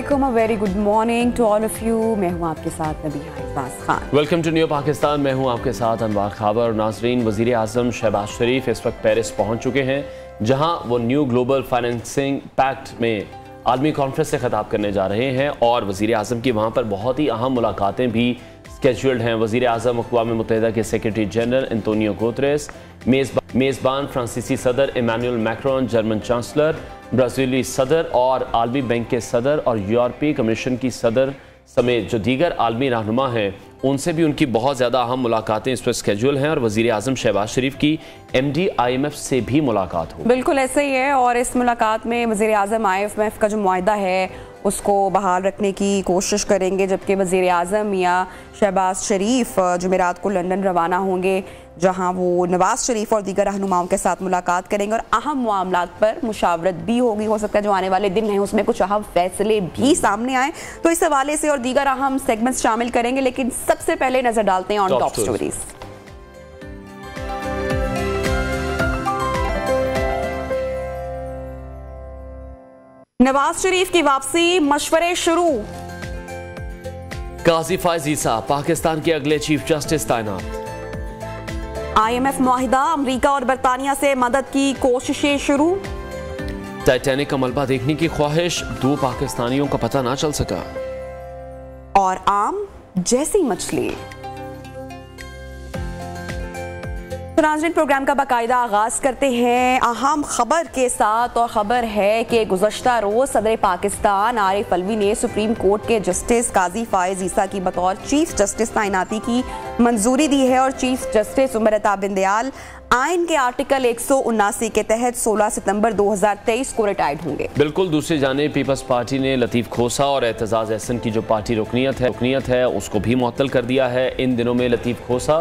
वालेकुम, a very good morning to all of you. मैं हूं आपके साथ Nabiha Ilbas Khan. Welcome to new Pakistan. मैं हूं आपके साथ अनवार खाबर। नाजरीन, वज़ीर आज़म शहबाज शरीफ इस वक्त पेरिस पहुंच चुके हैं, जहां वो न्यू ग्लोबल फाइनेंसिंग पैक्ट में आलमी कॉन्फ्रेंस से खिताब करने जा रहे हैं और वज़ीर आज़म की वहां पर बहुत ही अहम मुलाकातें भी स्केड्यूल्ड हैं। वज़ीर आज़म अक़वाम मुत्तहिदा के सेक्रेटरी जनरल एंटोनियो गुतेरेस, मेज़बान फ्रांसीसी सदर इमानुएल मैक्रोन, जर्मन चांसलर, ब्राज़ीली सदर और आलमी बैंक के सदर और यूरोपीय कमीशन की सदर समेत जो दीगर आलमी रहनुमा हैं, उनसे भी उनकी बहुत ज़्यादा अहम मुलाकातें इस पर स्केड्यूल हैं और वज़ीर आज़म शहबाज शरीफ की MD IMF से भी मुलाकात हो। बिल्कुल ऐसे ही है और इस मुलाकात में वज़ीर आज़म IMF का जो मुआहदा है उसको बहाल रखने की कोशिश करेंगे, जबकि वज़ीर आज़म या शहबाज शरीफ जुमेरात को लंदन रवाना होंगे, जहां वो नवाज शरीफ और दीगर रहनुमाओं के साथ मुलाकात करेंगे और अहम मामलात पर मुशावरत भी होगी। हो सकता है जो आने वाले दिन हैं उसमें कुछ अहम फैसले भी सामने आए, तो इस हवाले से और दीगर अहम सेगमेंट्स शामिल करेंगे। लेकिन सबसे पहले नजर डालते हैं on top stories. Nawaz Sharif की वापसी, मशवरे शुरू। काजी फायज ईसा पाकिस्तान के अगले चीफ जस्टिस तैनात। IMF मुआहिदा, अमरीका और बरतानिया से मदद की कोशिशें शुरू। टाइटैनिक का मलबा देखने की ख्वाहिश, 2 पाकिस्तानियों का पता ना चल सका। और आम जैसी मछली। तो नाज़रीन, प्रोग्राम का बाकायदा आगाज करते हैं अहम खबर के साथ, और खबर है कि गुज़श्ता रोज सदर पाकिस्तान आरिफ अलवी ने सुप्रीम कोर्ट के जस्टिस काजी फायज ईसा की बतौर चीफ जस्टिस तैनाती की मंजूरी दी है और चीफ जस्टिस उमर अता बिंदयाल आइन के आर्टिकल 179 के तहत 16 सितंबर 2023 को रिटायर्ड होंगे। बिल्कुल दूसरी जानिब पीपल्स पार्टी ने लतीफ़ खोसा और एतजाज़ एहसन की जो पार्टी रुकनीत है उसको भी मुअत्तल कर दिया है। इन दिनों में लतीफ़ खोसा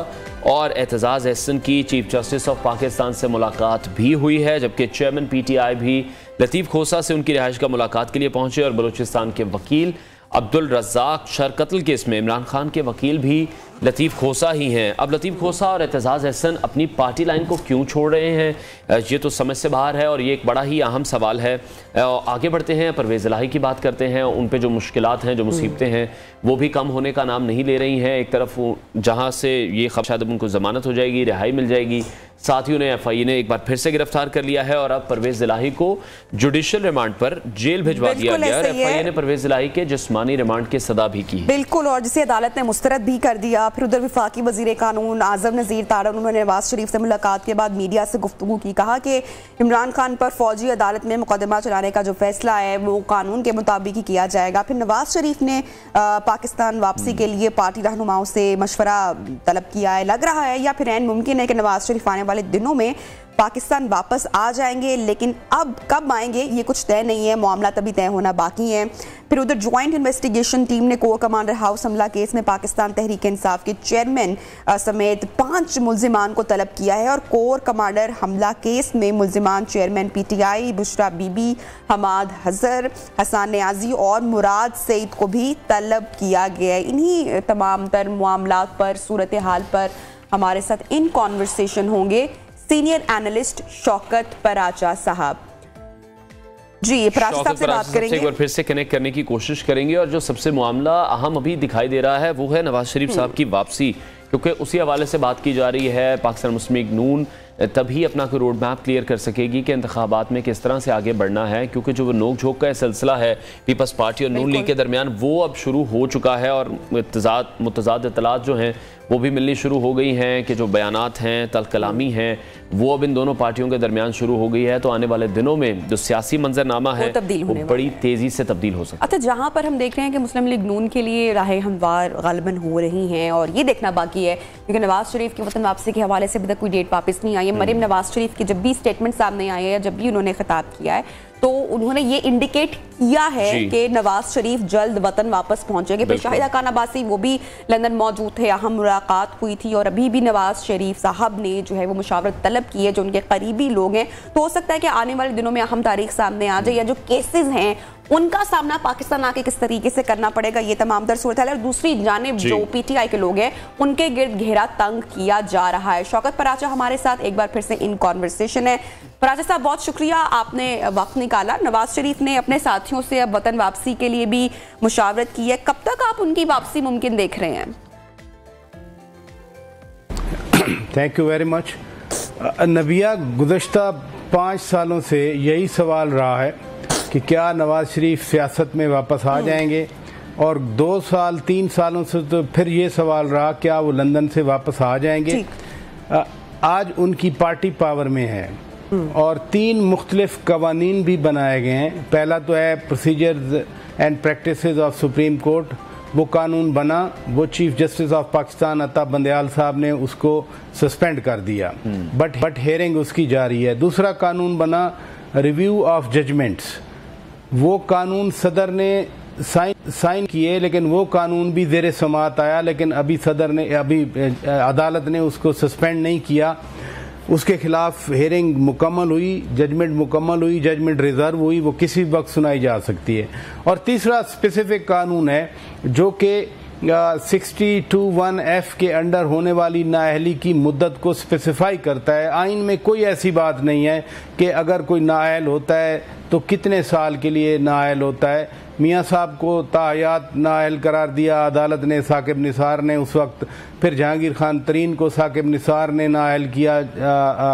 और एतजाज़ एहसन की चीफ जस्टिस ऑफ पाकिस्तान से मुलाकात भी हुई है, जबकि चेयरमैन PTI भी लतीफ़ खोसा से उनकी रिहाइश का मुलाकात के लिए पहुंचे और बलूचिस्तान के वकील अब्दुल रज़ाक शरकतल केस में इमरान खान के वकील भी लतीफ़ खोसा ही हैं। अब लतीफ़ खोसा और एतजाज़ एहसन अपनी पार्टी लाइन को क्यों छोड़ रहे हैं, ये तो समझ से बाहर है और ये एक बड़ा ही अहम सवाल है। आगे बढ़ते हैं, परवेज़ इलाही की बात करते हैं। उन पे जो मुश्किलात हैं, जो मुसीबतें हैं, वो भी कम होने का नाम नहीं ले रही हैं। एक तरफ जहाँ से ये खबर शायद उनको ज़मानत हो जाएगी, रिहाई मिल जाएगी, साथ ही उन्हें FI ने एक बार फिर से गिरफ्तार कर लिया है और अब परवेज़ इलाही को जुडिशल रिमांड पर जेल भिजवा दिया गया और FI ने परवेज़ इलाही के जिस्मानी रिमांड की सदा भी की। बिल्कुल, और जिसे अदालत ने मुस्तरद भी कर दिया। फिर उधर वफाकी वज़ीर कानून आज़म नज़ीर तारन, उन्होंने नवाज शरीफ से मुलाकात के बाद मीडिया से गुफ्तगू की, कहा कि इमरान खान पर फौजी अदालत में मुकदमा चलाने का जो फैसला है वो कानून के मुताबिक ही किया जाएगा। फिर नवाज शरीफ ने पाकिस्तान वापसी के लिए पार्टी रहनुमाओं से मशवरा तलब किया है। लग रहा है या फिर ऐन मुमकिन है कि नवाज शरीफ आने वाले दिनों में पाकिस्तान वापस आ जाएंगे, लेकिन अब कब आएंगे ये कुछ तय नहीं है, मामला तभी तय होना बाकी है। फिर उधर ज्वाइंट इन्वेस्टिगेशन टीम ने कोर कमांडर हाउस हमला केस में पाकिस्तान तहरीक इंसाफ के चेयरमैन समेत 5 मुल्जिमान को तलब किया है और कोर कमांडर हमला केस में मुल्जिमान चेयरमैन PTI बुशरा बीबी, हमाद हजर, हसन नियाजी और मुराद सईद को भी तलब किया गया है। इन्हीं तमाम तर मामलात पर, सूरत हाल पर हमारे साथ इन कॉन्वर्सेशन होंगे सीनियर एनालिस्ट शौकत पराचा साहब। जी, पराचा साहब से बात करेंगे, एक बार फिर से कनेक्ट करने की कोशिश करेंगे। और जो सबसे मामला अहम अभी दिखाई दे रहा है वो है नवाज शरीफ साहब की वापसी, क्योंकि उसी हवाले से बात की जा रही है। पाकिस्तान मुस्लिम लीग नून तभी अपना कोई रोड मैप क्लियर कर सकेगी कि इंतखाबात में किस तरह से आगे बढ़ना है, क्योंकि जो नोक झोंक का सिलसिला है पीपल्स पार्टी और नून लीग के दरमियान वो अब शुरू हो चुका है और मुतजाद इत्तलात जो हैं वो भी मिलनी शुरू हो गई हैं कि जो बयानात हैं, तल्ख कलामी हैं, वो अब इन दोनों पार्टियों के दरमियान शुरू हो गई है। तो आने वाले दिनों में जो सियासी मंजरनामा है वो बड़ी तेज़ी से तब्दील हो सकता है। अच्छा, जहाँ पर हम देख रहे हैं कि मुस्लिम लीग नून के लिए राहें हमवार गालिबन हो रही हैं और ये देखना बाकी है, क्योंकि नवाज शरीफ की वतन वापसी के हवाले से अभी तक कोई डेट वापस नहीं आई है। मरीम नवाज शरीफ की जब भी स्टेटमेंट सामने आए हैं, जब भी उन्होंने खिताब किया है, तो उन्होंने ये इंडिकेट किया है कि नवाज शरीफ जल्द वतन वापस पहुंचेंगे। फिर शाहिदा खान अब्बासी वो भी लंदन मौजूद थे, अहम मुलाकात हुई थी और अभी भी नवाज शरीफ साहब ने जो है वो मुशावरत तलब की है, जो उनके करीबी लोग हैं। तो हो सकता है कि आने वाले दिनों में अहम तारीख सामने आ जाए या जो केसेस हैं उनका सामना पाकिस्तान आके किस तरीके से करना पड़ेगा, ये तमाम तर सूरत है। और दूसरी जानिब जो PTI के लोग हैं उनके गिर्द घेरा तंग किया जा रहा है। शौकत पराचा हमारे साथ एक बार फिर से इन कॉन्वर्सेशन है। फराज साहब, बहुत शुक्रिया, आपने वक्त निकाला। नवाज शरीफ ने अपने साथियों से अब वतन वापसी के लिए भी मुशावरत की है, कब तक आप उनकी वापसी मुमकिन देख रहे हैं? Thank you very much. नबिया, गुज़श्ता 5 सालों से यही सवाल रहा है कि क्या नवाज शरीफ सियासत में वापस आ जाएंगे, और 2 साल 3 सालों से तो फिर ये सवाल रहा क्या वो लंदन से वापस आ जाएंगे। आज उनकी पार्टी पावर में है और 3 मुख्तलिफ कवानीन भी बनाए गए हैं। पहला तो है procedures and practices of supreme court, वो कानून बना, वो चीफ जस्टिस ऑफ पाकिस्तान अता बंदयाल साहब ने उसको सस्पेंड कर दिया, बट हेयरिंग उसकी जारी है। दूसरा कानून बना रिव्यू ऑफ जजमेंट्स, वो कानून सदर ने साइन किए, लेकिन वो कानून भी ज़ेरे समात आया, लेकिन अभी अदालत ने उसको सस्पेंड नहीं किया। उसके खिलाफ हेयरिंग मुकम्मल हुई, जजमेंट मुकम्मल हुई, जजमेंट रिजर्व हुई, वो किसी वक्त सुनाई जा सकती है। और तीसरा स्पेसिफिक कानून है जो कि 62(1)(f) के अंडर होने वाली नाअहली की मुद्दत को स्पेसिफाई करता है। आइन में कोई ऐसी बात नहीं है कि अगर कोई नाअहल होता है तो कितने साल के लिए नाअहल होता है। मियाँ साहब को ताहयात नाअहल करार दिया अदालत ने, साकिब निसार ने उस वक्त, फिर जहांगीर खान तरीन को साकिब निसार ने नाअहल किया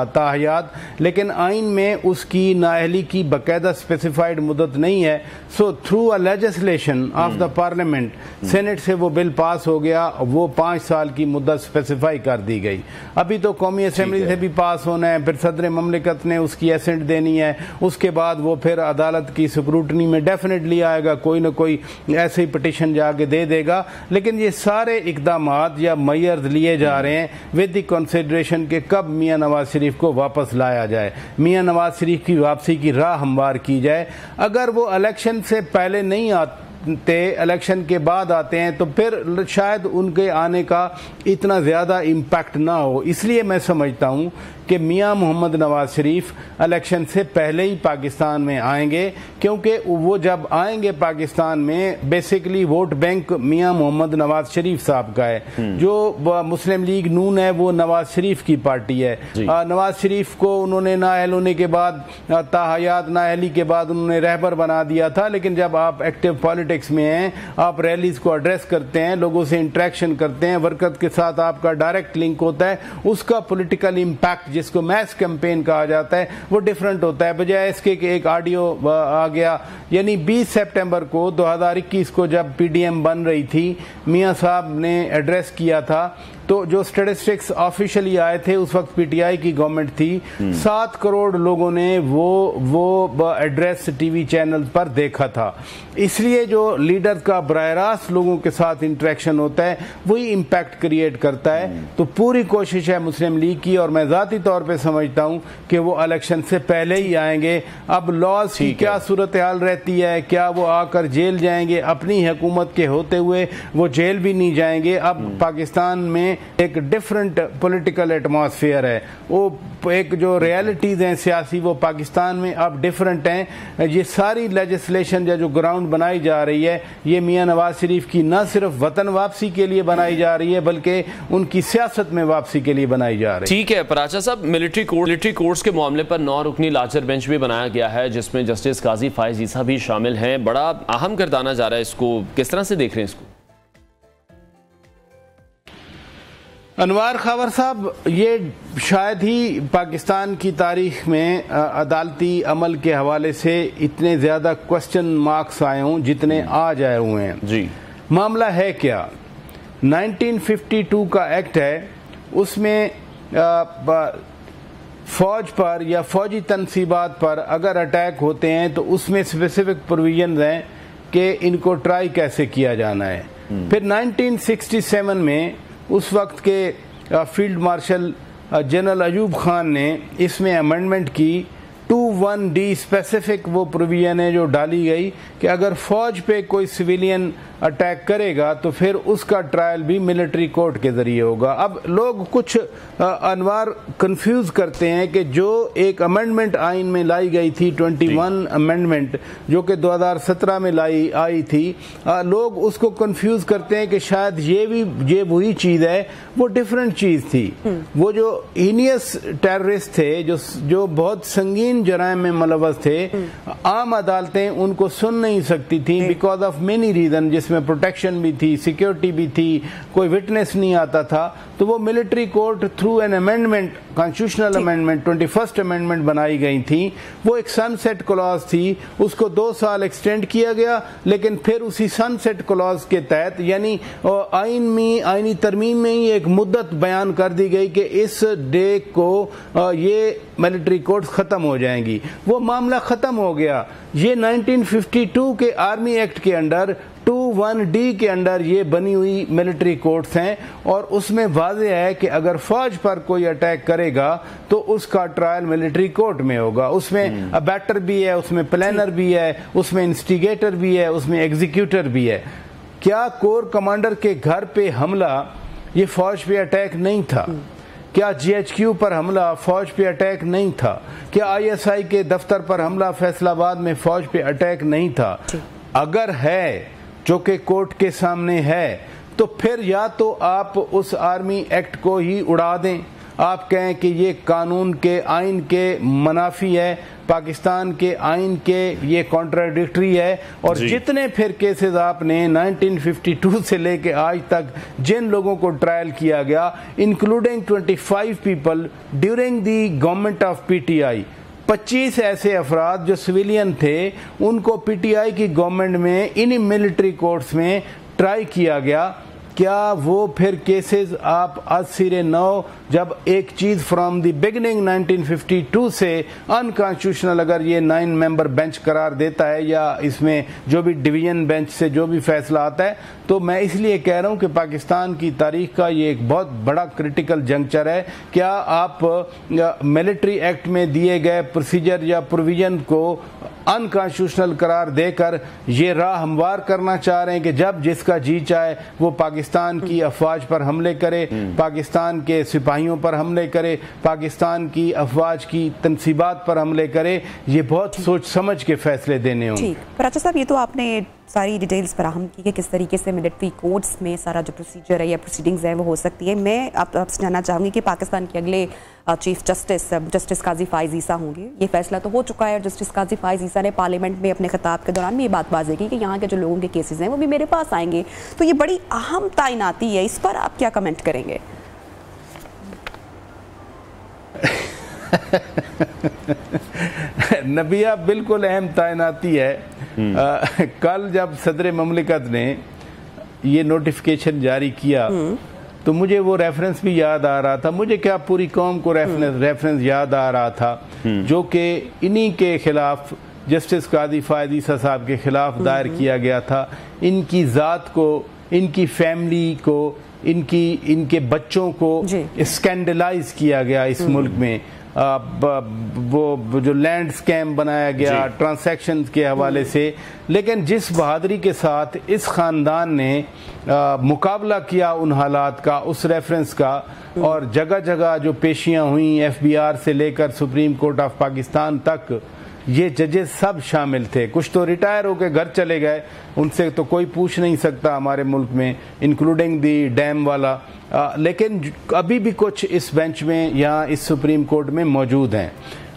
ताहयात, लेकिन आइन में उसकी नाअहली की बाकायदा स्पेसिफाइड मुद्दत नहीं है। So through a legislation of the parliament, senate से वो बिल पास हो गया, वो 5 साल की मुद्दत स्पेसिफाई कर दी गई। अभी तो कौमी असम्बली से भी पास होना है, फिर सदर ममलिकत ने उसकी एसेंट देनी है, उसके बाद वो फिर अदालत की स्क्रूटनी में डेफिनेटली आएगा, कोई ना कोई ऐसे ही पिटिशन जाके दे देगा। लेकिन ये सारे इकदामात या मेयर्स लिए जा रहे हैं विद द कंसिडरेशन के कब मियां नवाज शरीफ को वापस लाया जाए, मियां नवाज शरीफ की वापसी की राह हमवार की जाए। अगर वो इलेक्शन से पहले नहीं आते, इलेक्शन के बाद आते हैं, तो फिर शायद उनके आने का इतना ज़्यादा इम्पैक्ट ना हो। इसलिए मैं समझता हूँ कि मियां मोहम्मद नवाज शरीफ इलेक्शन से पहले ही पाकिस्तान में आएंगे, क्योंकि वो जब आएंगे पाकिस्तान में बेसिकली वोट बैंक मियां मोहम्मद नवाज शरीफ साहब का है। जो मुस्लिम लीग नून है वो नवाज शरीफ की पार्टी है। नवाज शरीफ को उन्होंने नाअहल होने के बाद, ताहयात नाअहली के बाद उन्होंने रहबर बना दिया था, लेकिन जब आप एक्टिव पॉलिटिक्स में हैं, आप रैलीज को एड्रेस करते हैं, लोगों से इंटरेक्शन करते हैं, वर्कत के साथ आपका डायरेक्ट लिंक होता है, उसका पॉलिटिकल इम्पैक्ट जिसको मैस कैंपेन कहा जाता है वो डिफरेंट होता है। बजाय इसके कि एक ऑडियो आ गया, यानी 20 सितंबर को 2021 को जब पीडीएम बन रही थी, मियां साहब ने एड्रेस किया था, तो जो स्टैटिस्टिक्स ऑफिशियली आए थे उस वक्त पीटीआई की गवर्नमेंट थी, 7 करोड़ लोगों ने वो एड्रेस टीवी चैनल पर देखा था। इसलिए जो लीडर का बराह रास्त लोगों के साथ इंटरेक्शन होता है वही इम्पैक्ट क्रिएट करता है। तो पूरी कोशिश है मुस्लिम लीग की, और मैं ज़ाती तौर पे समझता हूं कि वो इलेक्शन से पहले ही आएंगे। अब लॉज की क्या सूरत हाल रहती है, क्या वो आकर जेल जाएंगे? अपनी हुकूमत के होते हुए वो जेल भी नहीं जाएंगे। अब पाकिस्तान में एक डिफरेंट पॉलिटिकल एटमॉस्फेयर है, वो एक जो रियलिटीज़ हैं सियासी वो पाकिस्तान में अब डिफरेंट हैं। ये सारी लेजिस्लेशन जो ग्राउंड बनाई जा रही है, ये मियां नवाज शरीफ की न सिर्फ वतन वापसी के लिए बनाई जा रही है बल्कि उनकी सियासत में वापसी के लिए बनाई जा रही है। ठीक है पराचा साहब, मिलिट्री कोर्ट्स के मामले पर 9 रुकनी लार्जर बेंच भी बनाया गया है, जिसमें जस्टिस काजी फायज ईसा भी शामिल हैं। बड़ा अहम गर्दाना जा रहा है, इसको किस तरह से देख रहे हैं इसको? अनवार खावर साहब, ये शायद ही पाकिस्तान की तारीख में अदालती अमल के हवाले से इतने ज़्यादा क्वेश्चन मार्क्स आए हों जितने आज आए हुए हैं। जी, मामला है क्या? 1952 का एक्ट है, उसमें फौज पर या फौजी तनसीबात पर अगर अटैक होते हैं तो उसमें स्पेसिफिक प्रोविजंस हैं कि इनको ट्राई कैसे किया जाना है। फिर 1967 में उस वक्त के field marshal general Ayub Khan ने इसमें अमेंडमेंट की। 21D स्पेसिफिक वो प्रोविजन है जो डाली गई कि अगर फौज पे कोई सिविलियन अटैक करेगा तो फिर उसका ट्रायल भी मिलिट्री कोर्ट के जरिए होगा। अब लोग कुछ अनवार कंफ्यूज करते हैं कि जो एक अमेंडमेंट आइन में लाई गई थी 21 अमेंडमेंट जो कि 2017 में आई थी, लोग उसको कंफ्यूज करते हैं कि शायद ये वही चीज़ है, वो डिफरेंट चीज़ थी। वो जो हीनियस टेररिस्ट थे जो बहुत संगीन जराइम में मुलव्वस थे, आम अदालतें उनको सुन नहीं सकती थी बिकॉज ऑफ मेनी रीजन, जिसमें प्रोटेक्शन भी थी, सिक्योरिटी भी थी, कोई विटनेस नहीं आता था। तो वो military court through an amendment, constitutional amendment 21st amendment बनाई गई थी। वो एक सनसेट क्लॉज थी, उसको 2 साल एक्सटेंड किया गया, लेकिन फिर उसी सनसेट क्लॉज के तहत यानी आईनी तरमीम में ही एक मुद्दत बयान कर दी गई कि इस डे को ये मिलिट्री कोर्ट खत्म हो जाएंगी। वो मामला खत्म हो गया। ये 1952 के आर्मी एक्ट के अंडर 21D के अंडर ये बनी हुई मिलिट्री कोर्ट्स हैं और उसमें वाज़ेह है कि अगर फौज पर कोई अटैक करेगा तो उसका ट्रायल मिलिट्री कोर्ट में होगा। उसमें अबैटर भी है, उसमें प्लानर भी है, उसमें इंस्टिगेटर भी है, उसमें एग्जीक्यूटर भी है। क्या कोर कमांडर के घर पे हमला ये फौज पे अटैक नहीं था? क्या GHQ पर हमला फौज पे अटैक नहीं था? क्या ISI के दफ्तर पर हमला फैसलाबाद में फौज पे अटैक नहीं था? अगर है, जो कि कोर्ट के सामने है, तो फिर या तो आप उस आर्मी एक्ट को ही उड़ा दें, आप कहें कि ये कानून के आइन के मुनाफी है, पाकिस्तान के आइन के ये कॉन्ट्राडिक्टरी है, और जितने फिर केसेस आपने 1952 से लेके आज तक जिन लोगों को ट्रायल किया गया, including 25 people during the government of PTI, 25 ऐसे अफराद जो सिविलियन थे, उनको PTI की गवर्नमेंट में इन्हीं मिलिट्री कोर्ट्स में ट्राई किया गया। क्या वो फिर केसेस आप आज सिरे नौ, जब एक चीज़ फ्रॉम द बिगिनिंग 1952 से अनकॉन्स्टिट्यूशनल अगर ये 9 मेंबर बेंच करार देता है या इसमें जो भी डिवीजन बेंच से जो भी फैसला आता है, तो मैं इसलिए कह रहा हूँ कि पाकिस्तान की तारीख का ये एक बहुत बड़ा क्रिटिकल जंक्चर है। क्या आप मिलिट्री एक्ट में दिए गए प्रोसीजर या प्रोविजन को अनकॉन्स्टिट्यूशनल करार देकर ये राह हमवार करना चाह रहे हैं कि जब जिसका जी चाहे वो पाकिस्तान की अफवाज पर हमले करे, पाकिस्तान के सिपाहियों पर हमले करे, पाकिस्तान की अफवाज की तनसीबात पर हमले करे? ये बहुत सोच समझ के फैसले देने होंगे। पर अच्छा साहब, ये तो आपने सारी डिटेल्स फराहम की कि किस तरीके से मिलिट्री कोर्ट्स में सारा जो प्रोसीजर है या प्रोसीडिंग्स है वो हो सकती है। मैं आपसे जानना चाहूँगी कि पाकिस्तान के अगले चीफ जस्टिस काजी फाइज ईसा होंगे। ये फैसला तो हो चुका है और जस्टिस काजी फाइज ईसा ने पार्लियामेंट में अपने खिताब के दौरान भी ये बात वाज़ेह की कि यहाँ के जो लोगों के केसेस हैं वो भी मेरे पास आएंगे। तो ये बड़ी अहम तैनाती है, इस पर आप क्या कमेंट करेंगे? नबिया, बिल्कुल अहम तैनाती है। कल जब सदर ममलिकत ने ये नोटिफिकेशन जारी किया तो मुझे वो रेफरेंस भी याद आ रहा था, मुझे क्या पूरी कौम को रेफरेंस याद आ रहा था जो कि इन्हीं के खिलाफ जस्टिस काजी फायद ईसा साहब के खिलाफ दायर किया गया था। इनकी ज़ात को, इनकी फैमिली को, इनके बच्चों को स्कैंडलाइज किया गया इस मुल्क में। वो जो लैंड स्कैम बनाया गया ट्रांसैक्शन के हवाले से, लेकिन जिस बहादुरी के साथ इस ख़ानदान ने मुकाबला किया उन हालात का, उस रेफरेंस का, और जगह जगह जो पेशियां हुई FBR से लेकर सुप्रीम कोर्ट ऑफ पाकिस्तान तक, ये जजेस सब शामिल थे। कुछ तो रिटायर होकर घर चले गए, उनसे तो कोई पूछ नहीं सकता हमारे मुल्क में, इंक्लूडिंग दी डैम वाला, लेकिन अभी भी कुछ इस बेंच में या इस सुप्रीम कोर्ट में मौजूद हैं।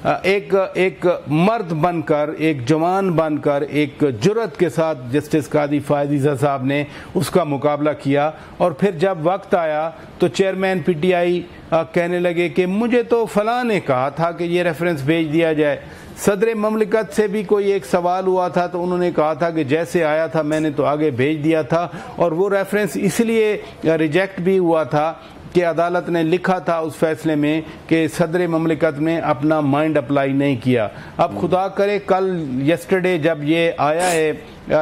एक मर्द बनकर, एक जवान बनकर, एक जुर्रत के साथ जस्टिस काजी फायद ईसा साहब ने उसका मुकाबला किया। और फिर जब वक्त आया तो चेयरमैन PTI कहने लगे कि मुझे तो फलां ने कहा था कि ये रेफरेंस भेज दिया जाए। सदर ममलिकत से भी कोई एक सवाल हुआ था तो उन्होंने कहा था कि जैसे आया था मैंने तो आगे भेज दिया था, और वो रेफरेंस इसलिए रिजेक्ट भी हुआ था कि अदालत ने लिखा था उस फैसले में कि सदर ममलिकत ने अपना माइंड अप्लाई नहीं किया। अब खुदा करे कल यस्टरडे जब ये आया है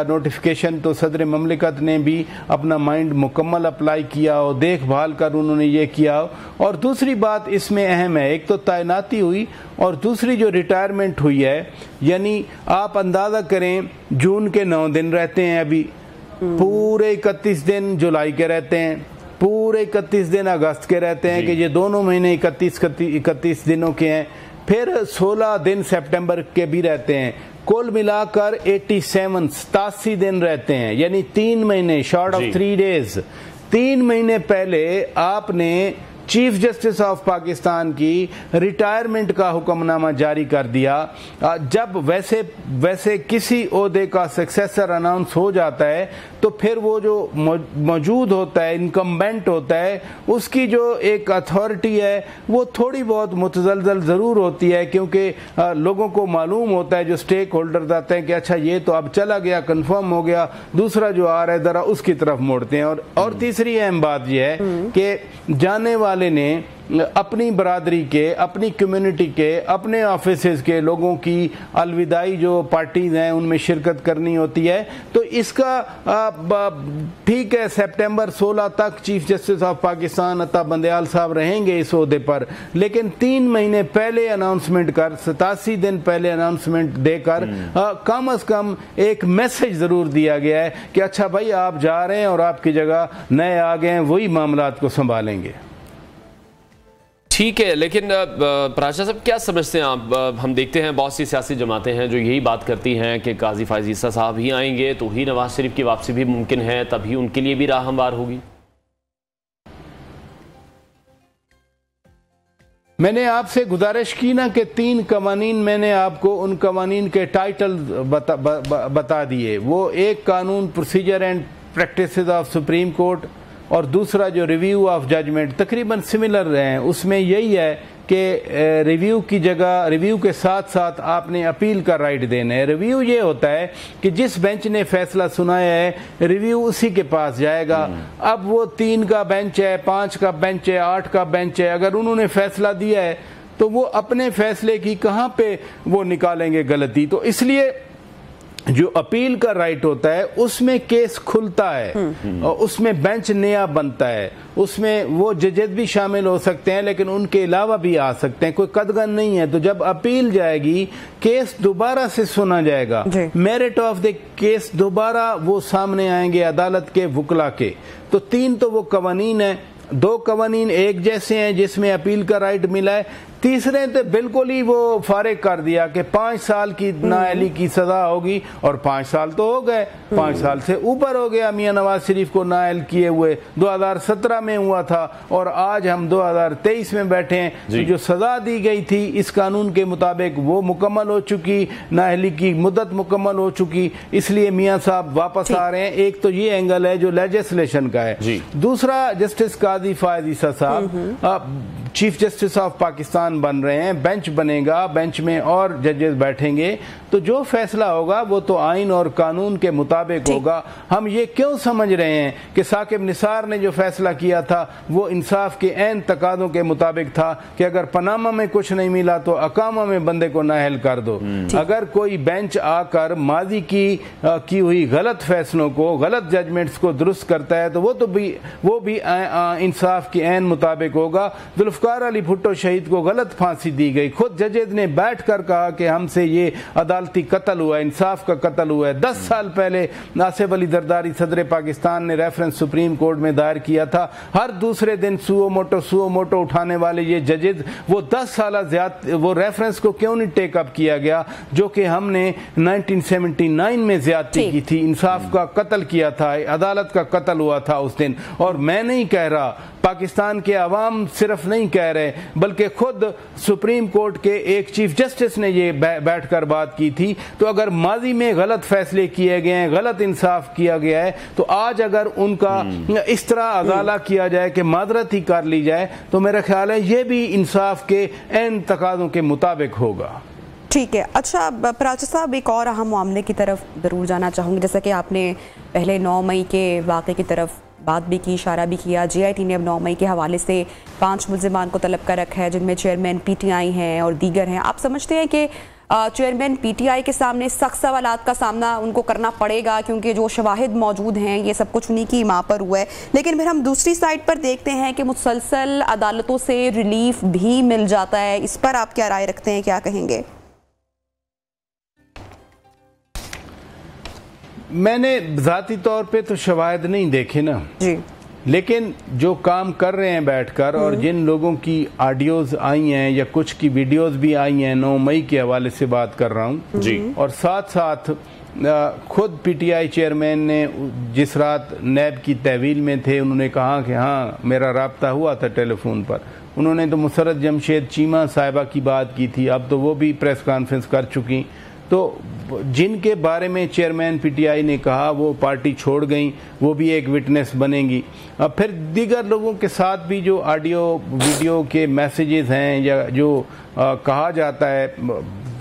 नोटिफिकेशन, तो सदर ममलिकत ने भी अपना माइंड मुकम्मल अप्लाई किया और देखभाल कर उन्होंने ये किया। और दूसरी बात इसमें अहम है, एक तो तैनाती हुई और दूसरी जो रिटायरमेंट हुई है, यानी आप अंदाज़ा करें जून के 9 दिन रहते हैं अभी, पूरे 31 दिन जुलाई के रहते हैं, पूरे 31 दिन अगस्त के रहते हैं कि ये दोनों महीने 31 दिनों के हैं, फिर 16 दिन सितंबर के भी रहते हैं। कुल मिलाकर 87 दिन रहते हैं, यानी 3 महीने शॉर्ट ऑफ 3 डेज। 3 महीने पहले आपने चीफ जस्टिस ऑफ पाकिस्तान की रिटायरमेंट का हुक्मनामा जारी कर दिया। जब वैसे किसी ओहदे का सक्सेसर अनाउंस हो जाता है तो फिर वो जो मौजूद होता है, इनकम्बेंट होता है, उसकी जो एक अथॉरिटी है वो थोड़ी बहुत मुतज़लज़ल ज़रूर होती है, क्योंकि लोगों को मालूम होता है, जो स्टेक होल्डर आते हैं कि अच्छा ये तो अब चला गया, कंफर्म हो गया, दूसरा जो आ रहा है ज़रा उसकी तरफ मोड़ते हैं। और तीसरी अहम बात यह है कि जाने वाले ने अपनी बरादरी के, अपनी कम्युनिटी के, अपने ऑफिसेज के लोगों की अलविदाई जो पार्टीज हैं उनमें शिरकत करनी होती है। तो इसका ठीक है, सितंबर 16 तक चीफ जस्टिस ऑफ पाकिस्तान अता बंदयाल साहब रहेंगे इस ओहदे पर, लेकिन 3 महीने पहले अनाउंसमेंट कर, 87 दिन पहले अनाउंसमेंट देकर कम अज कम एक मैसेज जरूर दिया गया है कि अच्छा भाई आप जा रहे हैं और आपकी जगह नए आ गए हैं, वही मामलात को संभालेंगे। ठीक है, लेकिन प्राचा साहब क्या समझते हैं आप? हम देखते हैं बहुत सी सियासी जमातें हैं जो यही बात करती हैं कि काजी फायज ईसा साहब ही आएंगे तो ही नवाज शरीफ की वापसी भी मुमकिन है, तभी उनके लिए भी राह हमवार होगी। मैंने आपसे गुजारिश की ना कि 3 कवानीन मैंने आपको उन कवानीन के टाइटल बता दिए। वो एक कानून procedure and practices of supreme court और दूसरा जो रिव्यू ऑफ जजमेंट तकरीबन सिमिलर हैं। उसमें यही है कि रिव्यू की जगह, रिव्यू के साथ साथ आपने अपील का राइट देना है। रिव्यू ये होता है कि जिस बेंच ने फैसला सुनाया है रिव्यू उसी के पास जाएगा। अब वो 3 का बेंच है, 5 का बेंच है, 8 का बेंच है, अगर उन्होंने फैसला दिया है तो वो अपने फैसले की कहाँ पे वो निकालेंगे गलती। तो इसलिए जो अपील का राइट होता है उसमें केस खुलता है और उसमें बेंच नया बनता है, उसमें वो जजेस भी शामिल हो सकते हैं लेकिन उनके अलावा भी आ सकते हैं, कोई कदगन नहीं है। तो जब अपील जाएगी केस दोबारा से सुना जाएगा, मेरिट ऑफ द केस दोबारा वो सामने आएंगे अदालत के वकला के। तो 3 तो वो कवानीन है, 2 कवानीन एक जैसे हैं जिसमें अपील का राइट मिला है, तीसरे तो बिल्कुल ही वो फारिग कर दिया कि 5 साल की नाअहली की सजा होगी, और 5 साल तो हो गए, 5 साल से ऊपर हो गया मियां नवाज शरीफ को नाअहल किए हुए। 2017 में हुआ था और आज हम 2023 में बैठे हैं। तो जो सजा दी गई थी इस कानून के मुताबिक वो मुकम्मल हो चुकी, नाअहली की मुद्दत मुकम्मल हो चुकी, इसलिए मियां साहब वापस आ रहे हैं। एक तो ये एंगल है जो लेजिस्लेशन का है। दूसरा, जस्टिस काजी फायज ईसा साहब चीफ जस्टिस ऑफ पाकिस्तान बन रहे हैं, बेंच बनेगा, बेंच में और जजेस बैठेंगे, तो जो फैसला होगा वो तो आइन और कानून के मुताबिक होगा। हम ये क्यों समझ रहे हैं कि साकिब निसार ने जो फैसला किया था वो इंसाफ के ऐन तकादों के मुताबिक था कि अगर पनामा में कुछ नहीं मिला तो अकामा में बंदे को नाअहल कर दो। अगर कोई बेंच आकर माजी की हुई गलत फैसलों को, गलत जजमेंट्स को दुरुस्त करता है तो वो भी इंसाफ के ऐन मुताबिक होगा। जुल्फकार अली भुट्टो शहीद को गलत फांसी दी गई, खुद जजेज ने बैठकर कहा कि हमसे ये अदालती कत्ल हुआ है, इंसाफ का कत्ल हुआ है। 10 साल पहले नासिब अली जरदारी सदर पाकिस्तान ने रेफरेंस सुप्रीम कोर्ट में दायर किया था। हर दूसरे दिन सुओ मोटो उठाने वाले ये जजेज, वो 10 साल वो रेफरेंस को क्यों नहीं टेकअप किया गया जो कि हमने 1979 में ज्यादती की थी, इंसाफ का कत्ल किया था, अदालत का कत्ल हुआ था उस दिन। और मैं नहीं कह रहा, पाकिस्तान के अवाम सिर्फ नहीं कह रहे, बल्कि खुद सुप्रीम कोर्ट के एक चीफ जस्टिस ने ये बैठकर बात की थी। तो अगर माजी में गलत फैसले किए गए हैं, गलत इंसाफ किया गया है, तो आज अगर उनका इस तरह अगाला किया जाए कि माजरत ही कर ली जाए तो मेरा ख्याल है ये भी इंसाफ के ऐन तकादों के मुताबिक होगा। ठीक है। अच्छा प्राचा साहब, एक और अहम मामले की तरफ जरूर जाना चाहूँगी। जैसा कि आपने पहले 9 मई के वाक़े की तरफ बात भी की, इशारा भी किया। GIT ने अब 9 मई के हवाले से 5 मुल्ज़िमान को तलब कर रखा है जिनमें चेयरमैन PTI हैं और दीगर हैं। आप समझते हैं कि चेयरमैन PTI के सामने सख्त सवालात का सामना उनको करना पड़ेगा, क्योंकि जो शवाहिद मौजूद हैं ये सब कुछ उन्हीं की माँ पर हुआ है। लेकिन फिर हम दूसरी साइड पर देखते हैं कि मुसलसल अदालतों से रिलीफ भी मिल जाता है। इस पर आप क्या राय रखते हैं, क्या कहेंगे? मैंने ज़ाती तौर पे तो शवाहिद नहीं देखे ना जी, लेकिन जो काम कर रहे हैं बैठकर और जिन लोगों की ऑडियोज आई हैं या कुछ की वीडियोस भी आई हैं, 9 मई के हवाले से बात कर रहा हूँ जी, और साथ साथ खुद पीटीआई चेयरमैन ने जिस रात नैब की तहवील में थे उन्होंने कहा कि हाँ मेरा राब्ता हुआ था टेलीफोन पर। उन्होंने तो मुसरत जमशेद चीमा साहिबा की बात की थी, अब तो वो भी प्रेस कॉन्फ्रेंस कर चुकी। तो जिनके बारे में चेयरमैन पीटीआई ने कहा वो पार्टी छोड़ गई, वो भी एक विटनेस बनेंगी। अब फिर दीगर लोगों के साथ भी जो ऑडियो वीडियो के मैसेजेस हैं या जो कहा जाता है,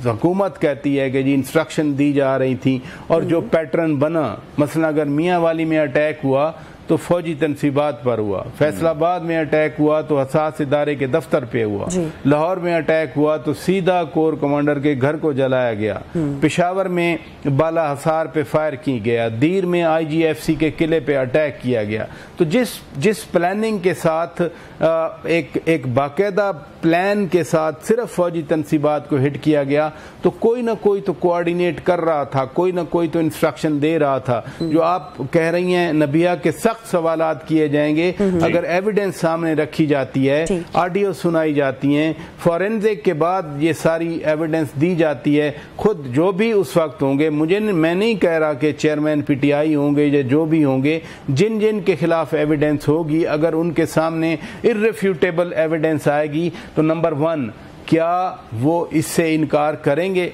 हुकूमत कहती है कि जी इंस्ट्रक्शन दी जा रही थी और जो पैटर्न बना, मसलन अगर मियांवाली में अटैक हुआ तो फौजी तनसीबात पर हुआ, फैसलाबाद में अटैक हुआ तो हसास इदारे के दफ्तर पे हुआ, लाहौर में अटैक हुआ तो सीधा कोर कमांडर के घर को जलाया गया, पेशावर में बाला हसार पे फायर की गया, दीर में आईजीएफसी के किले पे अटैक किया गया। तो जिस प्लानिंग के साथ एक बाकायदा प्लान के साथ सिर्फ फौजी तनसीबात को हिट किया गया, तो कोई ना कोई तो कोऑर्डिनेट कर रहा था, कोई ना कोई तो इंस्ट्रक्शन दे रहा था। जो आप कह रही हैं नबिया के सख्त सवालात किए जाएंगे अगर एविडेंस सामने रखी जाती है, ऑडियो सुनाई जाती हैं, फॉरेंसिक के बाद ये सारी एविडेंस दी जाती है, खुद जो भी उस वक्त होंगे, मैं नहीं कह रहा कि चेयरमैन पीटीआई होंगे या जो भी होंगे, जिन जिन के खिलाफ एविडेंस होगी, अगर उनके सामने इर्रिफ्यूटेबल एविडेंस आएगी तो नंबर 1 क्या वो इससे इनकार करेंगे,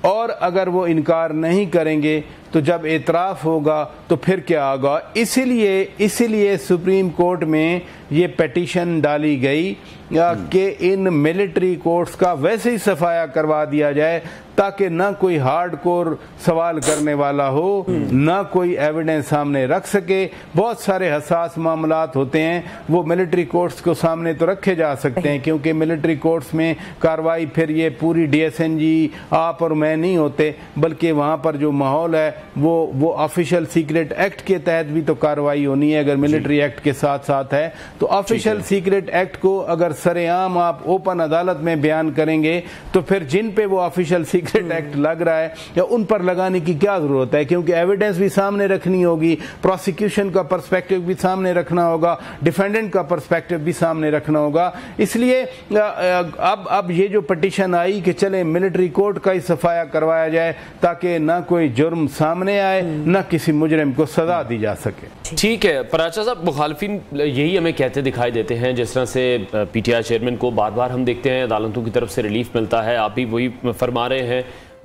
और अगर वो इनकार नहीं करेंगे तो जब एतराफ़ होगा तो फिर क्या होगा। इसीलिए सुप्रीम कोर्ट में ये पिटीशन डाली गई कि इन मिलिट्री कोर्ट्स का वैसे ही सफाया करवा दिया जाए ताकि ना कोई हार्डकोर सवाल करने वाला हो, ना कोई एविडेंस सामने रख सके। बहुत सारे हसास मामलात होते हैं, वो मिलिट्री कोर्ट्स को सामने तो रखे जा सकते हैं क्योंकि मिलिट्री कोर्ट्स में कार्रवाई फिर ये पूरी डीएसएनजी आप और मैं नहीं होते, बल्कि वहाँ पर जो माहौल है वो ऑफिशियल सीक्रेट एक्ट के तहत भी तो कार्रवाई होनी है अगर मिलिट्री एक्ट के साथ साथ है। तो ऑफिशियल सीक्रेट एक्ट को अगर सरेआम आप ओपन अदालत में बयान करेंगे तो फिर जिन पे वो ऑफिशियल सीक्रेट एक्ट लग रहा है या उन पर लगाने की क्या जरूरत है, क्योंकि एविडेंस भी सामने रखनी होगी, प्रोसिक्यूशन का पर्सपेक्टिव भी सामने रखना होगा, डिफेंडेंट का पर्सपेक्टिव भी सामने रखना होगा। इसलिए अब ये जो पिटीशन आई कि चले मिलिट्री कोर्ट का ही सफाया करवाया जाए ताकि ना कोई जुर्म सामने आए, ना किसी मुजरिम को सजा दी जा सके। ठीक है पराचा साहब, मुखालिफिन यही हमें कहते दिखाई देते हैं, जिस तरह से पीटीआई चेयरमैन को बार बार हम देखते हैं अदालतों की तरफ से रिलीफ मिलता है, आप भी वही फरमा रहे हैं।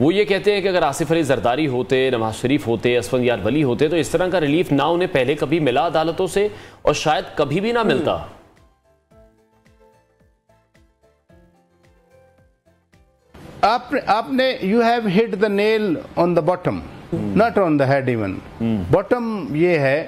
वो ये कहते हैं कि अगर आसिफ अली जरदारी होते, नवाज शरीफ होते, असफंदियार वली होते तो इस तरह का रिलीफ ना उन्हें पहले कभी मिला अदालतों से और शायद कभी भी ना मिलता। आपने you have hit the nail on the bottom, not on the head even. Bottom ये है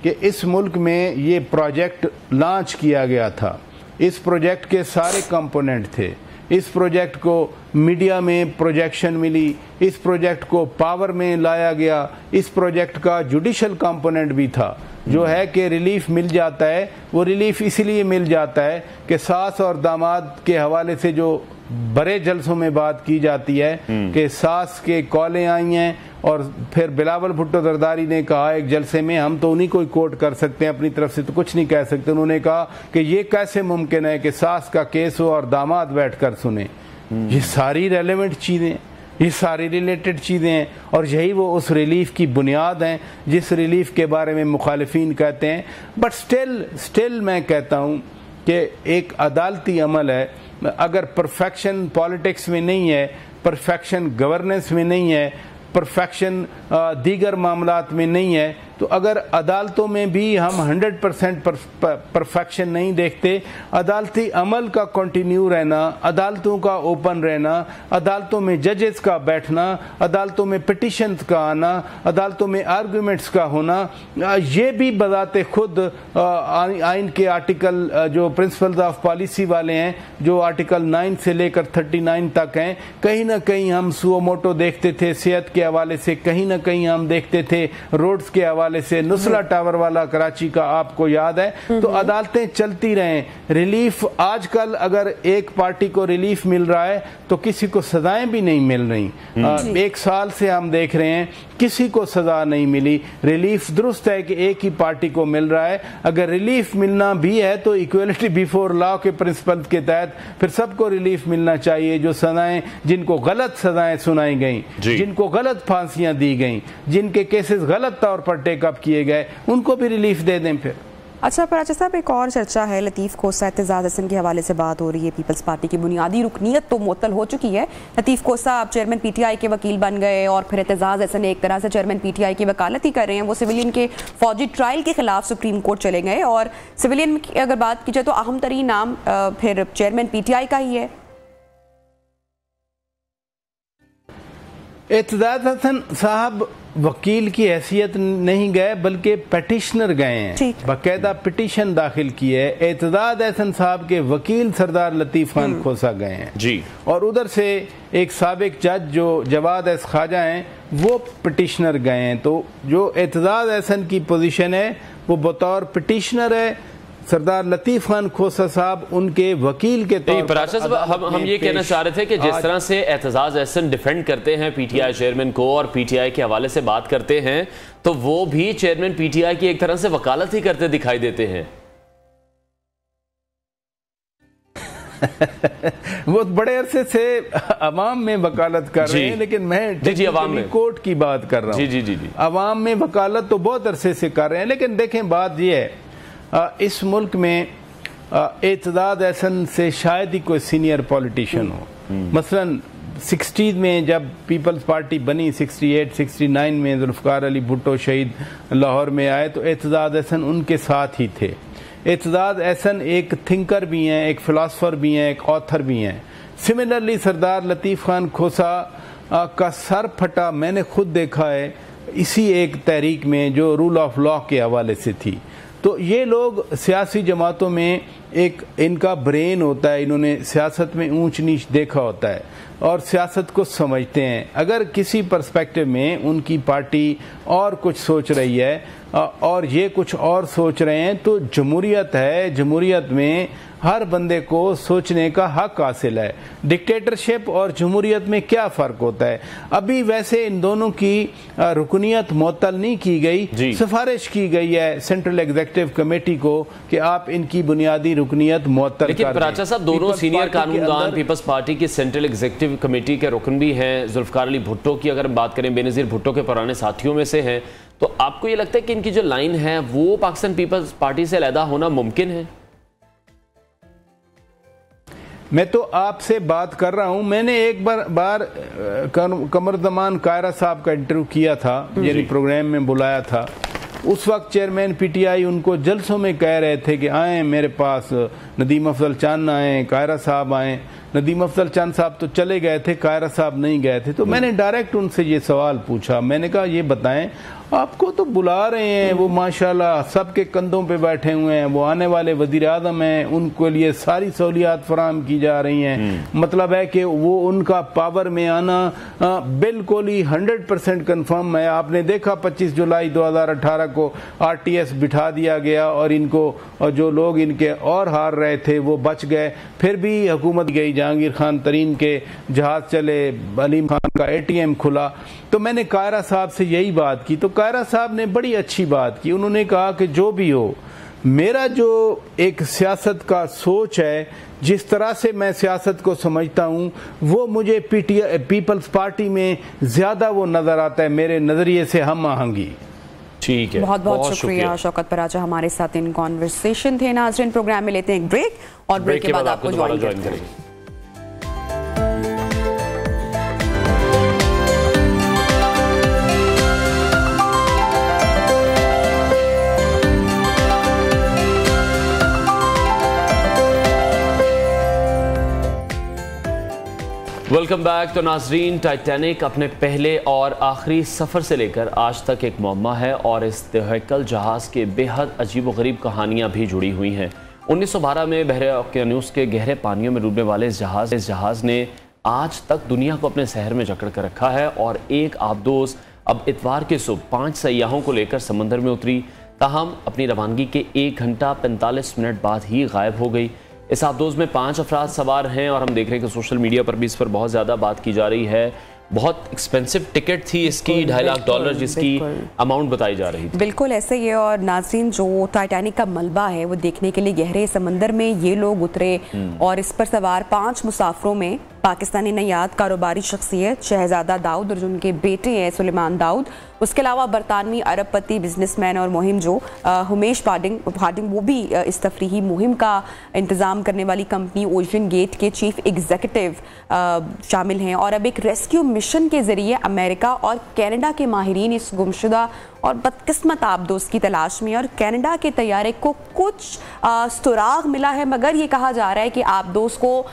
कि इस मुल्क में ये प्रोजेक्ट लॉन्च किया गया था, इस प्रोजेक्ट के सारे कंपोनेंट थे, इस प्रोजेक्ट को मीडिया में प्रोजेक्शन मिली, इस प्रोजेक्ट को पावर में लाया गया, इस प्रोजेक्ट का जुडिशल कंपोनेंट भी था। जो है कि रिलीफ मिल जाता है, वो रिलीफ इसलिए मिल जाता है कि सास और दामाद के हवाले से जो बड़े जलसों में बात की जाती है कि सास के कॉलें आई हैं और फिर बिलावल भुट्टो जरदारी ने कहा एक जलसे में, हम तो उन्हीं को कोट कर सकते हैं, अपनी तरफ से तो कुछ नहीं कह सकते, उन्होंने कहा कि ये कैसे मुमकिन है कि सास का केस हो और दामाद बैठकर सुने। ये सारी रेलेवेंट चीज़ें, ये सारी रिलेटेड चीज़ें हैं और यही वो उस रिलीफ की बुनियाद हैं जिस रिलीफ के बारे में मुखालिफिन कहते हैं। बट स्टिल मैं कहता हूँ कि एक अदालती अमल है, अगर परफेक्शन पॉलिटिक्स में नहीं है, परफेक्शन गवर्नेंस में नहीं है, परफेक्शन दीगर मामलात में नहीं है, तो अगर अदालतों में भी हम 100% परफेक्शन नहीं देखते, अदालती अमल का कंटिन्यू रहना, अदालतों का ओपन रहना, अदालतों में जजेस का बैठना, अदालतों में पिटिशंस का आना, अदालतों में आर्गुमेंट्स का होना, ये भी बजाते खुद आइन के आर्टिकल जो प्रिंसिपल्स ऑफ पॉलिसी वाले हैं, जो आर्टिकल 9 से लेकर 39 तक हैं, कहीं ना कहीं हम सुओ मोटो देखते थे सेहत के हवाले से, कहीं ना कहीं हम देखते थे रोड्स के हवाले हवाले से, नुसरा टावर वाला कराची का आपको याद है। तो अदालतें चलती रहें, रिलीफ आजकल अगर एक पार्टी को रिलीफ मिल रहा है तो किसी को सजाएं भी नहीं मिल रही। 1 साल से हम देख रहे हैं किसी को सजा नहीं मिली। रिलीफ दुरुस्त है कि एक ही पार्टी को मिल रहा है, अगर रिलीफ मिलना भी है तो इक्वलिटी बिफोर लॉ के प्रिंसिपल के तहत फिर सबको रिलीफ मिलना चाहिए। जो सजाएं, जिनको गलत सजाएं सुनाई गई, जिनको गलत फांसियां दी गई, जिनके केसेस गलत तौर पर टेकअप किए गए, उनको भी रिलीफ दे दें फिर। अच्छा पराचा साहब, एक और चर्चा है लतीफ़ खोसा एतजाज़ हसन के हवाले से बात हो रही है। पीपल्स पार्टी की बुनियादी रुकनीत तो मुअत्तल हो चुकी है। लतीफ़ खोसा अब चेयरमैन पीटीआई के वकील बन गए और फिर एतजाज़ हसन एक तरह से चेयरमैन पीटीआई की वकालत ही कर रहे हैं। वो सिविलियन के फौजी ट्रायल के खिलाफ सुप्रीम कोर्ट चले गए और सिविलियन की अगर बात की जाए तो अहम तरीन नाम फिर चेयरमैन पीटीआई का ही है। एतजाज़ हसन साहब वकील की हैसियत नहीं गए बल्कि पिटिशनर गए हैं, बाकायदा पिटिशन दाखिल की है। एतजाज़ हसन साहब के वकील सरदार लतीफ़ खान खोसा गए हैं जी, और उधर से एक साबिक जज जो जवाद एस ख्वाजा हैं वो पिटिशनर गए हैं। तो जो एतजाज़ हसन की पोजीशन है वो बतौर पिटिशनर है, सरदार लतीफ़ खान खोसा साहब उनके वकील के तौर पर। हम ये कहना चाह रहे थे कि जिस तरह से एतजाज़ हसन डिफेंड करते हैं पीटीआई चेयरमैन को और पीटीआई के हवाले से बात करते हैं, तो वो भी चेयरमैन पीटीआई की एक तरह से वकालत ही करते दिखाई देते हैं। वो बड़े अरसे से अवाम में वकालत कर रहे हैं, लेकिन मैं कोर्ट की बात कर रहा हूँ। जी अवाम में वकालत तो बहुत अरसे से कर रहे हैं, लेकिन देखें बात यह है इस मुल्क में एतजाज़ हसन से शायद ही कोई सीनियर पॉलिटिशियन हो। मसलन 60 में जब पीपल्स पार्टी बनी, 68-69 में जुल्फ़िकार अली भुट्टो शहीद लाहौर में आए तो एतजाज़ हसन उनके साथ ही थे। एतजाज़ हसन एक थिंकर भी हैं, एक फ़िलासफ़र भी हैं, एक ऑथर भी हैं। सिमिलरली सरदार लतीफ़ खान खोसा का सर फटा मैंने खुद देखा है इसी एक तहरीक में जो रूल ऑफ लॉ के हवाले से थी। तो ये लोग सियासी जमातों में एक इनका ब्रेन होता है, इन्होंने सियासत में ऊंच नीच देखा होता है और सियासत को समझते हैं। अगर किसी पर्सपेक्टिव में उनकी पार्टी और कुछ सोच रही है और ये कुछ और सोच रहे हैं तो जमहूरियत है, जमहूरियत में हर बंदे को सोचने का हक हासिल है। डिक्टेटरशिप और जमहूरियत में क्या फ़र्क होता है? अभी वैसे इन दोनों की रुकनियत मुअत्तल नहीं की गई, सिफारिश की गई है सेंट्रल एग्जीक्यूटिव कमेटी को कि आप इनकी बुनियादी रुकनियत मुअत्तल कर दें। लेकिन पराचा साहब दोनों सीनियर कानूनदान पीपल्स पार्टी की सेंट्रल एग्जीक्यूटिव कमेटी के रुकन भी हैं। जुल्फ़िकार अली भुट्टो की अगर बात करें, बेनज़ीर भुट्टो के पुराने साथियों में से हैं, तो आपको ये लगता है कि इनकी जो लाइन है वो पाकिस्तान पीपल्स पार्टी से अलहदा होना मुमकिन है? मैं तो आपसे बात कर रहा हूं। मैंने एक बार कमरुज़्ज़मान कायरा साहब का इंटरव्यू किया था, यानी प्रोग्राम में बुलाया था। उस वक्त चेयरमैन पीटीआई उनको जलसों में कह रहे थे कि आए मेरे पास, नदीम अफजल चंद आए, कायरा साहब आए। नदीम अफजल चंद साहब तो चले गए थे, कायरा साहब नहीं गए थे। तो मैंने डायरेक्ट उनसे ये सवाल पूछा, मैंने कहा ये बताएं आपको तो बुला रहे हैं, वो माशाल्लाह सबके कंधों पे बैठे हुए हैं, वो आने वाले वजीर आज़म हैं, उनके लिए सारी सहूलियात फराहम की जा रही हैं। मतलब है कि वो उनका पावर में आना बिल्कुल ही 100% कन्फर्म है। आपने देखा 25 जुलाई 2018 को RTS बिठा दिया गया और इनको, और जो लोग इनके और हार रहे थे वो बच गए। फिर भी हुकूमत गई, जहांगीर खान तरीन के जहाज चले, अलीम खान का ATM खुला। तो मैंने कायरा साहब से यही बात की, तो कायरा साहब ने बड़ी अच्छी बात की। उन्होंने कहा कि जो भी हो, मेरा जो एक सियासत का सोच है, जिस तरह से मैं सियासत को समझता हूं, वो मुझे पीपल्स पार्टी में ज्यादा वो नजर आता है, मेरे नजरिए से हम आहंगी। ठीक है, बहुत बहुत शुक्रिया शौकत पराचा हमारे साथ इन कॉन्वर्सेशन थे। नाज़रीन, प्रोग्राम में लेते हैं एक ब्रेक और ब्रेक के बाद आपको ज्वाइन करेंगे। Welcome back. तो नाजरीन, टाइटैनिक अपने पहले और आखिरी सफ़र से लेकर आज तक एक मुअम्मा है और इस तहक़्क़ुल जहाज़ के बेहद अजीब व गरीब कहानियाँ भी जुड़ी हुई हैं। 1912 में बहरे ओकेनूस के गहरे पानियों में डूबने वाले इस जहाज़ ने आज तक दुनिया को अपने शहर में जकड़ कर रखा है और एक आबदोज़ अब इतवार के सुबह 5 सयाहों को लेकर समंदर में उतरी, ताहम अपनी रवानगी के 1 घंटा 45 मिनट बाद ही गायब हो गई। इस आबदोज में 5 अफराद सवार हैं और हम देख रहे हैं कि सोशल मीडिया पर भी इस पर बहुत ज़्यादा बात की जा रही है। बहुत एक्सपेंसिव टिकट थी इसकी, $2.5 लाख जिसकी अमाउंट बताई जा रही थी। बिल्कुल ऐसे ही है। और नाज़रीन, जो टाइटैनिक का मलबा है वो देखने के लिए गहरे समंदर में ये लोग उतरे और इस पर सवार 5 मुसाफिरों में पाकिस्तानी नयाद कारोबारी शख्सियत शहजादा दाऊद और जो उनके बेटे हैं सुलेमान दाऊद, उसके अलावा बरतानवी अरबपति बिजनेसमैन और मुहिम जो हुमेश हार्डिंग वो भी इस तफरीही मुहिम का इंतज़ाम करने वाली कंपनी ओशन गेट के चीफ एग्जीक्यूटिव शामिल हैं। और अब एक रेस्क्यू मिशन के जरिए अमेरिका और कनाडा के माहिरीन इस गुमशुदा और बदकिस्मत आबदोज की तलाश में, और कनाडा के तैयारे को कुछ सुराग मिला है, मगर ये कहा जा रहा है कि आबदोज को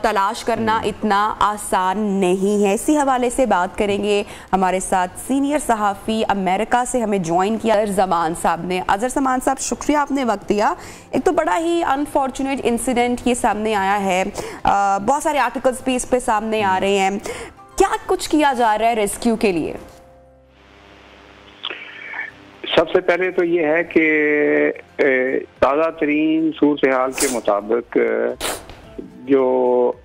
तलाश करना इतना आसान नहीं है। इसी हवाले से बात करेंगे। हमारे साथ सीनियर सहाफ़ी अमेरिका से हमें ज्वाइन किया अजहर ज़मान साहब ने। अजहर ज़मान साहब, शुक्रिया आपने वक्त दिया। एक तो बड़ा ही अनफॉर्चुनेट इंसिडेंट ये सामने आया है, बहुत सारे आर्टिकल्स भी इस पे सामने आ रहे हैं। क्या कुछ किया जा रहा है रेस्क्यू के लिए? सबसे पहले तो ये है कि ताज़ा तरीन सूरत हाल के मुताबिक जो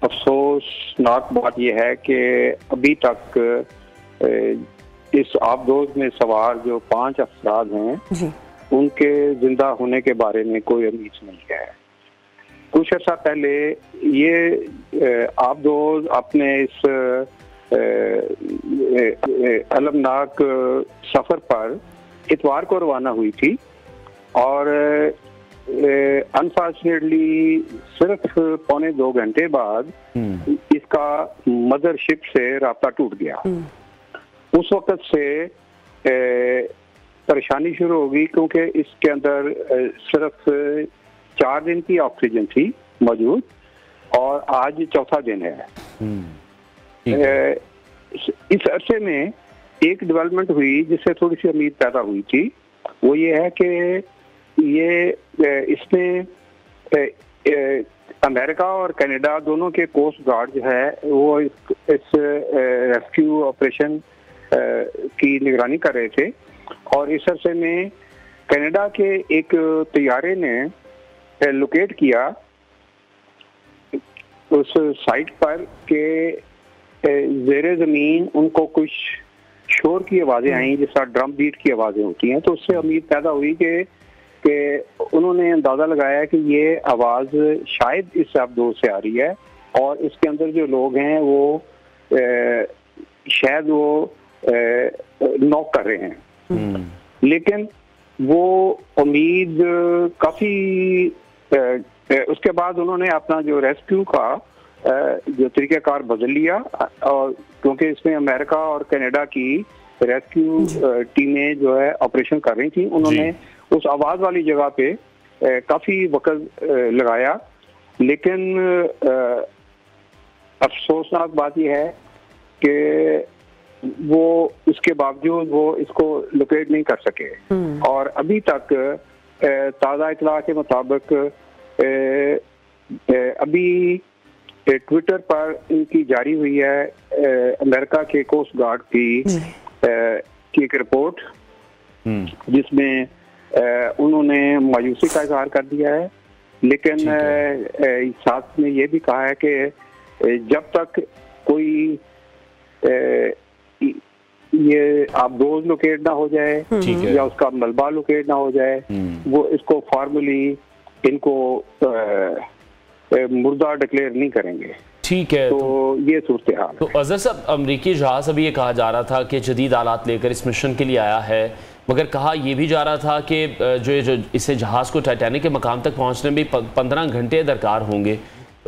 अफसोसनाक बात यह है कि अभी तक इस आबदोज में सवार जो 5 अफराद हैं जी, उनके जिंदा होने के बारे में कोई उम्मीद नहीं है। कुछ अर्सा पहले ये आबदोज अपने इस अलमनाक सफर पर इतवार को रवाना हुई थी और अनफॉर्चुनेटली सिर्फ 1.25 घंटे बाद इसका मदरशिप से राब्ता टूट गया। उस वक्त से परेशानी शुरू होगी क्योंकि इसके अंदर सिर्फ 4 दिन की ऑक्सीजन थी मौजूद और आज चौथा दिन है। इस अरसे में एक डेवलपमेंट हुई जिससे थोड़ी सी उम्मीद पैदा हुई थी, वो ये है कि ये इसमें अमेरिका और कनाडा दोनों के कोस्ट गार्ड जो है वो इस रेस्क्यू ऑपरेशन की निगरानी कर रहे थे। और इस अरसे में कनाडा के एक तैयारे ने लोकेट किया उस साइट पर के ज़ेरे ज़मीन उनको कुछ शोर की आवाज़ें आई, जिस तरह ड्रम बीट की आवाज़ें होती हैं। तो उससे उम्मीद पैदा हुई कि उन्होंने अंदाज़ा लगाया कि ये आवाज़ शायद इस आबदोज से आ रही है और इसके अंदर जो लोग हैं वो शायद वो नॉक कर रहे हैं। लेकिन वो उम्मीद काफ़ी उसके बाद उन्होंने अपना जो रेस्क्यू का जो तरीक़ाकार बदल लिया और क्योंकि इसमें अमेरिका और कनाडा की रेस्क्यू टीमें जो है ऑपरेशन कर रही थी, उन्होंने उस आवाज़ वाली जगह पे काफ़ी वक्त लगाया। लेकिन अफसोसनाक बात यह है कि वो उसके बावजूद वो इसको लोकेट नहीं कर सके और अभी तक ताज़ा इतला के मुताबिक अभी ट्विटर पर इनकी जारी हुई है अमेरिका के कोस्ट गार्ड की एक रिपोर्ट जिसमें उन्होंने मायूसी का इजहार कर दिया है। लेकिन साथ में ये भी कहा है कि जब तक कोई ये आबदोज लोकेट ना हो जाए या उसका मलबा लोकेट ना हो जाए, वो इसको फॉर्मली इनको मुर्दा डिक्लेयर नहीं करेंगे। ठीक है, तो ये सूरत हाल। तो अजहर साहब, अमरीकी जहाज अभी ये कहा जा रहा था कि जदीद आलात लेकर इस मिशन के लिए आया है, मगर कहा यह भी जा रहा था कि जो इसे जहाज को टाइटैनिक के मकाम तक पहुंचने में 15 घंटे दरकार होंगे।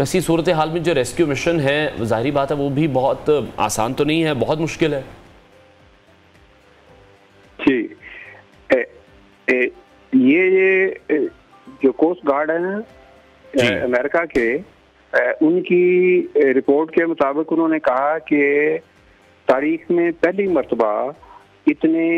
ऐसी सूरत हाल में जो रेस्क्यू मिशन है, जाहिर बात है वो भी बहुत आसान तो नहीं है, बहुत मुश्किल है। जी, ये जो कोस्ट गार्ड है ना अमेरिका के, उनकी रिपोर्ट के मुताबिक उन्होंने कहा कि तारीख में पहली मर्तबा इतने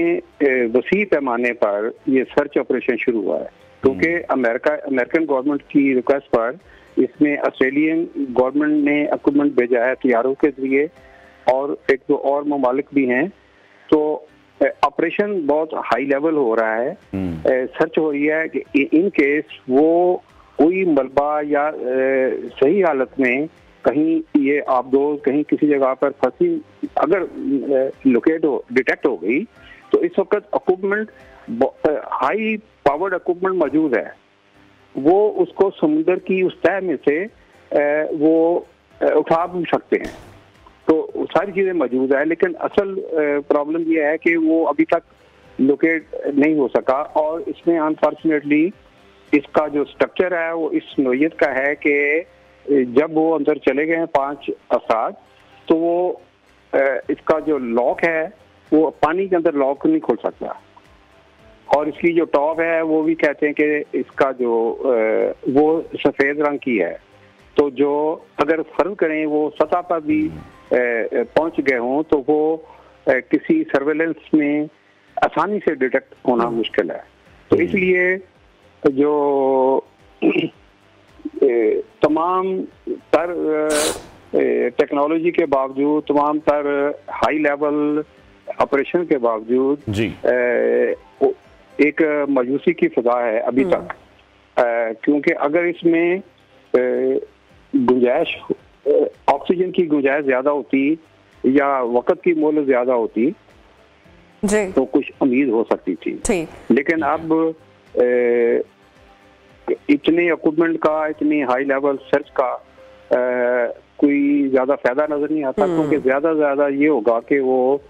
वसी पैमाने पर ये सर्च ऑपरेशन शुरू हुआ है क्योंकि अमेरिकन गवर्नमेंट की रिक्वेस्ट पर इसमें ऑस्ट्रेलियन गवर्नमेंट ने इक्विपमेंट भेजा है तैयारों के जरिए और एक दो और ममालिक भी हैं। तो ऑपरेशन बहुत हाई लेवल हो रहा है, सर्च हो रही है कि इन केस वो कोई मलबा या सही हालत में कहीं ये आबदोज कहीं किसी जगह पर फंसी अगर डिटेक्ट हो गई, तो इस वक्त इक्विपमेंट हाई पावर्ड इक्विपमेंट मौजूद है, वो उसको समुद्र की उस तह में से वो उठा भी सकते हैं। तो सारी चीजें मौजूद है, लेकिन असल प्रॉब्लम ये है कि वो अभी तक लोकेट नहीं हो सका। और इसमें अनफॉर्चुनेटली इसका जो स्ट्रक्चर है वो इस नोयत का है कि जब वो अंदर चले गए हैं 5 अफराद, तो वो इसका जो लॉक है वो पानी के अंदर लॉक नहीं खोल सकता, और इसकी जो टॉप है वो भी कहते हैं कि इसका जो वो सफेद रंग की है। तो जो अगर फर्ज करें वो सतह पर भी पहुंच गए हों तो वो किसी सर्वेलेंस में आसानी से डिटेक्ट होना मुश्किल है। तो इसलिए जो तमाम तर टेक्नोलॉजी के बावजूद, तमाम तर हाई लेवल ऑपरेशन के बावजूद जी एक मायूसी की फिजा है अभी तक, क्योंकि अगर इसमें गुंजाइश ऑक्सीजन की गुंजाइश ज्यादा होती या वक्त की मोहलत ज्यादा होती जी, तो कुछ उम्मीद हो सकती थी। लेकिन अब इतने इक्विपमेंट का, इतनी हाई लेवल सर्च का कोई ज्यादा फायदा नजर नहीं आता, क्योंकि ज्यादा ये होगा कि वो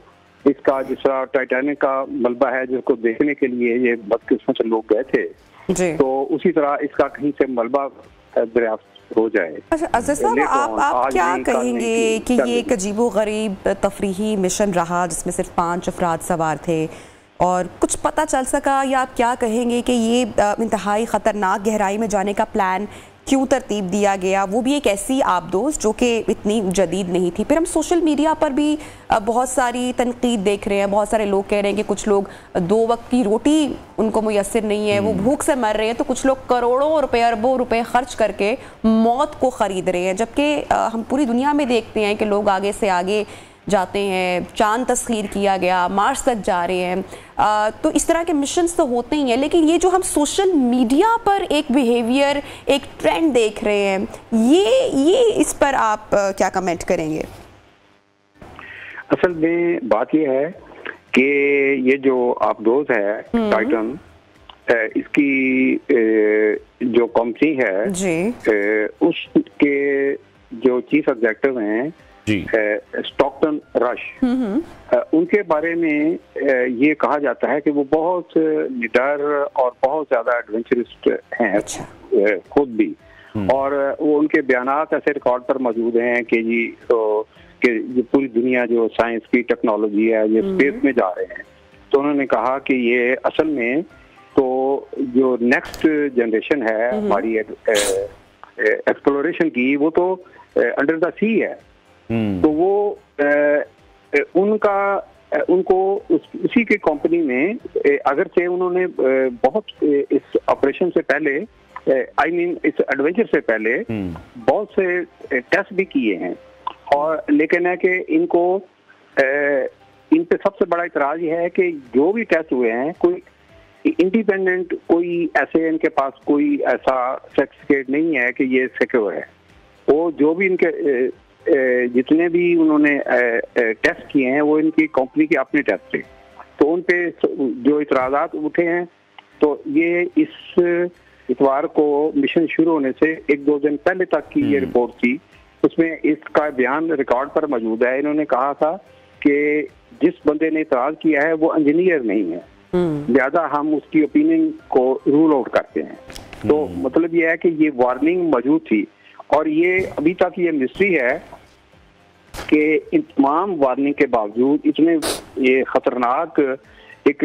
इसका जिस तरह टाइटैनिक का मलबा है जिसको देखने के लिए ये बदकिस्मत लोग गए थे जी, तो उसी तरह इसका कहीं से मलबा दरियाफ्त हो जाए। अच्छा अज़र साहब, आप क्या कहेंगे कि ये एक अजीबोगरीब तफरीही मिशन रहा जिसमें सिर्फ 5 अफराद सवार थे और कुछ पता चल सका, या आप क्या कहेंगे कि ये इंतहाई ख़तरनाक गहराई में जाने का प्लान क्यों तरतीब दिया गया, वो भी एक ऐसी आबदोज जो कि इतनी जदीद नहीं थी। फिर हम सोशल मीडिया पर भी बहुत सारी तनकीद देख रहे हैं, बहुत सारे लोग कह रहे हैं कि कुछ लोग 2 वक्त की रोटी उनको मुयस्सर नहीं है, वो भूख से मर रहे हैं, तो कुछ लोग करोड़ों रुपए, अरबों रुपए खर्च करके मौत को ख़रीद रहे हैं। जबकि हम पूरी दुनिया में देखते हैं कि लोग आगे से आगे जाते हैं, चांद तस्खीर किया गया, मार्स तक जा रहे हैं, तो इस तरह के मिशंस तो होते ही हैं। लेकिन ये जो हम सोशल मीडिया पर एक बिहेवियर, एक ट्रेंड देख रहे हैं, ये इस पर आप क्या कमेंट करेंगे? असल में बात ये है कि ये जो आबदोज है टाइटन, इसकी जो कंपनी है जी, उसके जो चीफ एग्जीक्यूटिव हैं स्टॉकटन रश, उनके बारे में ये कहा जाता है कि वो बहुत निडर और बहुत ज्यादा एडवेंचरिस्ट हैं। अच्छा। खुद भी, और वो उनके बयानात ऐसे रिकॉर्ड पर मौजूद हैं कि जी कि ये पूरी दुनिया जो साइंस की टेक्नोलॉजी है ये स्पेस में जा रहे हैं। तो उन्होंने कहा कि ये असल में तो जो नेक्स्ट जनरेशन है हमारी एक्सप्लोरेशन की, वो तो अंडर द सी है। तो वो उनको उसी के कंपनी में, अगर से उन्होंने बहुत इस ऑपरेशन से पहले, इस एडवेंचर से पहले बहुत से टेस्ट भी किए हैं, और लेकिन है कि इनको इन पे सबसे बड़ा इतराज ये है कि जो भी टेस्ट हुए हैं कोई इंडिपेंडेंट, कोई ऐसे इनके पास कोई ऐसा सर्टिफिकेट नहीं है कि ये सिक्योर है। वो जो भी इनके जितने भी उन्होंने टेस्ट किए हैं वो इनकी कंपनी के अपने टेस्ट थे। तो उन पे जो इतराज़ात उठे हैं, तो ये इस इतवार को मिशन शुरू होने से 1-2 दिन पहले तक की ये रिपोर्ट थी, उसमें इसका बयान रिकॉर्ड पर मौजूद है। इन्होंने कहा था कि जिस बंदे ने इतराज किया है वो इंजीनियर नहीं है, लिहाजा हम उसकी ओपिनियन को रूल आउट करते हैं। तो मतलब ये है कि ये वार्निंग मौजूद थी, और ये अभी तक ये मिस्ट्री है कि इन तमाम वार्निंग के बावजूद इतने ये खतरनाक एक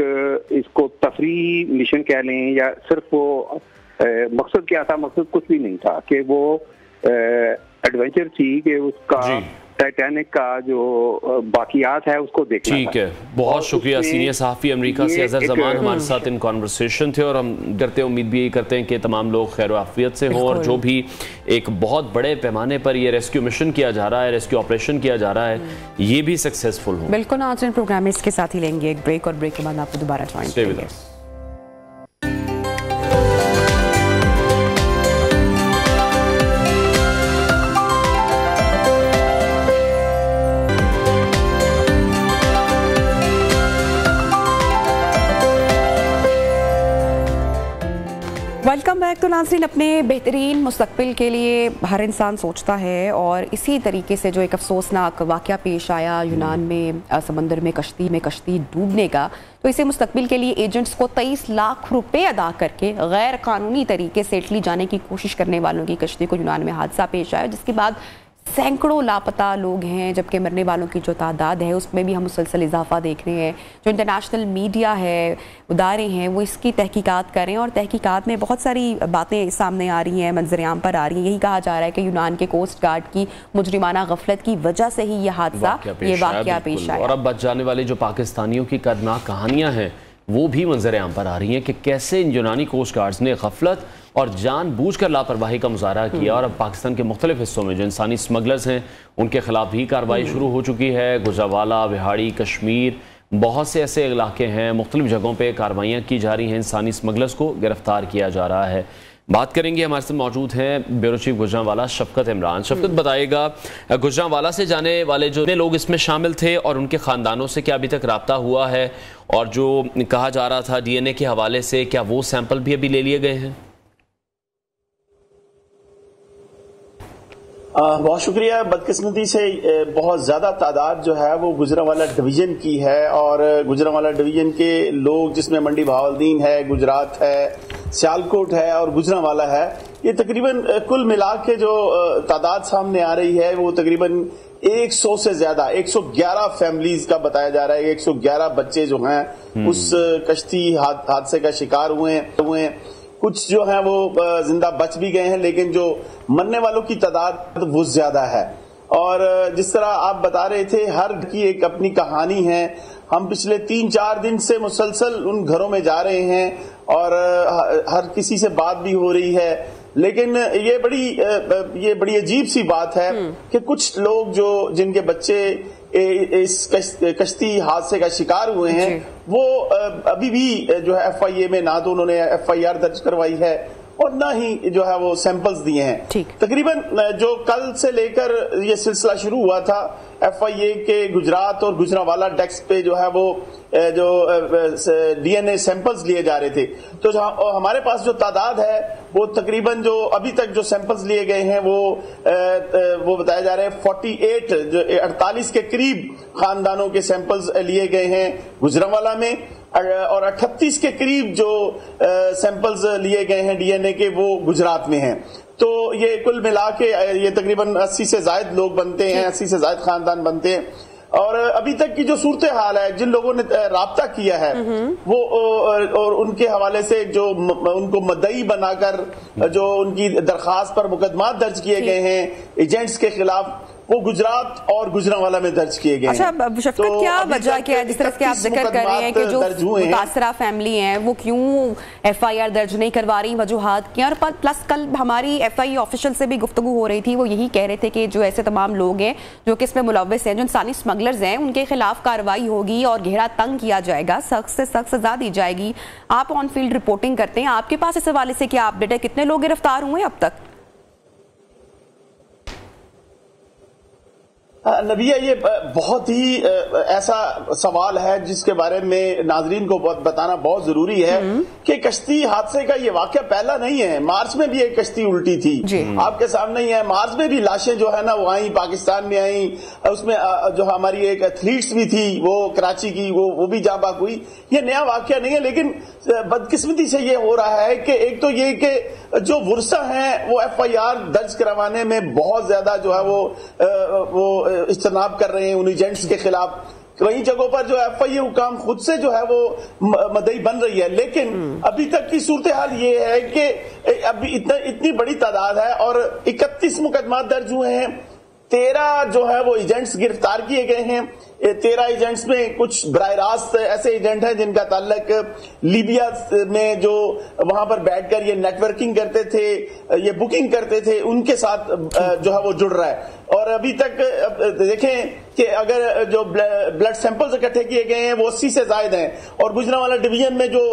इसको तफरी मिशन कह लें या सिर्फ वो मकसद क्या था, मकसद कुछ भी नहीं था कि वो एडवेंचर थी कि उसका टाइटैनिक का जो बाकियात है उसको देखना। ठीक है, बहुत शुक्रिया। सीनियर सहाफ़ी अमेरिका से अजहर जमान हमारे साथ इन कॉन्वर्सेशन थे, और हम डरते उम्मीद भी यही करते हैं कि तमाम लोग खैर आफियत से हों, और जो भी एक बहुत बड़े पैमाने पर ये रेस्क्यू मिशन किया जा रहा है, रेस्क्यू ऑपरेशन किया जा रहा है, ये भी सक्सेसफुल हो। बिल्कुल। आज इन प्रोग्राम में इसके साथ ही लेंगे एक ब्रेक, और ब्रेक के बाद आपको दोबारा ज्वाइन करेंगे। Welcome back. तो नाज़रीन, अपने बेहतरीन मुस्तकबिल के लिए हर इंसान सोचता है, और इसी तरीके से जो एक अफसोसनाक वाक़या पेश आया यूनान में समंदर में कश्ती डूबने का, तो इसे मुस्तकबिल के लिए एजेंट्स को 23 लाख रुपए अदा करके गैर कानूनी तरीके से इटली जाने की कोशिश करने वालों की कश्ती को यूनान में हादसा पेश आया, जिसके बाद सैकड़ों लापता लोग हैं, जबकि मरने वालों की जो तादाद है उसमें भी हम मुसलसल इजाफा देख रहे हैं। जो इंटरनेशनल मीडिया है, इदारे हैं, वो इसकी तहकीकात कर रहे हैं, और तहकीकात में बहुत सारी बातें सामने आ रही हैं, मंजरेआम पर आ रही हैं। यही कहा जा रहा है कि यूनान के कोस्ट गार्ड की मुजरिमाना गफलत की वजह से ही ये हादसा, ये वाक़या पेश आया। और अब बच जाने वाले जो पाकिस्तानियों की कर्दनाक कहानियां हैं वो भी मंजरेआम पर आ रही हैं कि कैसे इन यूनानी कोस्ट गार्ड्स ने गफलत और जानबूझकर लापरवाही का मुजाहरा किया, और अब पाकिस्तान के मुख्तलिफ हिस्सों में जो इंसानी स्मगलर्स हैं उनके खिलाफ भी कार्रवाई शुरू हो चुकी है। गुजरावाला, बिहाड़ी, कश्मीर, बहुत से ऐसे इलाके हैं, मुख्तलिफ जगहों पर कार्रवाइयाँ की जा रही हैं, इंसानी स्मगलर्स को गिरफ्तार किया जा रहा है। बात करेंगे, हमारे साथ मौजूद हैं ब्यूरो चीफ गुजरांवाला शफकत इमरान। शफकत, बताइएगा, गुजरांवाला से जाने वाले जो लोग इसमें शामिल थे और उनके ख़ानदानों से क्या अभी तक रब्ता हुआ है, और जो कहा जा रहा था DNA के हवाले से, क्या वो सैंपल भी अभी ले लिए गए हैं? बहुत शुक्रिया। बदकिस्मती से बहुत ज़्यादा तादाद जो है वो गुजरांवाला डिवीज़न की है, और गुजरांवाला डिवीज़न के लोग, जिसमें मंडी बहावलदीन है, गुजरात है, सियालकोट है और गुजरांवाला है, ये तकरीबन कुल मिला के जो तादाद सामने आ रही है वो तकरीबन 100 से ज्यादा, 111 फैमिलीज का बताया जा रहा है। 111 बच्चे जो हैं उस कश्ती हादसे का शिकार हुए हैं। कुछ जो हैं वो जिंदा बच भी गए हैं, लेकिन जो मरने वालों की तादाद वो ज्यादा है। और जिस तरह आप बता रहे थे, हर की एक अपनी कहानी है। हम पिछले 3-4 दिन से मुसलसल उन घरों में जा रहे हैं, और हर किसी से बात भी हो रही है, लेकिन ये बड़ी अजीब सी बात है कि कुछ लोग जिनके बच्चे इस कश्ती हादसे का शिकार हुए हैं, वो अभी भी जो है FIA में ना तो उन्होंने FIR दर्ज करवाई है और ना ही जो है वो सैंपल्स दिए हैं। तकरीबन जो कल से लेकर ये सिलसिला शुरू हुआ था, FIA के गुजरात और गुजरांवाला डेस्क पे जो है वो जो DNA सैंपल्स लिए जा रहे थे, तो हमारे पास जो तादाद है वो तकरीबन जो अभी तक जो सैंपल्स लिए गए हैं वो बताया जा रहा है 48 के करीब खानदानों के सैंपल्स लिए गए हैं गुजरांवाला में, और 38 के करीब जो सैंपल्स लिए गए हैं DNA के वो गुजरात में हैं। तो ये कुल मिला के ये तकरीबन 80 से ज्यादा लोग बनते हैं, 80 से ज्यादा खानदान बनते हैं। और अभी तक की जो सूरत हाल है, जिन लोगों ने राब्ता किया है वो और उनके हवाले से जो उनको मदई बनाकर जो उनकी दरखास्त पर मुकदमा दर्ज किए गए हैं एजेंट्स के खिलाफ, वो गुजरात और गुजरांवाला में दर्ज किए गए हैं। अच्छा शफकत, तो क्या वजह क्या है, जिस तरह से आप जिक्र कर रहे हैं कि जो मुतासरा फैमिली है वो क्यों FIR दर्ज नहीं करवा रही, वजूहात क्या? और प्लस कल हमारी FIA ऑफिशियल से भी गुफ्तगू हो रही थी, वो यही कह रहे थे कि जो ऐसे तमाम लोग हैं जो कि इसमें मुलव्वस हैं, जो इंसानी स्मगलर्स हैं, उनके खिलाफ कार्रवाई होगी और घेरा तंग किया जाएगा, सख्त से सख्त सजा दी जाएगी। आप ऑन फील्ड रिपोर्टिंग करते हैं, आपके पास इस हवाले से क्या अपडेट है? कितने लोग गिरफ्तार हुए अब तक? नबिया, ये बहुत ही ऐसा सवाल है जिसके बारे में नाजरीन को बताना बहुत जरूरी है कि कश्ती हादसे का ये वाकया पहला नहीं है। मार्च में भी एक कश्ती उल्टी थी, आपके सामने ही है। मार्च में भी लाशें जो है ना वो आई, पाकिस्तान में आई, उसमें जो हमारी एक एथलीट्स भी थी वो कराची की, वो भी जाँ बाक हुई। ये नया वाकया नहीं है, लेकिन बदकिस्मती से ये हो रहा है कि एक तो ये कि जो वर्षा हैं वो FIR दर्ज करवाने में बहुत ज्यादा जो है वो इज्तनाब कर रहे हैं उन एजेंट्स के खिलाफ। कई जगहों पर जो FIA हुकाम खुद से जो है वो मदई बन रही है, लेकिन अभी तक की सूरत हाल ये है कि अभी इतनी बड़ी तादाद है और 31 मुकदमा दर्ज हुए हैं। 13 जो है वो एजेंट्स गिरफ्तार किए गए हैं। 13 एजेंट्स में कुछ बराह रास्त ऐसे एजेंट हैं जिनका ताल्लुक लीबिया में जो वहां पर बैठकर ये नेटवर्किंग करते थे, ये बुकिंग करते थे, उनके साथ जो है वो जुड़ रहा है। और अभी तक देखें कि अगर जो ब्लड सैंपल्स इकट्ठे किए गए हैं वो 80 से ज्यादा हैं और गुजरांवाला डिवीजन में जो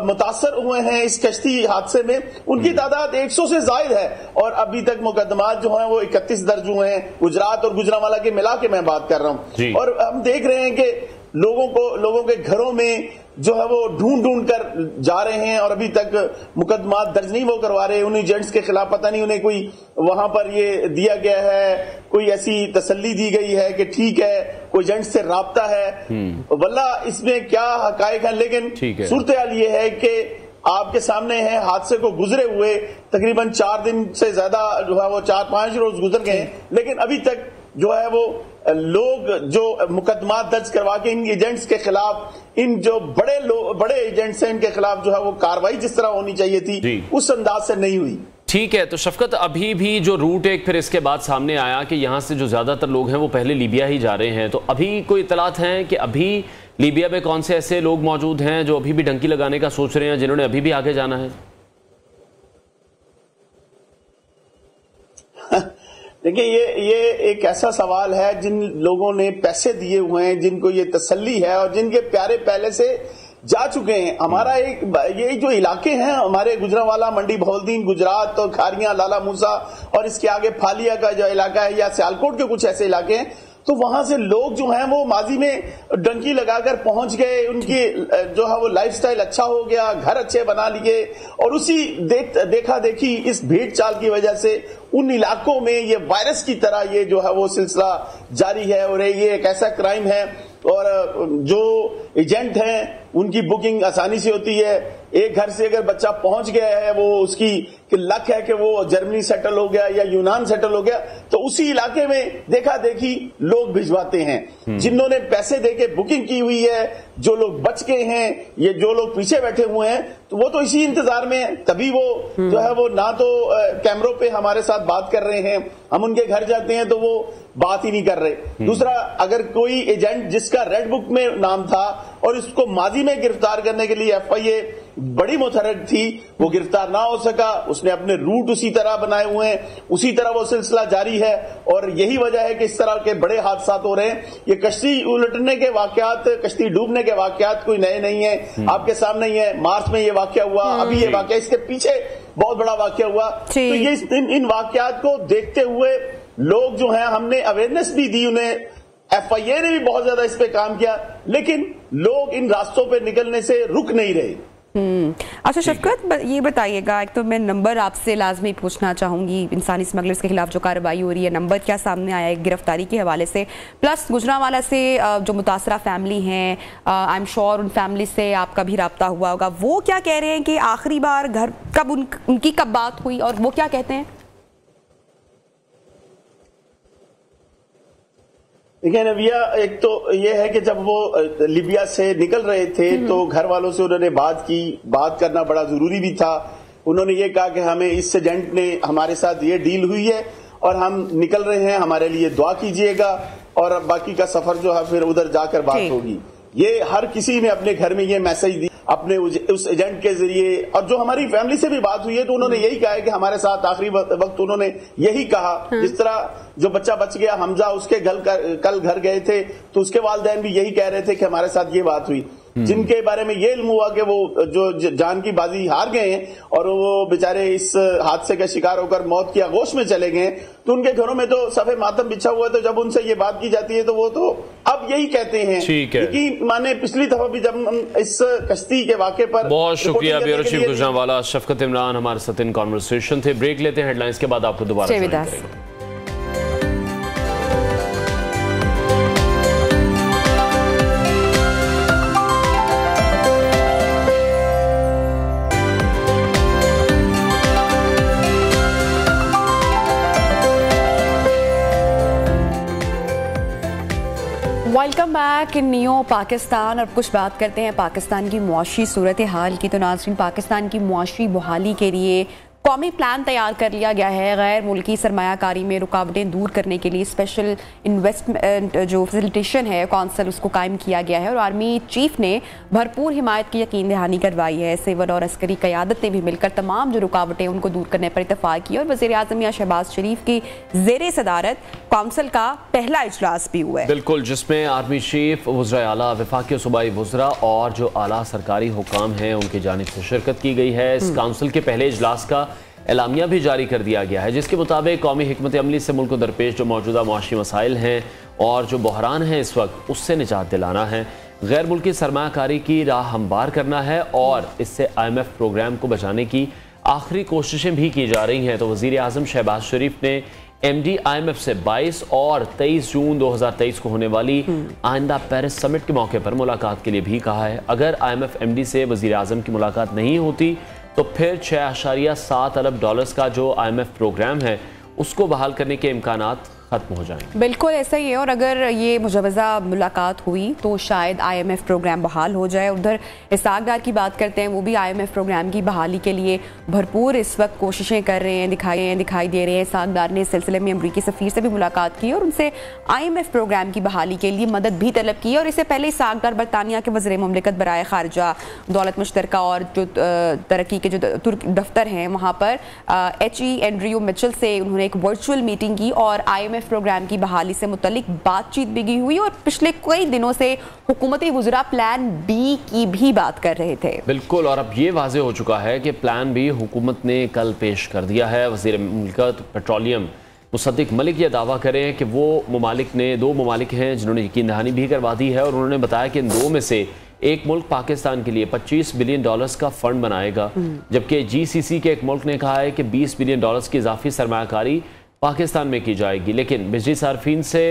मुतासर हुए हैं इस कश्ती हादसे में उनकी तादाद 100 से ज्यादा है। और अभी तक मुकदमात जो हैं वो 31 दर्ज हुए हैं, गुजरात और गुजरांवाला के मिला के मैं बात कर रहा हूं। और हम देख रहे हैं कि लोगों के घरों में जो है वो ढूंढ कर जा रहे हैं और अभी तक मुकदमात दर्ज नहीं वो करवा रहे। उन एजेंट्स के खिलाफ पता नहीं उन्हें कोई वहां पर ये दिया गया है, कोई ऐसी तसल्ली दी गई है कि ठीक है कोई एजेंट से राब्ता है, वल्ला इसमें क्या हकायक है। लेकिन सूरत हाल ये है कि आपके सामने है हादसे को गुजरे हुए तकरीबन 4 दिन से ज्यादा जो है वो 4-5 रोज गुजर गए हैं, लेकिन अभी तक जो है वो लोग जो मुकदमा दर्ज करवा के इन एजेंट्स के खिलाफ, इन जो बड़े एजेंट्स हैं इनके खिलाफ जो है वो कार्रवाई जिस तरह होनी चाहिए थी उस अंदाज से नहीं हुई। ठीक है, तो शफकत अभी भी जो रूट एक फिर इसके बाद सामने आया कि यहाँ से जो ज्यादातर लोग हैं वो पहले लीबिया ही जा रहे हैं, तो अभी कोई इतलात हैं कि अभी लीबिया में कौन से ऐसे लोग मौजूद हैं जो अभी भी डंकी लगाने का सोच रहे हैं, जिन्होंने अभी भी आगे जाना है? देखिए ये एक ऐसा सवाल है जिन लोगों ने पैसे दिए हुए हैं, जिनको ये तसल्ली है और जिनके प्यारे पहले से जा चुके हैं। हमारा ये जो इलाके हैं हमारे गुजरांवाला, मंडी भौलदीन, गुजरात तो खारियां, लाला मूसा और इसके आगे फालिया का जो इलाका है या सियालकोट के कुछ ऐसे इलाके हैं, तो वहां से लोग जो हैं वो माजी में डंकी लगाकर पहुंच गए, उनकी जो है वो लाइफस्टाइल अच्छा हो गया, घर अच्छे बना लिए और उसी देखा देखी इस भीड़ चाल की वजह से उन इलाकों में ये वायरस की तरह ये जो है वो सिलसिला जारी है। और ये एक ऐसा क्राइम है और जो एजेंट हैं उनकी बुकिंग आसानी से होती है। एक घर से अगर बच्चा पहुंच गया है वो उसकी लक है कि वो जर्मनी सेटल हो गया या यूनान सेटल हो गया, तो उसी इलाके में देखा देखी लोग भिजवाते हैं। जिन्होंने पैसे देके बुकिंग की हुई है, जो लोग बच गए हैं, ये जो लोग पीछे बैठे हुए हैं, तो वो तो इसी इंतजार में, तभी वो जो है वो ना तो कैमरों पे हमारे साथ बात कर रहे हैं, हम उनके घर जाते हैं तो वो बात ही नहीं कर रहे। दूसरा, अगर कोई एजेंट जिसका रेड बुक में नाम था और इसको माजी में गिरफ्तार करने के लिए FIA बड़ी मुतहर्रिक थी, वो गिरफ्तार ना हो सका, उसने अपने रूट उसी तरह बनाए हुए हैं, उसी तरह वो सिलसिला जारी है और यही वजह है कि इस तरह के बड़े हादसा हो रहे हैं। ये कश्ती उलटने के वाकयात, कश्ती डूबने के वाकयात कोई नए नहीं है, आपके सामने ही है। मार्च में ये वाकया हुआ, अभी ये वाकया, इसके पीछे बहुत बड़ा वाकया हुआ। तो ये इन वाकयात को देखते हुए लोग जो हैं, हमने अवेयरनेस भी दी उन्हें, FIA ने भी बहुत ज्यादा इस पे काम किया, लेकिन लोग इन रास्तों पे निकलने से रुक नहीं रहे। अच्छा शफकत, ये बताइएगा, एक तो मैं नंबर आपसे लाजमी पूछना चाहूंगी, इंसानी स्मगलर्स के खिलाफ जो कार्रवाई हो रही है, नंबर क्या सामने आया है गिरफ्तारी के हवाले से, प्लस गुजरांवाला से जो मुतासरा फैमिली हैं, आई एम श्योर उन फैमिली से आपका भी रब्ता हुआ होगा, वो क्या कह रहे हैं कि आखिरी बार घर कब उनकी कब बात हुई और वो क्या कहते हैं? देखिए नविया, एक तो ये है कि जब वो लीबिया से निकल रहे थे तो घर वालों से उन्होंने बात की, बात करना बड़ा जरूरी भी था। उन्होंने ये कहा कि हमें इस एजेंट ने हमारे साथ ये डील हुई है और हम निकल रहे हैं, हमारे लिए दुआ कीजिएगा और बाकी का सफर जो है फिर उधर जाकर बात होगी। ये हर किसी ने अपने घर में ये मैसेज दी अपने उस एजेंट के जरिए। और जो हमारी फैमिली से भी बात हुई है तो उन्होंने यही कहा है कि हमारे साथ आखिरी वक्त उन्होंने यही कहा, जिस तरह जो बच्चा बच गया हमजा, उसके कल घर गए थे तो उसके वालिदैन भी यही कह रहे थे कि हमारे साथ ये बात हुई। जिनके बारे में ये इल्म हुआ कि वो जो जान की बाजी हार गए हैं और वो बेचारे इस हादसे का शिकार होकर मौत की आगोश में चले गए, तो उनके घरों में तो सफे मातम बिछा हुआ है। तो जब उनसे ये बात की जाती है तो वो तो अब यही कहते हैं। लेकिन माने पिछली दफा भी जब हम इस कश्ती के वाक़े पर, बहुत शुक्रिया ब्यूरो चीफ गुजरांवाला शफकत इमरान हमारे साथ इन कॉन्वर्सेशन थे। ब्रेक लेते हैं, हेडलाइंस के बाद आपको दोबारा welcome back in neo Pakistan. अब कुछ बात करते हैं पाकिस्तान की मुआशी सूरत हाल की। तो नाज़रीन, पाकिस्तान की मुआशी बहाली के लिए कौमी प्लान तैयार कर लिया गया है गैर मुल्की सरमायाकारी में रुकावटें दूर करने के लिए। स्पेशल इन्वेस्टमेंट जो फैसिलिटेशन है कौंसिल उसको कायम किया गया है और आर्मी चीफ ने भरपूर हिमायत की यकीन दहानी करवाई है। सिविल और अस्करी क़यादत ने भी मिलकर तमाम जो रुकावटें उनको दूर करने पर इतफाक किया और वज़ीर आज़म मियां शहबाज शरीफ की ज़ेरे सदारत कौंसिल का पहला इजलास भी हुआ है। बिल्कुल, जिसमें आर्मी चीफ, वज़राए आला, वफाकी सूबाई वज़रा और जो आला सरकारी हुकाम हैं उनकी जानिब से शिरकत की गई है। इस काउंसिल के पहले इजलास का एलामिया भी जारी कर दिया गया है, जिसके मुताबिक कौमी हिकमत अमली से मुल्क को दरपेश जो मौजूदा मुआशी मसाइल हैं और जो बहरान है इस वक्त, उससे निजात दिलाना है, गैर मुल्की सरमायाकारी की राह हमवार करना है और इससे IMF प्रोग्राम को बचाने की आखिरी कोशिशें भी की जा रही हैं। तो वज़ीर आज़म शहबाज शरीफ ने MD IMF से 22 और 23 जून 2023 को होने वाली आइंदा पेरिस समिट के मौके पर मुलाकात के लिए भी कहा है। अगर IMF MD से वज़ीर आज़म की मुलाकात नहीं होती तो फिर 6.7 अरब डॉलर्स का जो IMF प्रोग्राम है उसको बहाल करने के इम्कानात खत्म हो जाएंगे। बिल्कुल ऐसा ही है और अगर ये मुजवज़ा मुलाकात हुई तो शायद IMF प्रोग्राम बहाल हो जाए। उधर इसहाक डार की बात करते हैं, वो भी IMF प्रोग्राम की बहाली के लिए भरपूर इस वक्त कोशिशें कर रहे हैं, दिखाई दे रहे हैं। इसहाक डार ने इस सिलसिले में अमरीकी सफ़ीर से भी मुलाकात की और उनसे IMF प्रोग्राम की बहाली के लिए मदद भी तलब की। और इससे पहले इसहाक डार बरतानिया के वज़ीर मुमलिकत बराए खारजा, दौलत मुश्तरका और जो तरक्की के जो तुर्क दफ्तर हैं वहाँ पर HE एंड्रयू मिचेल से उन्होंने एक वर्चुअल मीटिंग की और IMF प्रोग्राम की बहाली से मुतल्लिक बातचीत भी हुई और पिछले कई दिनों से हुकूमती वज़रा प्लान बी की भी बात कर रहे थे। बिल्कुल, और अब ये वाज़ेह हो चुका है कि प्लान बी हुकूमत ने कल पेश कर दिया है। वज़ीर मुमलिकत पेट्रोलियम मुसद्दिक मलिक ये दावा करें कि वो दो ममालिक हैं जिन्होंने यकीन दहानी भी करवा दी है और उन्होंने बताया कि इन दो में से एक मुल्क पाकिस्तान के लिए 25 बिलियन डॉलर्स का फंड बनाएगा, जबकि GCC के एक मुल्क ने कहा है कि 20 बिलियन डॉलर्स की इजाफी सरमायाकारी पाकिस्तान में की जाएगी। लेकिन बिजली सार्फिन से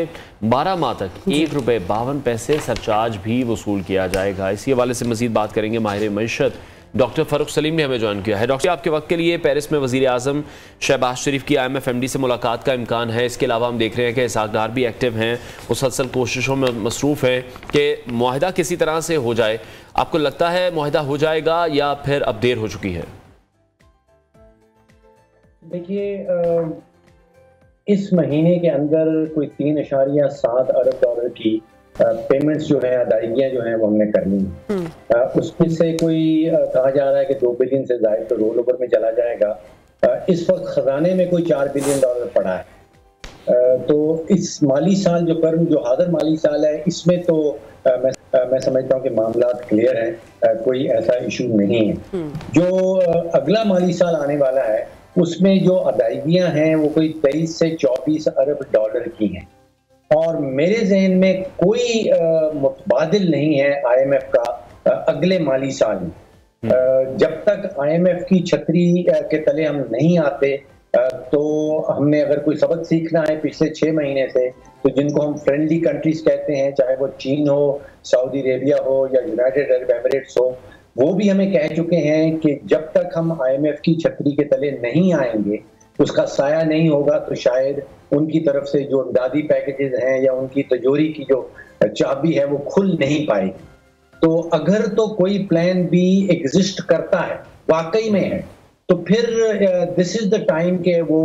12 माह तक ₹1.52 सरचार्ज भी वसूल किया जाएगा। इसी हवाले से मजीद बात करेंगे माहिर मईशत डॉक्टर फ़ारूक सलीम ने हमें ज्वाइन किया है। डॉक्टर, आपके वक्त के लिए पेरिस में वज़ीर आज़म शहबाज शरीफ की IMF MD से मुलाकात का इम्कान है। इसके अलावा हम देख रहे हैं कि इसहाक डार भी एक्टिव हैं, मुसलसल कोशिशों में मसरूफ़ हैं कि मुआहिदा किसी तरह से हो जाए। आपको लगता है मुआहिदा हो जाएगा या फिर अब देर हो चुकी है? देखिए, इस महीने के अंदर कोई 3.7 अरब डॉलर की पेमेंट्स जो है, अदायगियां जो हैं वो हमने करनी है। उसमें से कोई कहा जा रहा है कि 2 बिलियन से ज़ायद तो रोल ओवर में चला जाएगा। इस वक्त खजाने में कोई 4 बिलियन डॉलर पड़ा है। तो इस माली साल जो हाजिर माली साल है, इसमें तो मैं समझता हूँ कि मामला क्लियर है, कोई ऐसा इशू नहीं है। जो अगला माली साल आने वाला है उसमें जो अदायगियां हैं वो कोई 23 से 24 अरब डॉलर की हैं और मेरे जहन में कोई मुतबादिल नहीं है IMF का अगले माली साल में। जब तक IMF की छतरी के तले हम नहीं आते तो हमने अगर कोई सबक सीखना है पिछले 6 महीने से, तो जिनको हम फ्रेंडली कंट्रीज कहते हैं, चाहे वो चीन हो, सऊदी अरेबिया हो या यूनाइटेड अरब एमिरेट्स हो, वो भी हमें कह चुके हैं कि जब तक हम IMF की छतरी के तले नहीं आएंगे, उसका साया नहीं होगा, तो शायद उनकी तरफ से जो इमदादी पैकेजेस हैं या उनकी तिजोरी की जो चाबी है वो खुल नहीं पाएगी। तो अगर तो कोई प्लान बी एग्जिस्ट करता है, वाकई में है, तो फिर दिस इज द टाइम के वो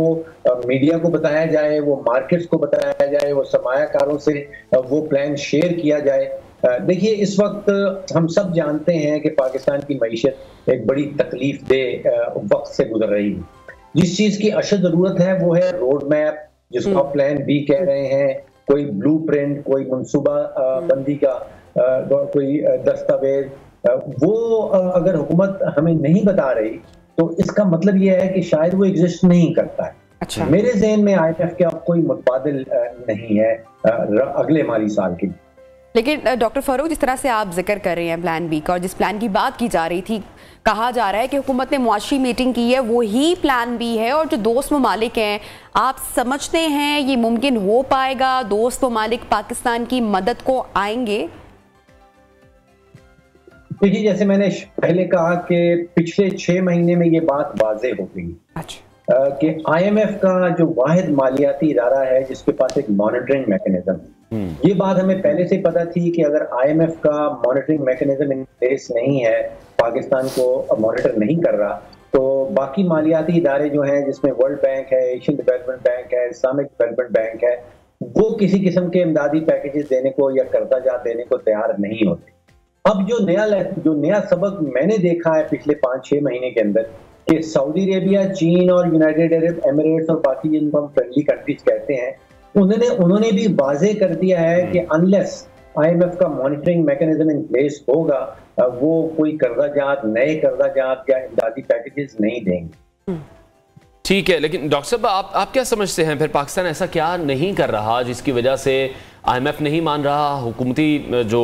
मीडिया को बताया जाए, वो मार्केट्स को बताया जाए, वो सरमायाकारों से वो प्लान शेयर किया जाए। देखिए, इस वक्त हम सब जानते हैं कि पाकिस्तान की मईशत एक बड़ी तकलीफ दे वक्त से गुजर रही है। जिस चीज की अशद जरूरत है वो है रोड मैप, जिसको आप प्लान बी कह रहे हैं, कोई ब्लूप्रिंट, कोई मनसूबा बंदी का कोई दस्तावेज। वो अगर हुकूमत हमें नहीं बता रही तो इसका मतलब ये है कि शायद वो एग्जिस्ट नहीं करता है। अच्छा। मेरे ज़हन में IMF का कोई मुतबादिल नहीं है अगले माली साल के। लेकिन डॉक्टर फारूक, जिस तरह से आप जिक्र कर रहे हैं प्लान बी का और जिस प्लान की बात की जा रही थी, कहा जा रहा है कि हुकूमत ने मुआशी मीटिंग की है, वो ही प्लान बी है और जो दोस्त ममालिक हैं, आप समझते हैं ये मुमकिन हो पाएगा? दोस्त ममालिक पाकिस्तान की मदद को आएंगे? देखिए, जैसे मैंने पहले कहा कि पिछले 6 महीने में ये बात वाज़ेह हो गई। अच्छा। कि IMF का जो वाहिद मालियाती इदारा है जिसके पास एक मॉनिटरिंग मैकेनिज्म, ये बात हमें पहले से पता थी कि अगर IMF का मॉनिटरिंग मैकेनिज्म इन प्लेस नहीं है, पाकिस्तान को मॉनिटर नहीं कर रहा, तो बाकी मालियाती इदारे जो हैं, जिसमें वर्ल्ड बैंक है, एशियन डेवलपमेंट बैंक है, इस्लामिक डेवलपमेंट बैंक है, वो किसी किस्म के इमदादी पैकेजेस देने को या कर्जा जात देने को तैयार नहीं होते। अब जो नया सबक मैंने देखा है पिछले 5-6 महीने के अंदर कि सऊदी अरेबिया, चीन और यूनाइटेड अरब एमिरेट्स और बाकी जिनको हम फ्रेंडली कंट्रीज कहते हैं, उन्होंने भी वाजे कर दिया है कि अनलेस IMF का मॉनिटरिंग मैकेनिज्म इन प्लेस होगा, वो कोई नए कर्जा जात या इमदादी पैकेजेस नहीं देंगे। ठीक है, लेकिन डॉक्टर साहब आप क्या समझते हैं फिर पाकिस्तान ऐसा क्या नहीं कर रहा जिसकी वजह से IMF नहीं मान रहा? हुकूमती जो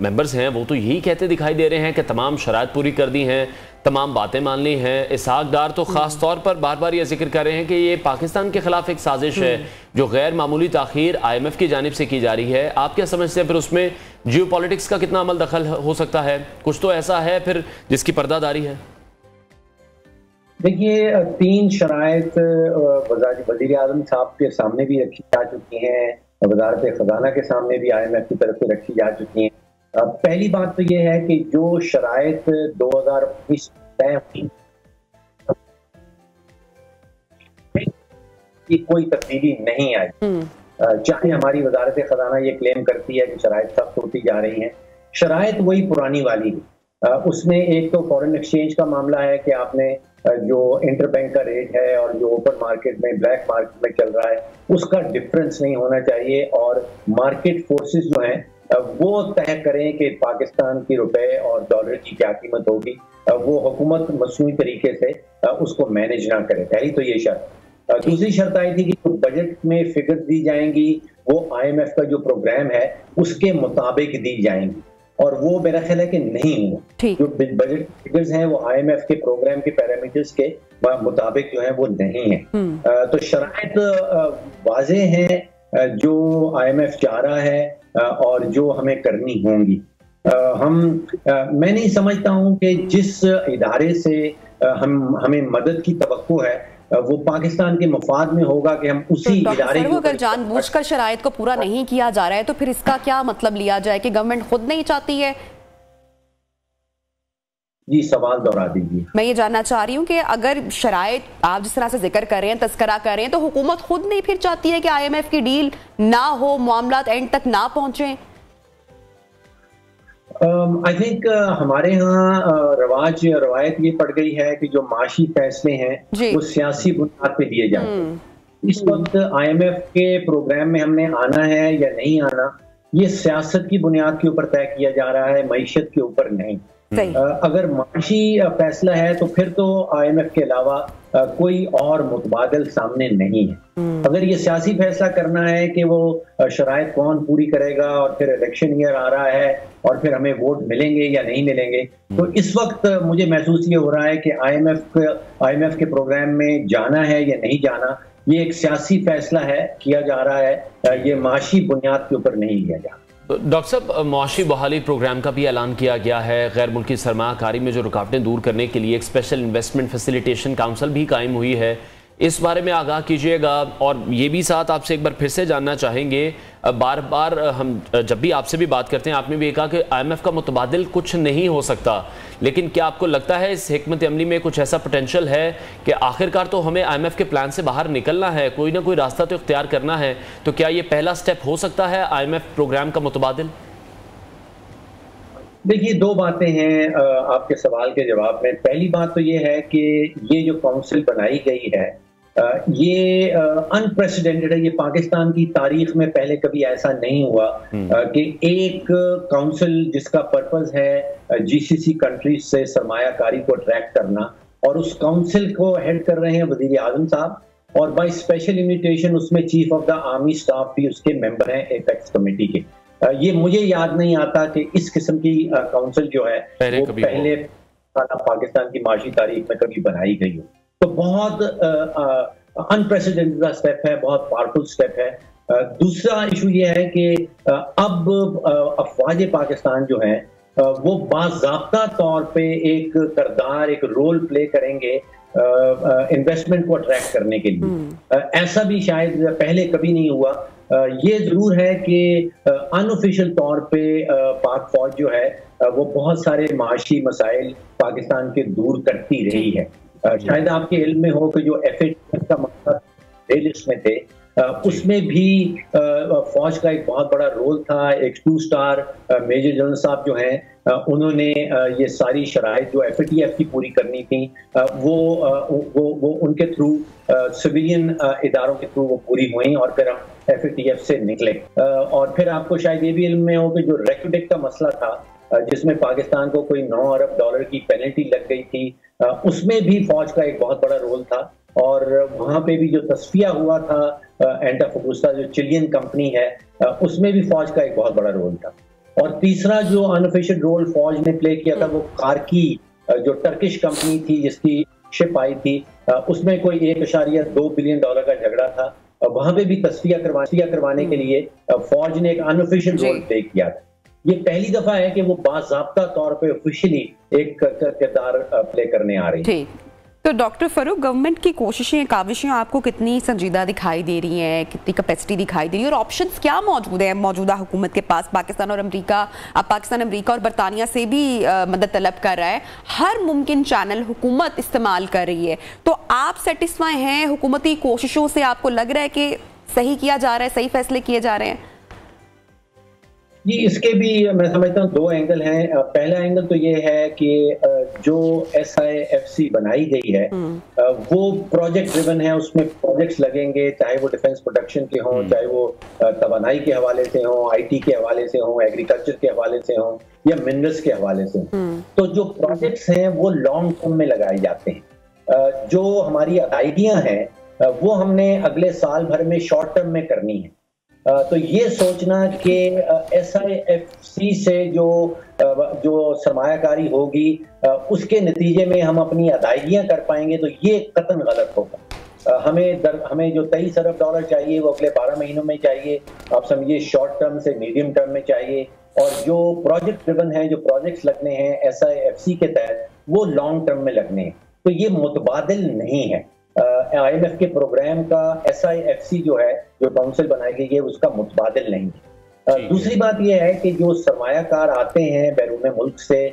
मेंबर्स हैं वो तो यही कहते दिखाई दे रहे हैं कि तमाम शराइत पूरी कर दी हैं, तमाम बातें मान ली हैं। इसहाक डार तो ख़ास तौर पर बार बार ये जिक्र कर रहे हैं कि ये पाकिस्तान के खिलाफ एक साजिश है जो गैर मामूली ताख़ीर IMF की जानिब से की जा रही है। आप क्या समझते हैं फिर उसमें जियो पॉलिटिक्स का कितना अमल दखल हो सकता है? कुछ तो ऐसा है फिर जिसकी पर्दादारी है। देखिए, 3 शराइत वज़ीर आज़म साहब के सामने भी रखी जा चुकी हैं, वज़ारत ख़ज़ाना के सामने भी IMF की तरफ से रखी जा चुकी हैं। पहली बात तो ये है कि जो शराइत 2019 तय हुई की कोई तब्दीली नहीं आई, चाहे हमारी वज़ारत ख़ज़ाना ये क्लेम करती है कि शराइत सख्त होती जा रही हैं, शराइत वही पुरानी वाली है। उसमें एक तो फॉरेन एक्सचेंज का मामला है कि आपने जो इंटरबैंक का रेट है और जो ओपन मार्केट में, ब्लैक मार्केट में चल रहा है, उसका डिफरेंस नहीं होना चाहिए और मार्केट फोर्सेस जो हैं वो तय करें कि पाकिस्तान की रुपए और डॉलर की क्या कीमत होगी, वो हुकूमत मसनूई तरीके से उसको मैनेज ना करे। पहली तो ये शर्त। दूसरी शर्त आई थी कि बजट में फिगर दी जाएंगी वो IMF का जो प्रोग्राम है उसके मुताबिक दी जाएंगी, और वो मेरा ख्याल है कि नहीं हुआ। जो बजट फिगर्स हैं वो IMF के प्रोग्राम के पैरामीटर्स के मुताबिक जो है वो नहीं है। तो शराइत वाजे हैं जो IMF चाह रहा है और जो हमें करनी होंगी। मैं नहीं समझता हूं कि जिस इदारे से हमें मदद की तवक्को है वो पाकिस्तान के मफाद में होगा कि हम उसी इदारे को अगर जानबूझकर शराइत को पूरा नहीं किया जा रहा है तो फिर इसका क्या मतलब लिया जाए कि गवर्नमेंट खुद नहीं चाहती है? जी, सवाल दोहरा दीजिए। मैं ये जानना चाह रही हूँ कि अगर शराइत आप जिस तरह से जिक्र कर रहे हैं, तस्करा कर रहे हैं, तो हुकूमत खुद नहीं फिर चाहती है कि IMF की डील ना हो, मामला एंड तक ना पहुंचे? आई थिंक हमारे यहाँ रवायत ये पड़ गई है कि जो माशी फैसले हैं वो सियासी बुनियाद पे लिए जाते हैं। इस वक्त IMF के प्रोग्राम में हमने आना है या नहीं आना, ये सियासत की बुनियाद के ऊपर तय किया जा रहा है, मईशत के ऊपर नहीं। अगर माशी फैसला है तो फिर तो IMF के अलावा कोई और मुतबादिल सामने नहीं है। अगर ये सियासी फैसला करना है कि वो शराइत कौन पूरी करेगा और फिर इलेक्शन ईयर आ रहा है और फिर हमें वोट मिलेंगे या नहीं मिलेंगे, तो इस वक्त मुझे महसूस ये हो रहा है कि IMF के प्रोग्राम में जाना है या नहीं जाना, ये एक सियासी फैसला है, किया जा रहा है, ये माशी बुनियाद के ऊपर नहीं लिया जा रहा। डॉक्टर साहब, मुआशी बहाली प्रोग्राम का भी ऐलान किया गया है। गैर मुल्की सरमायाकारी में जो रुकावटें दूर करने के लिए एक स्पेशल इन्वेस्टमेंट फैसिलिटेशन काउंसिल भी कायम हुई है, इस बारे में आगाह कीजिएगा। और ये भी साथ आपसे एक बार फिर से जानना चाहेंगे, बार बार हम जब भी आपसे भी बात करते हैं आपने भी कहा कि IMF का मुतबादिल कुछ नहीं हो सकता, लेकिन क्या आपको लगता है इस हिकमत अमली में कुछ ऐसा पोटेंशियल है कि आखिरकार तो हमें IMF के प्लान से बाहर निकलना है, कोई ना कोई रास्ता तो इख्तियार करना है, तो क्या ये पहला स्टेप हो सकता है IMF प्रोग्राम का मुतबादिल? देखिए, 2 बातें हैं आपके सवाल के जवाब में। पहली बात तो ये है कि ये जो काउंसिल बनाई गई है ये अनप्रेसिडेंटेड है। ये पाकिस्तान की तारीख में पहले कभी ऐसा नहीं हुआ कि एक काउंसिल जिसका पर्पस है GCC कंट्रीज से सरमायाकारी को अट्रैक्ट करना, और उस काउंसिल को हेड कर रहे हैं वजीर आजम साहब, और बाय स्पेशल इन्विटेशन उसमें chief of the army staff भी उसके मेंबर हैं एपेक्स कमेटी के। ये मुझे याद नहीं आता कि इस किस्म की काउंसिल जो है वो पहले पाकिस्तान की माशी तारीख में कभी बनाई गई हो। तो बहुत अनप्रेसिडेंटेड स्टेप है, बहुत पावरफुल स्टेप है। दूसरा इशू ये है कि अब अफवाज पाकिस्तान जो है वो बाज़ाब्ता तौर पे एक किरदार, एक रोल प्ले करेंगे इन्वेस्टमेंट को अट्रैक्ट करने के लिए। ऐसा भी शायद पहले कभी नहीं हुआ। ये जरूर है कि अनऑफिशियल तौर पे पाक फौज जो है वो बहुत सारे माशी मसाइल पाकिस्तान के दूर करती रही है। शायद आपके इल्म में हो कि जो FATF का मसला लिस्ट में थे, उसमें भी फौज का एक बहुत बड़ा रोल था। एक 2 स्टार मेजर जनरल साहब जो हैं, उन्होंने ये सारी शराइत जो FATF की पूरी करनी थी, वो उनके थ्रू सिविलियन इदारों के थ्रू वो पूरी हुई और फिर हम FATF से निकले। और फिर आपको शायद ये भी इल्म में हो कि जो रेक्यूडेक का मसला था, जिसमें पाकिस्तान को कोई $9 अरब की पेनल्टी लग गई थी, उसमें भी फौज का एक बहुत बड़ा रोल था। और वहां पे भी जो तस्फिया हुआ था एंटाफोगुस्ता जो चिलियन कंपनी है, उसमें भी फौज का एक बहुत बड़ा रोल था। और तीसरा जो अनऑफिशियल रोल फौज ने प्ले किया था वो कार्की जो टर्किश कंपनी थी जिसकी शिप आई थी, उसमें कोई $1.2 बिलियन का झगड़ा था। वहां पे भी तस्फिया करवाने के लिए फौज ने एक अनऑफिशियल रोल प्ले किया था। ये पहली दफा है कि वो बाज़ाब्ता तौर पे ऑफिशियली एक किरदार प्ले करने आ रही है। तो डॉक्टर फरूक, गवर्नमेंट की कोशिशें काविशें आपको कितनी संजीदा दिखाई दे रही हैं, कितनी कैपेसिटी दिखाई दे रही है, और ऑप्शंस क्या मौजूद हैं मौजूदा हुकूमत के पास? पाकिस्तान, अमेरिका और बरतानिया से भी मदद तलब कर रहा है, हर मुमकिन चैनल हुकूमत इस्तेमाल कर रही है। तो आप सेटिस्फाई हैं हुकूमती कोशिशों से? आपको लग रहा है कि सही किया जा रहा है, सही फैसले किए जा रहे हैं? जी, इसके भी मैं समझता हूँ 2 एंगल हैं। पहला एंगल तो ये है कि जो SIFC बनाई गई है वो प्रोजेक्ट ड्रिवन है, उसमें प्रोजेक्ट्स लगेंगे, चाहे वो डिफेंस प्रोडक्शन के हों, चाहे वो तवानाई के हवाले से हों, IT के हवाले से हों, एग्रीकल्चर के हवाले से हों, या मिनरल्स के हवाले से हों। तो जो प्रोजेक्ट्स हैं वो लॉन्ग टर्म में लगाए जाते हैं। जो हमारी अदायगियां हैं वो हमने अगले साल भर में शॉर्ट टर्म में करनी है। तो ये सोचना कि SIFC से जो सरमायाकारी होगी उसके नतीजे में हम अपनी अदायगियां कर पाएंगे, तो ये कतन गलत होगा। हमें जो $23 अरब चाहिए वो अगले 12 महीनों में चाहिए, आप समझिए शॉर्ट टर्म से मीडियम टर्म में चाहिए। और जो प्रोजेक्ट ड्रिवन है, जो प्रोजेक्ट्स लगने हैं SIFC के तहत, वो लॉन्ग टर्म में लगने हैं। तो ये मुतबादिल नहीं है। IMF के प्रोग्राम का SIFC जो है, जो काउंसिल बनाई गई है, उसका मुतबादिल नहीं है। दूसरी बात यह है कि जो सरमायाकार आते हैं बैरून मुल्क से,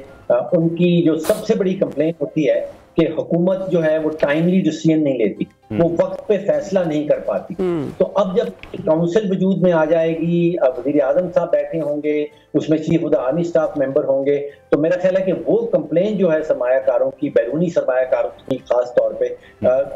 उनकी जो सबसे बड़ी कंप्लेंट होती है कि हुकूमत जो है वो टाइमली डिसीजन नहीं लेती, वो वक्त पे फैसला नहीं कर पाती। तो अब जब काउंसिल वजूद में आ जाएगी, वज़ीर आज़म साहब बैठे होंगे, उसमें chief of the army staff member होंगे, तो मेरा ख्याल है कि वो कंप्लेंट जो है सरमायाकारों की, बैरूनी सरमायाकारों की खास तौर पे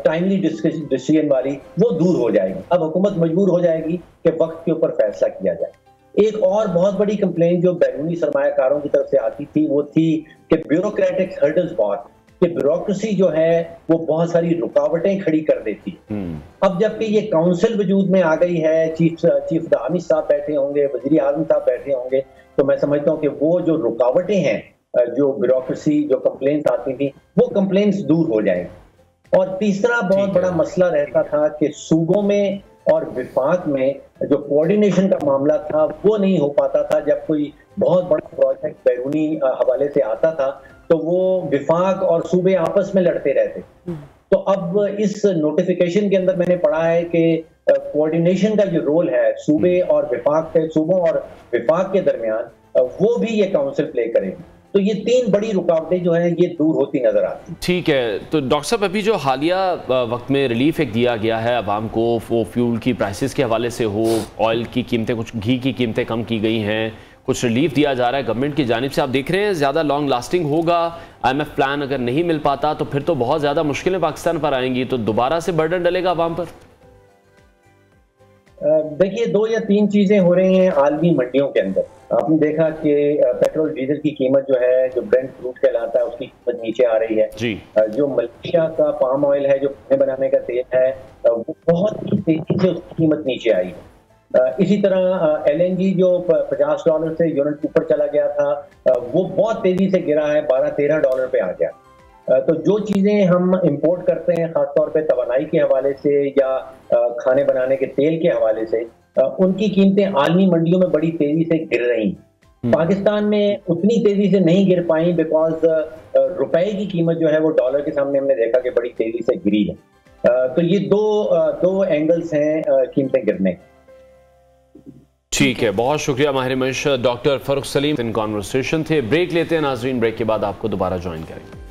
टाइमली डिसीजन वाली, वो दूर हो जाएगी। अब हुकूमत मजबूर हो जाएगी कि वक्त के ऊपर फैसला किया जाए। एक और बहुत बड़ी कंप्लेंट जो बैरूनी सरमायाकारों की तरफ से आती थी वो थी कि ब्यूरोक्रेटिक हर्डल्स बहुत, कि ब्यूरोक्रेसी जो है वो बहुत सारी रुकावटें खड़ी कर देती है। अब जबकि ये काउंसिल वजूद में आ गई है, चीफ द आर्मी साहब बैठे होंगे, वज़ीर आज़म साहब बैठे होंगे, तो मैं समझता हूँ कि वो जो रुकावटें हैं, जो ब्यूरोक्रेसी, जो कंप्लेंट्स आती थी, वो कंप्लेंट्स दूर हो जाएंगी। और तीसरा बहुत बड़ा मसला रहता था कि सूबों में और विफाक में जो कोऑर्डिनेशन का मामला था वो नहीं हो पाता था। जब कोई बहुत बड़ा प्रोजेक्ट बैरूनी हवाले से आता था तो वो विफाक और सूबे आपस में लड़ते रहते। तो अब इस नोटिफिकेशन के अंदर मैंने पढ़ा है कि कोऑर्डिनेशन का जो रोल है सूबे और विफाक के, सूबों और विफाक के दरमियान, वो भी ये काउंसिल प्ले करेगी। तो ये 3 बड़ी रुकावटें जो हैं ये दूर होती नजर आती हैं। ठीक है, तो डॉक्टर साहब अभी जो हालिया वक्त में रिलीफ एक दिया गया है आवाम को, वो फ्यूल की प्राइसेस के हवाले से हो, ऑयल की कीमतें, कुछ घी की कीमतें कम की गई हैं, कुछ रिलीफ दिया जा रहा है गवर्नमेंट की जानिब से, आप देख रहे हैं ज़्यादा लॉन्ग लास्टिंग होगा? IMF प्लान अगर नहीं मिल पाता तो फिर तो बहुत ज़्यादा मुश्किलें पाकिस्तान पर आएंगी, तो दोबारा से बर्डन डलेगा आवाम पर? देखिए, 2 या 3 चीजें हो रही हैं आलमी मंडियों के अंदर। आपने देखा कि पेट्रोल डीजल की कीमत जो है, जो ब्रेंट क्रूड कहलाता है, उसकी कीमत नीचे आ रही है जी। जो मलेशिया का पाम ऑयल है, जो खाने बनाने का तेल है, वो बहुत ही तेजी से उसकी कीमत नीचे आई है। इसी तरह LNG जो $50 से यूनिट ऊपर चला गया था, वो बहुत तेजी से गिरा है, $12-13 पे आ गया। तो जो चीजें हम इंपोर्ट करते हैं, खासतौर पे तवानाई के हवाले से या खाने बनाने के तेल के हवाले से, उनकी कीमतें आलमी मंडियों में बड़ी तेजी से गिर रही हैं। पाकिस्तान में उतनी तेजी से नहीं गिर पाई बिकॉज रुपए की कीमत जो है वो डॉलर के सामने हमने देखा कि बड़ी तेजी से गिरी है। तो ये दो एंगल्स हैं कीमतें गिरने। ठीक है, बहुत शुक्रिया माहिर मश doctor Farooq Salim in conversation थे। ब्रेक लेते हैं नाजरीन, ब्रेक के बाद आपको दोबारा ज्वाइन करेंगे।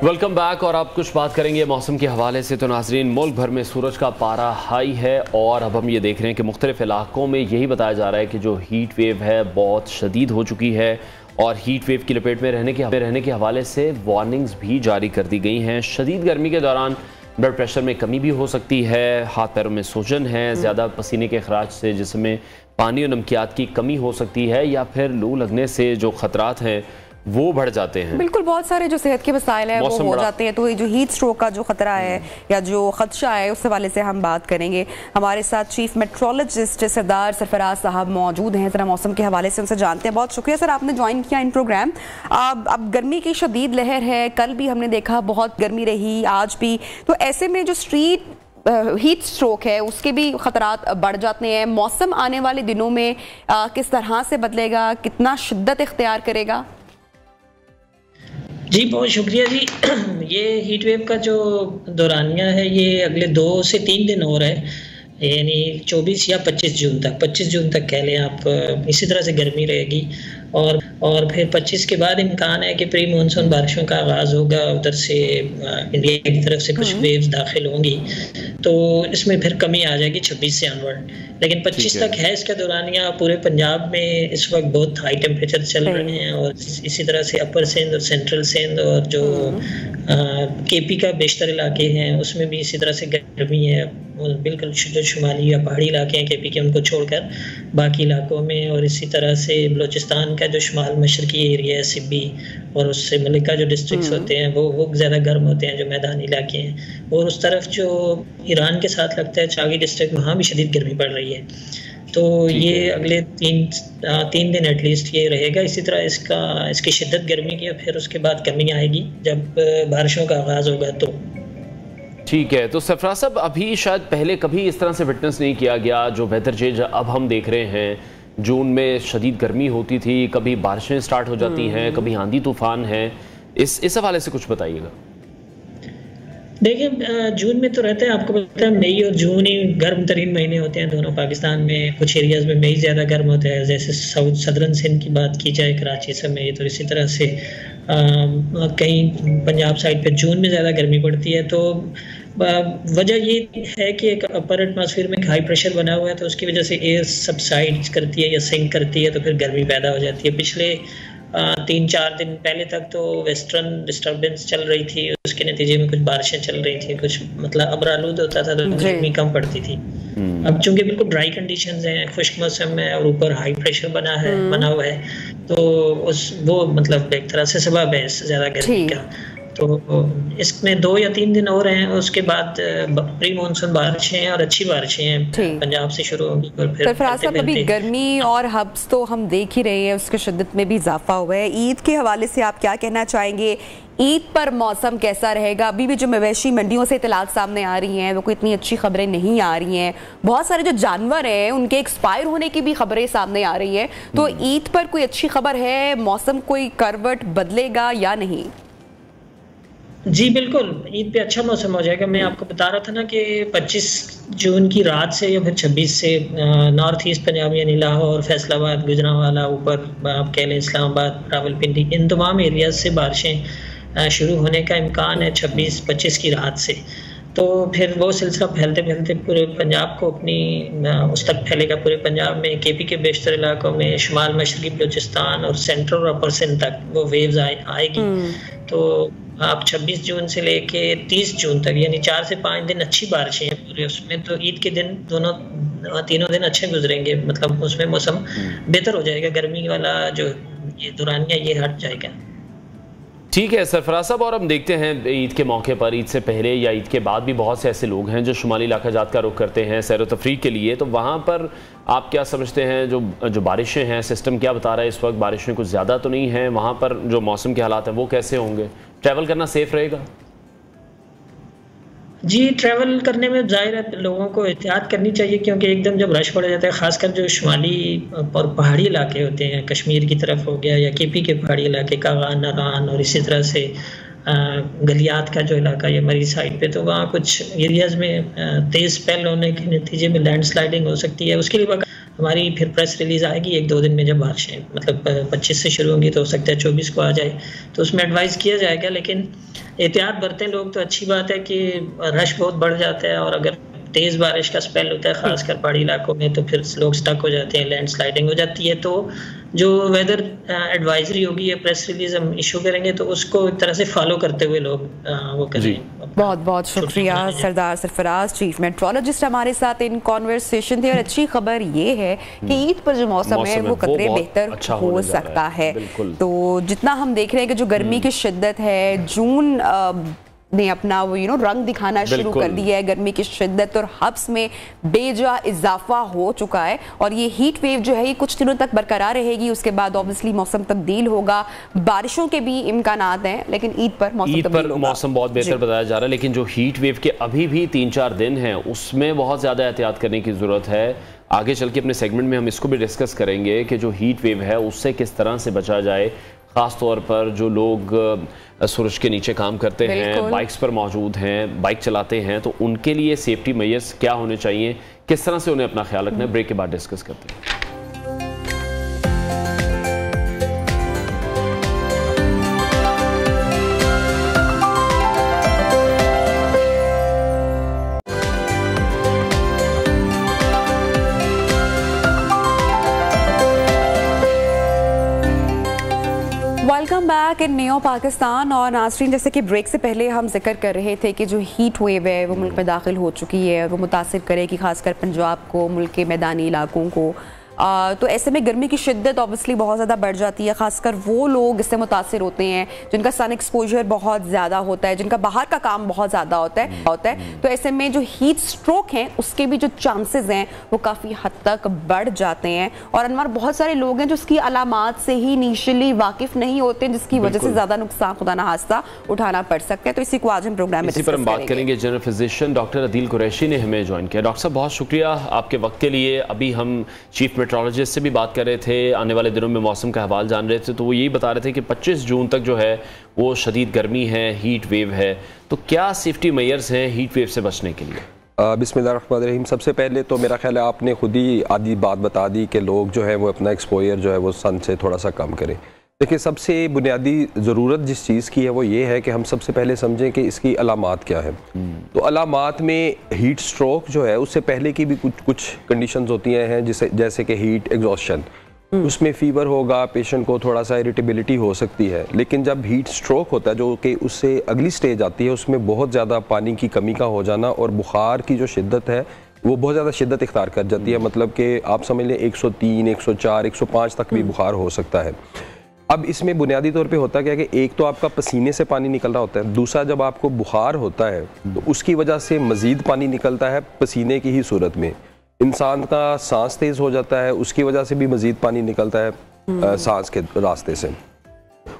Welcome back. और आप कुछ बात करेंगे मौसम के हवाले से। तो नाजरीन, मुल्क भर में सूरज का पारा हाई है और अब हम ये देख रहे हैं कि मुख्तलिफ इलाकों में यही बताया जा रहा है कि जो हीट वेव है बहुत शदीद हो चुकी है और हीट वेव की लपेट में रहने के हवाले से वार्निंग्स भी जारी कर दी गई हैं। शदीद गर्मी के दौरान ब्लड प्रेशर में कमी भी हो सकती है, हाथ पैरों में सूजन है, ज़्यादा पसीने के अखराज से जिस्म में पानी और नमकियात की कमी हो सकती है या फिर लू लगने से जो खतरात हैं वो बढ़ जाते हैं। बिल्कुल, बहुत सारे जो सेहत के मसाइल हैं वो हो जाते हैं। तो ये जो हीट स्ट्रोक का जो खतरा है या जो खदशा है उस हवाले से हम बात करेंगे। हमारे साथ चीफ मेट्रोलॉजिस्ट सरदार सरफराज साहब मौजूद हैं। जरा मौसम के हवाले से उनसे जानते हैं। बहुत शुक्रिया सर, आपने ज्वाइन किया इन प्रोग्राम। अब गर्मी की शदीद लहर है, कल भी हमने देखा बहुत गर्मी रही, आज भी। तो ऐसे में जो स्ट्रीट हीट स्ट्रोक है उसके भी खतरात बढ़ जाते हैं। मौसम आने वाले दिनों में किस तरह से बदलेगा, कितना शिद्दत इख्तियार करेगा? जी बहुत शुक्रिया जी। ये हीट वेव का जो दौरानिया है ये अगले 2 से 3 दिन और है, यानी 24 या 25 जून तक, 25 जून तक कह लें आप। इसी तरह से गर्मी रहेगी और फिर 25 के बाद इम्कान है कि प्री मानसून बारिशों का आगाज़ होगा। उधर से इंडिया की तरफ से कुछ वेव्स दाखिल होंगी तो इसमें फिर कमी आ जाएगी 26 से ऑनवर्ड। लेकिन 25 तक है इसका दौरानिया। पूरे पंजाब में इस वक्त बहुत हाई टेम्परेचर चल रहे हैं और इसी तरह से अपर सिंध और सेंट्रल सिंध और जो केपी का बेशतर इलाके हैं उसमें भी इसी तरह से गर्मी है। बिल्कुल जो शुमाली या पहाड़ी इलाके हैं केपी के उनको छोड़कर बाकी इलाकों में, और इसी तरह से बलूचिस्तान का जो शुमाल मशरकी एरिया है सिब्बी और उससे मलिका जो डिस्ट्रिक्ट्स होते हैं वो ज़्यादा गर्म होते हैं, जो मैदानी इलाके हैं। और उस तरफ जो ईरान के साथ लगता है चागी डिस्ट्रिक्ट, वहाँ भी शदीद गर्मी पड़ रही है। तो ये अगले 3 दिन एटलीस्ट ये रहेगा इसी तरह इसकी शिद्दत गर्मी की। फिर उसके बाद कमी आएगी जब बारिशों का आगाज़ होगा। तो ठीक है। तो सरफराज साहब, अभी शायद पहले कभी इस तरह से विटनेस नहीं किया गया जो वेदर चेंज अब हम देख रहे हैं। जून में शदीद गर्मी होती थी, कभी बारिशें स्टार्ट हो जाती हैं, कभी आंधी तूफान है। इस हवाले से कुछ बताइएगा। देखिए जून में तो रहता है, आपको पता है मई और जून ही गर्म तरीन महीने होते हैं दोनों पाकिस्तान में। कुछ एरियाज में मई ज़्यादा गर्म होता है, जैसे साउथ सदर्न सिंध की बात की जाए कराची समेत, तो इसी तरह से कहीं पंजाब साइड पे जून में ज़्यादा गर्मी पड़ती है। तो वजह ये है कि एक अपर एटमॉस्फेयर में हाई प्रेशर बना हुआ है, तो उसकी वजह से एयर सबसाइड करती है या सिंक करती है, तो फिर गर्मी पैदा हो जाती है। पिछले 3-4 दिन पहले तक तो वेस्टर्न डिस्टर्बेंस चल रही थी, उसके नतीजे में कुछ बारिशें चल रही थी, कुछ मतलब अबरालूद होता था तो गर्मी कम पड़ती थी। अब चूंकि बिल्कुल ड्राई कंडीशंस हैं, खुश्क मौसम है और ऊपर हाई प्रेशर बना हुआ है, तो वो मतलब एक तरह से सबब है इस ज़्यादा गर्मी का। तो इसमें 2 या 3 दिन और हैं, उसके बाद प्री मानसून बारिशें और अच्छी बारिशें पंजाब से शुरू होंगी। और फिर सरफराज साहब, अभी गर्मी और हब्स तो हम देख ही रहे हैं, उसके शिद्दत में भी इजाफा हुआ है। ईद के हवाले से आप क्या कहना चाहेंगे? ईद पर मौसम कैसा रहेगा? अभी भी जो मवेशी मंडियों से इतलात सामने आ रही हैं वो कोई इतनी अच्छी खबरें नहीं आ रही हैं। बहुत सारे जो जानवर हैं उनके एक्सपायर होने की भी खबरें सामने आ रही हैं। तो ईद पर कोई अच्छी खबर है? मौसम कोई करवट बदलेगा या नहीं? जी बिल्कुल, ईद पे अच्छा मौसम हो जाएगा। मैं आपको बता रहा था ना कि 25 जून की रात से या फिर 26 से नॉर्थ ईस्ट पंजाब यानी लाहौर, फैसलाबाद, गुजरांवाला, ऊपर आप कह लें इस्लामाबाद, रावलपिंडी, इन तमाम एरियाज से बारिशें शुरू होने का इम्कान है 26-25 की रात से। तो फिर वो सिलसिला फैलते फैलते पूरे पंजाब को अपनी उस तक फैलेगा। पूरे पंजाब में केपी के बेशतर इलाकों में, शुमाल मशरकी बलूचिस्तान और सेंट्रल और अपर सिंध तक वो वेव्स आएगी। तो आप 26 जून से लेके 30 जून तक यानी 4 से 5 दिन अच्छी बारिशें हैं पूरे उसमें। तो ईद के दिन तीनों दिन अच्छे गुजरेंगे, मतलब उसमें मौसम बेहतर हो जाएगा। गर्मी वाला जो ये दौरानिया ये हट जाएगा। ठीक है सरफराज साहब, और हम देखते हैं ईद के मौके पर, ईद से पहले या ईद के बाद भी बहुत से ऐसे लोग हैं जो शुमाली इलाका जात का रुख करते हैं सैर व तफरीक के लिए। तो वहाँ पर आप क्या समझते हैं, जो बारिशें हैं, सिस्टम क्या बता रहा है इस वक्त? बारिशें कुछ ज़्यादा तो नहीं हैं वहाँ पर? जो मौसम के हालात हैं वो कैसे होंगे? ट्रैवल करना सेफ रहेगा? जी ट्रैवल करने में ज़ाहिर है लोगों को एहतियात करनी चाहिए, क्योंकि एकदम जब रश पड़ जाता है, ख़ासकर जो शुमाली और पहाड़ी इलाके होते हैं, कश्मीर की तरफ हो गया या केपी के पहाड़ी इलाके कागान, नारान और इसी तरह से गलियात का जो इलाका है मरी साइड पे, तो वहाँ कुछ एरियाज़ में तेज़ स्पेल होने के नतीजे में लैंडस्लाइडिंग हो सकती है। उसके लिए हमारी फिर प्रेस रिलीज आएगी 1-2 दिन में, जब बारिशें मतलब 25 से शुरू होंगी तो हो सकता है 24 को आ जाए, तो उसमें एडवाइस किया जाएगा। लेकिन एहतियात बरतें लोग, तो अच्छी बात है कि रश बहुत बढ़ जाता है, और अगर तेज़ बारिश का स्पेल होता है खासकर पहाड़ी इलाकों में तो फिर लोग स्टक हो जाते हैं, लैंड स्लाइडिंग हो जाती है। तो जो वेदर एडवाइजरी होगी या प्रेस रिलीज हम इशू करेंगे तो उसको एक तरह से फॉलो करते हुए लोग वो करें। बहुत बहुत शुक्रिया सरदार सरफराज, चीफ मेट्रोलॉजिस्ट हमारे साथ इन कॉन्वर्सेशन थे। और अच्छी खबर ये है कि ईद पर जो मौसम है वो कतरे बेहतर हो सकता है। तो जितना हम देख रहे हैं कि जो गर्मी की शिद्दत है, जून ने अपना वो रंग दिखाना शुरू कर दिया है, गर्मी की शिद्दत और हब्स में बेजा इजाफा हो चुका है। और ये हीट वेव जो है ये कुछ दिनों तक बरकरार रहेगी, उसके बाद ऑब्वियसली मौसम तब्दील होगा, बारिशों के भी इम्कानात हैं, लेकिन ईद पर मौसम बहुत बेहतर बताया जा रहा है। लेकिन जो हीट वेव के अभी भी 3-4 दिन हैं उसमें बहुत ज़्यादा एहतियात करने की ज़रूरत है। आगे चल के अपने सेगमेंट में हम इसको भी डिस्कस करेंगे कि जो हीट वेव है उससे किस तरह से बचा जाए, ख़ास तौर पर जो लोग सूरज के नीचे काम करते हैं, बाइक्स पर मौजूद हैं, बाइक चलाते हैं, तो उनके लिए सेफ्टी मेजर्स क्या होने चाहिए, किस तरह से उन्हें अपना ख्याल रखना है। ब्रेक के बाद डिस्कस करते हैं। Welcome back in neo Pakistan. और नाज़रीन, जैसे कि ब्रेक से पहले हम जिक्र कर रहे थे कि जो हीट वेव है वो मुल्क में दाखिल हो चुकी है और वो मुतासिर करेगी खासकर पंजाब को, मुल्क के मैदानी इलाकों को। तो ऐसे में गर्मी की शिद्दत ऑब्वियसली बहुत ज़्यादा बढ़ जाती है, खासकर वो लोग इससे मुतासिर होते हैं जिनका सन एक्सपोजर बहुत ज़्यादा होता है, जिनका बाहर का काम बहुत ज़्यादा होता है। तो ऐसे में जो हीट स्ट्रोक हैं उसके भी जो चांसेस हैं वो काफ़ी हद तक बढ़ जाते हैं। और अनवर, बहुत सारे लोग हैं जो इसकी अलामात से ही इनिशियली वाकिफ नहीं होते, जिसकी वजह से ज़्यादा नुकसान खुदा ना हादसा उठाना पड़ सकता है। तो इसी को आज हम प्रोग्राम में पर हम बात करेंगे। General physician doctor Adeel Qureshi ने हमें ज्वाइन किया। डॉक्टर साहब, बहुत शुक्रिया आपके वक्त के लिए। अभी हम चीफ मेट्रोलॉजिस्ट से भी बात कर रहे थे, आने वाले दिनों में मौसम का हवाल जान रहे थे, तो वो यही बता रहे थे कि 25 जून तक जो है वो शदीद गर्मी है, हीट वेव है। तो क्या सेफ्टी मेजर्स हैं हीट वेव से बचने के लिए? बिस्मिल्लाहिर्रहमानिर्रहीम। सबसे पहले तो मेरा ख्याल है आपने खुद ही आधी बात बता दी कि लोग जो है वो अपना एक्सपोजर जो है वो सन से थोड़ा सा कम करें। देखिए, सबसे बुनियादी ज़रूरत जिस चीज़ की है वो ये है कि हम सबसे पहले समझें कि इसकी अलामात क्या है। तो अलामात में हीट स्ट्रोक जो है उससे पहले की भी कुछ कंडीशंस होती हैं, जैसे कि हीट एग्जॉस्शन, उसमें फीवर होगा, पेशेंट को थोड़ा सा इरिटेबिलिटी हो सकती है। लेकिन जब हीट स्ट्रोक होता है जो कि उससे अगली स्टेज आती है, उसमें बहुत ज़्यादा पानी की कमी का हो जाना और बुखार की जो शिद्दत है वो बहुत ज़्यादा शिद्दत इख्तियार कर जाती है। मतलब कि आप समझ लें 103, 104, 105 तक भी बुखार हो सकता है। अब इसमें बुनियादी तौर पे होता क्या है कि एक तो आपका पसीने से पानी निकल रहा होता है, दूसरा जब आपको बुखार होता है तो उसकी वजह से मज़ीद पानी निकलता है पसीने की ही सूरत में। इंसान का सांस तेज़ हो जाता है, उसकी वजह से भी मज़ीद पानी निकलता है सांस के रास्ते से।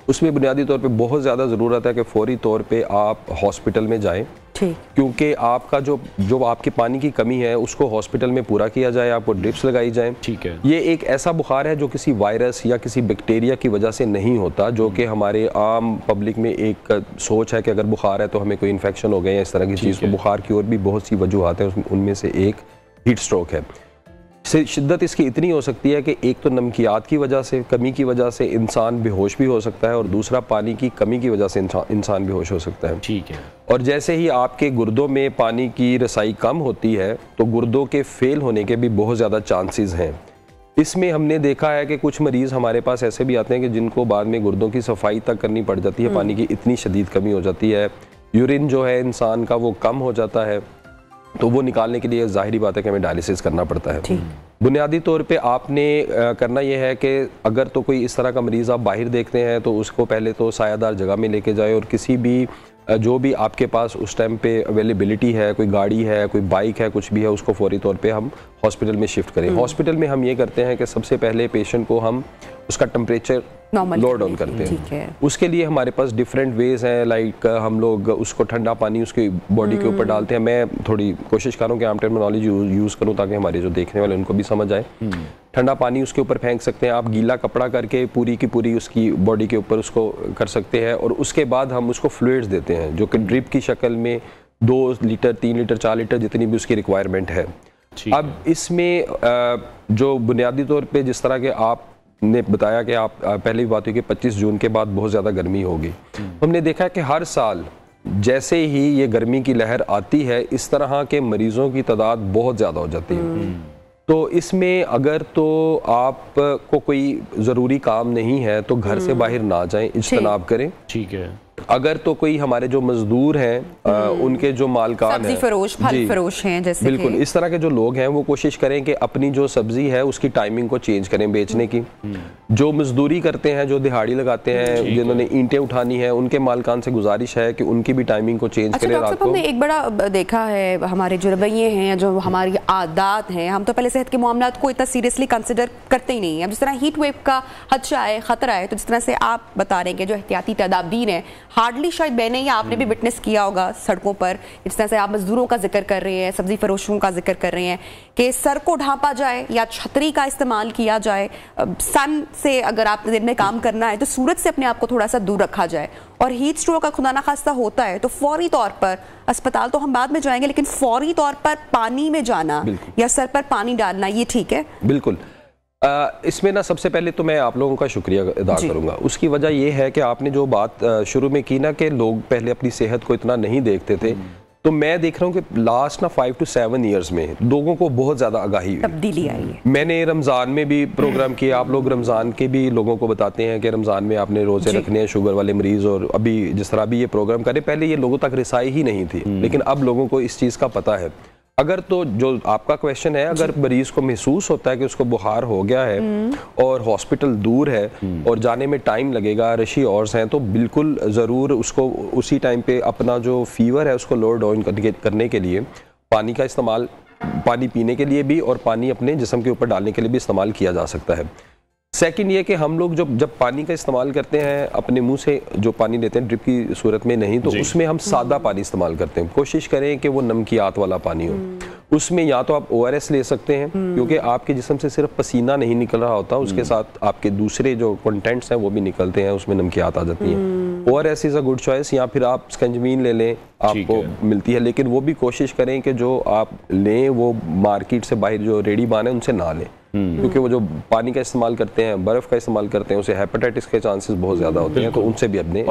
उसमें बुनियादी तौर पे बहुत ज़्यादा ज़रूरत है कि फ़ौरी तौर पे आप हॉस्पिटल में जाएं, क्योंकि आपका जो आपके पानी की कमी है उसको हॉस्पिटल में पूरा किया जाए, आपको ड्रिप्स लगाई जाएं। ठीक है। ये एक ऐसा बुखार है जो किसी वायरस या किसी बैक्टीरिया की वजह से नहीं होता, जो कि हमारे आम पब्लिक में एक सोच है कि अगर बुखार है तो हमें कोई इन्फेक्शन हो गया या इस तरह की चीज़। तो बुखार की और भी बहुत सी वजूहात हैं, उनमें से एक हीट स्ट्रोक है। शिद्दत इसकी इतनी हो सकती है कि एक तो नमकियात की वजह से, कमी की वजह से इंसान बेहोश भी हो सकता है, और दूसरा पानी की कमी की वजह से इंसान बेहोश हो सकता है। ठीक है। और जैसे ही आपके गुर्दों में पानी की रसाई कम होती है तो गुर्दों के फेल होने के भी बहुत ज़्यादा चांसेस हैं। इसमें हमने देखा है कि कुछ मरीज़ हमारे पास ऐसे भी आते हैं कि जिनको बाद में गुर्दों की सफाई तक करनी पड़ जाती है, पानी की इतनी शदीद कमी हो जाती है। यूरिन जो है इंसान का वो कम हो जाता है, तो वो निकालने के लिए ज़ाहिरी बात है कि हमें डायलिसिस करना पड़ता है। बुनियादी तौर पे आपने करना ये है कि अगर तो कोई इस तरह का मरीज़ आप बाहर देखते हैं तो उसको पहले तो सायादार जगह में लेके जाए, और किसी भी जो भी आपके पास उस टाइम पे अवेलेबिलिटी है, कोई गाड़ी है, कोई बाइक है, कुछ भी है, उसको फौरी तौर पे हम हॉस्पिटल में शिफ्ट करें। हॉस्पिटल में हम ये करते हैं कि सबसे पहले पेशेंट को हम उसका टेम्परेचर लो डाउन करते हैं। उसके लिए हमारे पास डिफरेंट वेज हैं, लाइक हम लोग उसको ठंडा पानी उसकी बॉडी के ऊपर डालते हैं। मैं थोड़ी कोशिश कर रहा हूँ कि आम टर्मिनोलॉजी यूज़ करूँ ताकि हमारे जो देखने वाले उनको भी समझ आए। ठंडा पानी उसके ऊपर फेंक सकते हैं, आप गीला कपड़ा करके पूरी की पूरी उसकी बॉडी के ऊपर उसको कर सकते हैं, और उसके बाद हम उसको फ्लूइड्स देते हैं जो कि ड्रिप की शक्ल में 2 लीटर, 3 लीटर, 4 लीटर जितनी भी उसकी रिक्वायरमेंट है। अब इसमें जो बुनियादी तौर पे जिस तरह के आपने बताया कि आप पहली बात हुई कि 25 जून के बाद बहुत ज़्यादा गर्मी होगी, हमने देखा कि हर साल जैसे ही ये गर्मी की लहर आती है इस तरह के मरीजों की तादाद बहुत ज़्यादा हो जाती है। तो इसमें अगर तो आपको कोई ज़रूरी काम नहीं है तो घर से बाहर ना जाएं, इज्तनाब करें। ठीक है। अगर तो कोई हमारे जो मजदूर हैं उनके जो मालकान सब्जी फरोश, फल फरोश हैं जैसे बिल्कुल इस तरह के जो लोग हैं वो कोशिश करें कि अपनी जो सब्जी है उसकी टाइमिंग को चेंज करें बेचने की। जो मजदूरी करते हैं, जो दिहाड़ी लगाते हैं, जिन्होंने ईंटें उठानी है, उनके मालकान से गुजारिश है कि उनकी भी टाइमिंग को चेंज करें। रात को हमने एक बड़ा देखा है हमारे जो रवैये हैं, जो हमारी आदत हैं, हम तो पहले सेहत के मामलात को इतना सीरियसली कंसिडर करते ही नहीं है। अब जिस तरह हीट वेव का खदशा है, खतरा है, तो जिस तरह से आप बता रहे हैं कि जो एहतियाती तदाबीर है, हार्डली शायद मैंने या आपने भी विटनेस किया होगा सड़कों पर, इस तरह से आप मजदूरों का जिक्र कर रहे हैं, सब्जी फरोशों का जिक्र कर रहे हैं कि सर को ढांपा जाए या छतरी का इस्तेमाल किया जाए, सन से अगर आपने दिन में काम करना है तो सूरज से अपने आप को थोड़ा सा दूर रखा जाए, और हीट स्ट्रोक का खुदा ना खास्ता होता है तो फौरी तौर पर अस्पताल तो हम बाद में जाएंगे, लेकिन फौरी तौर पर पानी में जाना या सर पर पानी डालना, ये ठीक है? बिल्कुल। इसमें ना सबसे पहले तो मैं आप लोगों का शुक्रिया अदा करूंगा। उसकी वजह यह है कि आपने जो बात शुरू में की ना कि लोग पहले अपनी सेहत को इतना नहीं देखते थे, तो मैं देख रहा हूँ कि लास्ट ना 5 to 7 ईयर्स में लोगों को बहुत ज़्यादा आगाही हुई, तब्दीली आई है। मैंने रमज़ान में भी प्रोग्राम किया, आप लोग रमज़ान के भी लोगों को बताते हैं कि रमज़ान में आपने रोज़े रखने हैं, शुगर वाले मरीज़, और अभी जिस तरह अभी ये प्रोग्राम करें, पहले ये लोगों तक रिसाई ही नहीं थी, लेकिन अब लोगों को इस चीज़ का पता है। अगर तो जो आपका क्वेश्चन है, अगर मरीज को महसूस होता है कि उसको बुखार हो गया है और हॉस्पिटल दूर है और जाने में टाइम लगेगा, रशी आवर्स हैं, तो बिल्कुल ज़रूर उसको उसी टाइम पे अपना जो फीवर है उसको लो डाउन करने के लिए पानी का इस्तेमाल, पानी पीने के लिए भी और पानी अपने जिस्म के ऊपर डालने के लिए भी इस्तेमाल किया जा सकता है। सेकंड ये कि हम लोग जब पानी का इस्तेमाल करते हैं, अपने मुंह से जो पानी लेते हैं ड्रिप की सूरत में नहीं, तो उसमें हम सादा पानी इस्तेमाल करते हैं। कोशिश करें कि वो नमकियात वाला पानी हो। उसमें या तो आप ORS ले सकते हैं, क्योंकि आपके जिस्म से सिर्फ पसीना नहीं निकल रहा होता, उसके साथ आपके दूसरे जो कंटेंट्स हैं वो भी निकलते हैं, उसमें नमकियात आ जाती हैं। ORS is a good choice. या फिर आप स्कंजमीन ले लें, आपको मिलती है, लेकिन वो भी कोशिश करें कि जो आप लें वो मार्केट से बाहर जो रेडी बान है उनसे ना लें, क्योंकि वो जो पानी का इस्तेमाल करते हैं, बर्फ का इस्तेमाल करते हैं, उसे हेपेटाइटिस के चांसेस बहुत ज्यादा होते हैं, तो उनसे भी अपने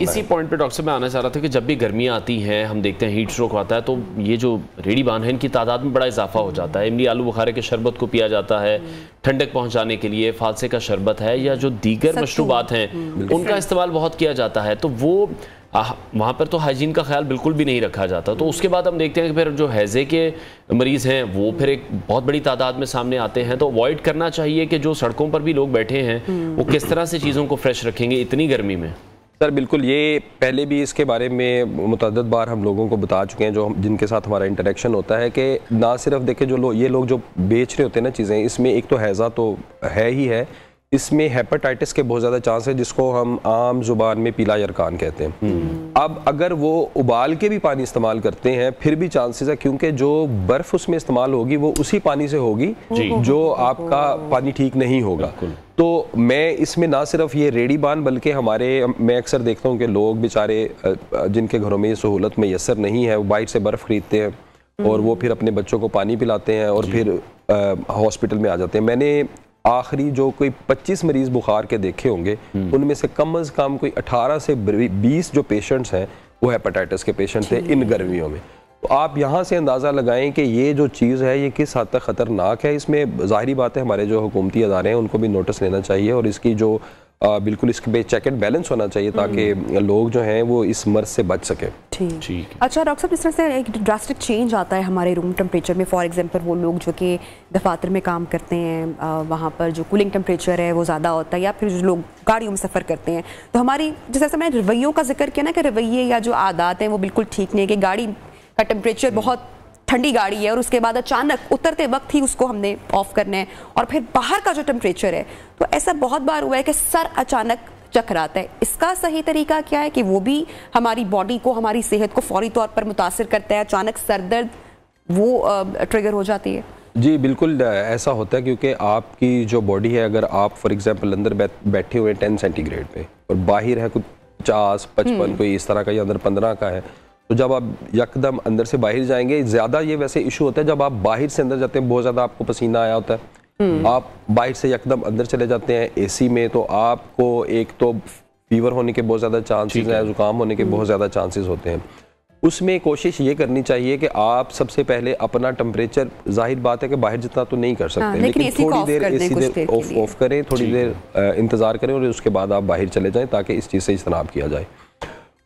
इसी पॉइंट पे डॉक्टर साहब मैं आना चाह रहा था कि जब भी गर्मियाँ आती हैं, हम देखते हैं हीट स्ट्रोक आता है, तो ये जो रेडी बान है इनकी तादाद में बड़ा इजाफा हो जाता है। इमली आलू बुखारे के शरबत को पिया जाता है ठंडक पहुंचाने के लिए, फालसे का शरबत है या जो दीगर मशरूबात हैं उनका इस्तेमाल बहुत किया जाता है, तो वो वहाँ पर तो हाइजीन का ख्याल बिल्कुल भी नहीं रखा जाता। तो उसके बाद हम देखते हैं कि फिर जो हैज़े के मरीज़ हैं वो फिर एक बहुत बड़ी तादाद में सामने आते हैं। तो अवॉइड करना चाहिए कि जो सड़कों पर भी लोग बैठे हैं वो किस तरह से चीज़ों को फ्रेश रखेंगे इतनी गर्मी में। सर बिल्कुल, ये पहले भी इसके बारे में मुतअद्दिद बार हम लोगों को बता चुके हैं, जो जिनके साथ हमारा इंटरेक्शन होता है, कि ना सिर्फ देखें जो ये लोग जो बेच रहे होते हैं ना चीज़ें, इसमें एक तो हैज़ा तो है ही है, इसमें हेपेटाइटिस के बहुत ज़्यादा चांस है, जिसको हम आम जुबान में पीला यरकान कहते हैं। अब अगर वो उबाल के भी पानी इस्तेमाल करते हैं फिर भी चांसेस है, क्योंकि जो बर्फ़ उसमें इस्तेमाल होगी वो उसी पानी से होगी जो आपका पानी ठीक नहीं होगा। तो मैं इसमें ना सिर्फ ये रेडी बान, बल्कि मैं अक्सर देखता हूँ कि लोग बेचारे जिनके घरों में ये सहूलत मैसर नहीं है, वो बाहर से बर्फ़ खरीदते हैं और वो फिर अपने बच्चों को पानी पिलाते हैं और फिर हॉस्पिटल में आ जाते हैं। मैंने आखिरी जो कोई 25 मरीज बुखार के देखे होंगे, उनमें से कम से कम कोई 18 से 20 जो पेशेंट्स हैं वो हेपेटाइटिस के पेशेंट थे इन गर्मियों में। तो आप यहाँ से अंदाज़ा लगाएं कि ये जो चीज़ है ये किस हद तक ख़तरनाक है। इसमें ज़ाहिरी बात है हमारे जो हुकूमती अदारे हैं उनको भी नोटिस लेना चाहिए और इसकी जो बिल्कुल इस पे चेक एंड बैलेंस होना चाहिए ताकि लोग जो हैं वो इस मर्ज से बच सकें। ठीक। अच्छा डॉक्टर साहब, इस तरह से एक ड्रास्टिक चेंज आता है हमारे रूम टेम्परेचर में, फॉर एग्जांपल वो लोग जो कि दफातर में काम करते हैं वहाँ पर जो कूलिंग टेम्परेचर है वो ज़्यादा होता है, या फिर जो लोग गाड़ियों में सफ़र करते हैं, तो हमारी जैसे मैंने रवैयों का जिक्र किया ना कि रवैये या जो आदत हैं वो बिल्कुल ठीक नहीं है, कि गाड़ी का टेम्परेचर बहुत ठंडी गाड़ी है और उसके बाद अचानक उतरते वक्त ही उसको हमने ऑफ करना है, और फिर बाहर का जो टेम्परेचर है, तो ऐसा बहुत बार हुआ है कि सर अचानक चकराता है। इसका सही तरीका क्या है कि वो भी हमारी बॉडी को, हमारी सेहत को फौरी तौर पर मुतासिर करता है, अचानक सर दर्द वो ट्रिगर हो जाती है? जी बिल्कुल ऐसा होता है, क्योंकि आपकी जो बॉडी है, अगर आप फॉर एग्जांपल अंदर बैठे हुए 10 सेंटीग्रेड पे और बाहर है कुछ 50-55 कोई इस तरह का या अंदर 15 का है, तो जब आप यकदम अंदर से बाहर जाएंगे, ज़्यादा ये वैसे इशू होता है जब आप बाहर से अंदर जाते हैं, बहुत ज़्यादा आपको पसीना आया होता है, आप बाहर से यकदम अंदर चले जाते हैं एसी में, तो आपको एक तो फीवर होने के बहुत ज़्यादा चांसेस हैं, जुकाम होने के बहुत ज़्यादा चांसेस होते हैं। उसमें कोशिश ये करनी चाहिए कि आप सबसे पहले अपना टेम्परेचर, जाहिर बात है कि बाहर जितना तो नहीं कर सकते, लेकिन थोड़ी देर एसी ऑफ करें, थोड़ी देर इंतज़ार करें और उसके बाद आप बाहर चले जाएं ताकि इस चीज़ से इज्तनाब किया जाए।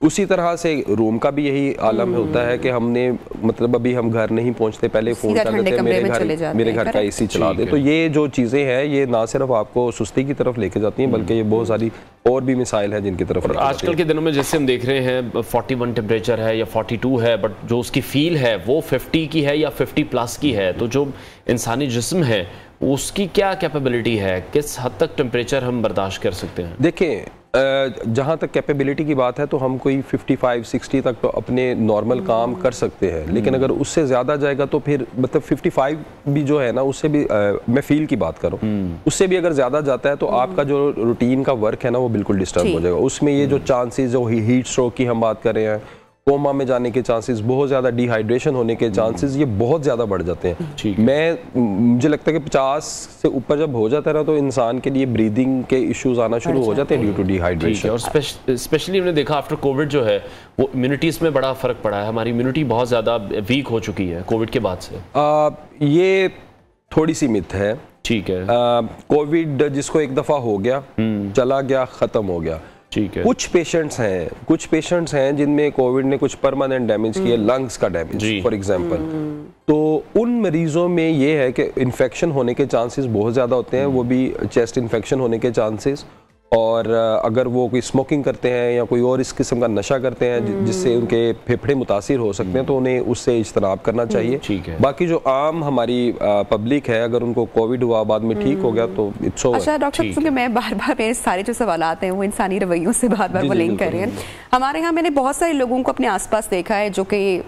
उसी तरह से रूम का भी यही आलम होता है कि हमने मतलब अभी हम घर नहीं पहुंचते, पहले फ़ोन कर देते हैं मेरे घर का एसी चला दे। तो ये जो चीज़ें हैं ये ना सिर्फ आपको सुस्ती की तरफ लेके जाती हैं बल्कि ये बहुत सारी और भी मिसाइल है जिनकी तरफ। आजकल के दिनों में जैसे हम देख रहे हैं 41 टेम्परेचर है या 42 है, बट जो उसकी फील है वो 50 की है या 50 प्लस की है। तो जो इंसानी जिस्म है उसकी क्या कैपेबिलिटी है, किस हद तक टेम्परेचर हम बर्दाश्त कर सकते हैं? देखें, जहाँ तक कैपेबिलिटी की बात है तो हम कोई 55-60 तक तो अपने नॉर्मल काम कर सकते हैं, लेकिन अगर उससे ज़्यादा जाएगा तो फिर मतलब 55 भी जो है ना, उससे भी मैं फील की बात करूँ, उससे भी अगर ज़्यादा जाता है तो आपका जो रूटीन का वर्क है ना वो बिल्कुल डिस्टर्ब हो जाएगा। उसमें ये जो चांसेस, जो हीट स्ट्रोक की हम बात कर रहे हैं, कोमा में जाने के चांसेस, बहुत ज़्यादा डिहाइड्रेशन होने के चांसेस ये बहुत ज़्यादा बढ़ जाते हैं। मुझे लगता है कि 50 से ऊपर जब हो जाता है ना तो इंसान के लिए ब्रीदिंग के इश्यूज आना शुरू हो जाते हैं ड्यू टू डिहाइड्रेशन। और स्पेशली हमने देखा आफ्टर कोविड जो है वो इम्यूनिटीज में बड़ा फ़र्क पड़ा है, हमारी इम्यूनिटी बहुत ज़्यादा वीक हो चुकी है कोविड के बाद से। ये थोड़ी सी मिथ है। ठीक है, कोविड जिसको एक दफ़ा हो गया, चला गया, ख़त्म हो गया। ठीक है। कुछ पेशेंट्स हैं जिनमें कोविड ने कुछ परमानेंट डैमेज किया, लंग्स का डैमेज फॉर एग्जांपल, तो उन मरीजों में ये है कि इन्फेक्शन होने के चांसेस बहुत ज़्यादा होते हैं, वो भी चेस्ट इन्फेक्शन होने के चांसेस, और अगर वो कोई स्मोकिंग करते हैं या कोई और इस किस्म का नशा करते हैं जिससे उनके फेफड़े मुतासिर हो सकते हैं तो उन्हें उससे इज्तनाब करना चाहिए। ठीक है। बाकी जो आम हमारी पब्लिक है, अगर उनको कोविड हुआ बाद में ठीक हो गया तो इट्स ओवर। अच्छा डॉक्टर साहब, मैं बार बार मेरे सारे जो सवालात हैं वो इंसानी रवैयों से बार बार वो लिंक कर रहे हैं। हमारे यहाँ मैंने बहुत सारे लोगों को अपने आसपास देखा है जो कि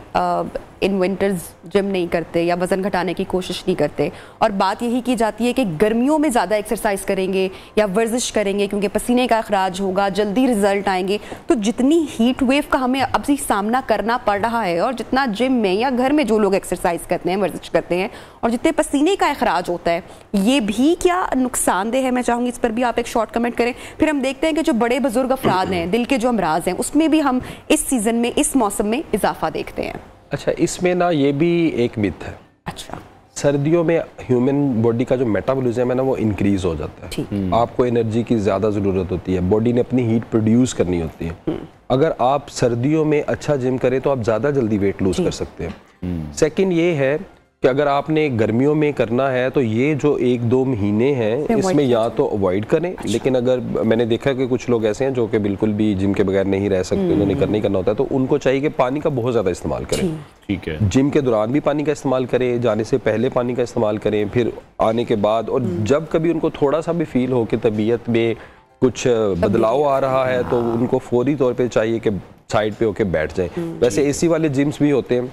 इन विंटर्स जिम नहीं करते या वजन घटाने की कोशिश नहीं करते, और बात यही की जाती है कि गर्मियों में ज़्यादा एक्सरसाइज करेंगे या वर्जिश करेंगे क्योंकि पसीने का अखराज होगा, जल्दी रिजल्ट आएंगे। तो जितनी हीट वेव का हमें अब भी सामना करना पड़ रहा है और जितना जिम में या घर में जो लोग एक्सरसाइज करते हैं, वर्जिश करते हैं, और जितने पसीने का अखराज होता है, ये भी क्या नुकसानदेह है? मैं चाहूँगी इस पर भी आप एक शॉर्ट कमेंट करें। फिर हम देखते हैं कि जो बड़े बुजुर्ग अफराद हैं, दिल के जो अमराज हैं, उसमें भी हम इस सीजन में, इस मौसम में इजाफा देखते हैं। अच्छा, इसमें ना ये भी एक मिथ है। अच्छा, सर्दियों में ह्यूमन बॉडी का जो मेटाबॉलिज्म है ना वो इंक्रीज हो जाता है, आपको एनर्जी की ज़्यादा ज़रूरत होती है, बॉडी ने अपनी हीट प्रोड्यूस करनी होती है। अगर आप सर्दियों में अच्छा जिम करें तो आप ज़्यादा जल्दी वेट लूज कर सकते हैं। सेकंड ये है कि अगर आपने गर्मियों में करना है तो ये जो 1-2 महीने हैं इसमें या तो अवॉइड करें। अच्छा। लेकिन अगर मैंने देखा कि कुछ लोग ऐसे हैं जो कि बिल्कुल भी जिम के बगैर नहीं रह सकते, उन्होंने करना ही करना होता है, तो उनको चाहिए कि पानी का बहुत ज़्यादा इस्तेमाल करें। ठीक है। जिम के दौरान भी पानी का इस्तेमाल करें, जाने से पहले पानी का इस्तेमाल करें, फिर आने के बाद, और जब कभी उनको थोड़ा सा भी फील हो कि तबीयत में कुछ बदलाव आ रहा है तो उनको फौरी तौर पे चाहिए कि साइड पे होके बैठ जाएं। वैसे एसी वाले जिम्स भी होते हैं,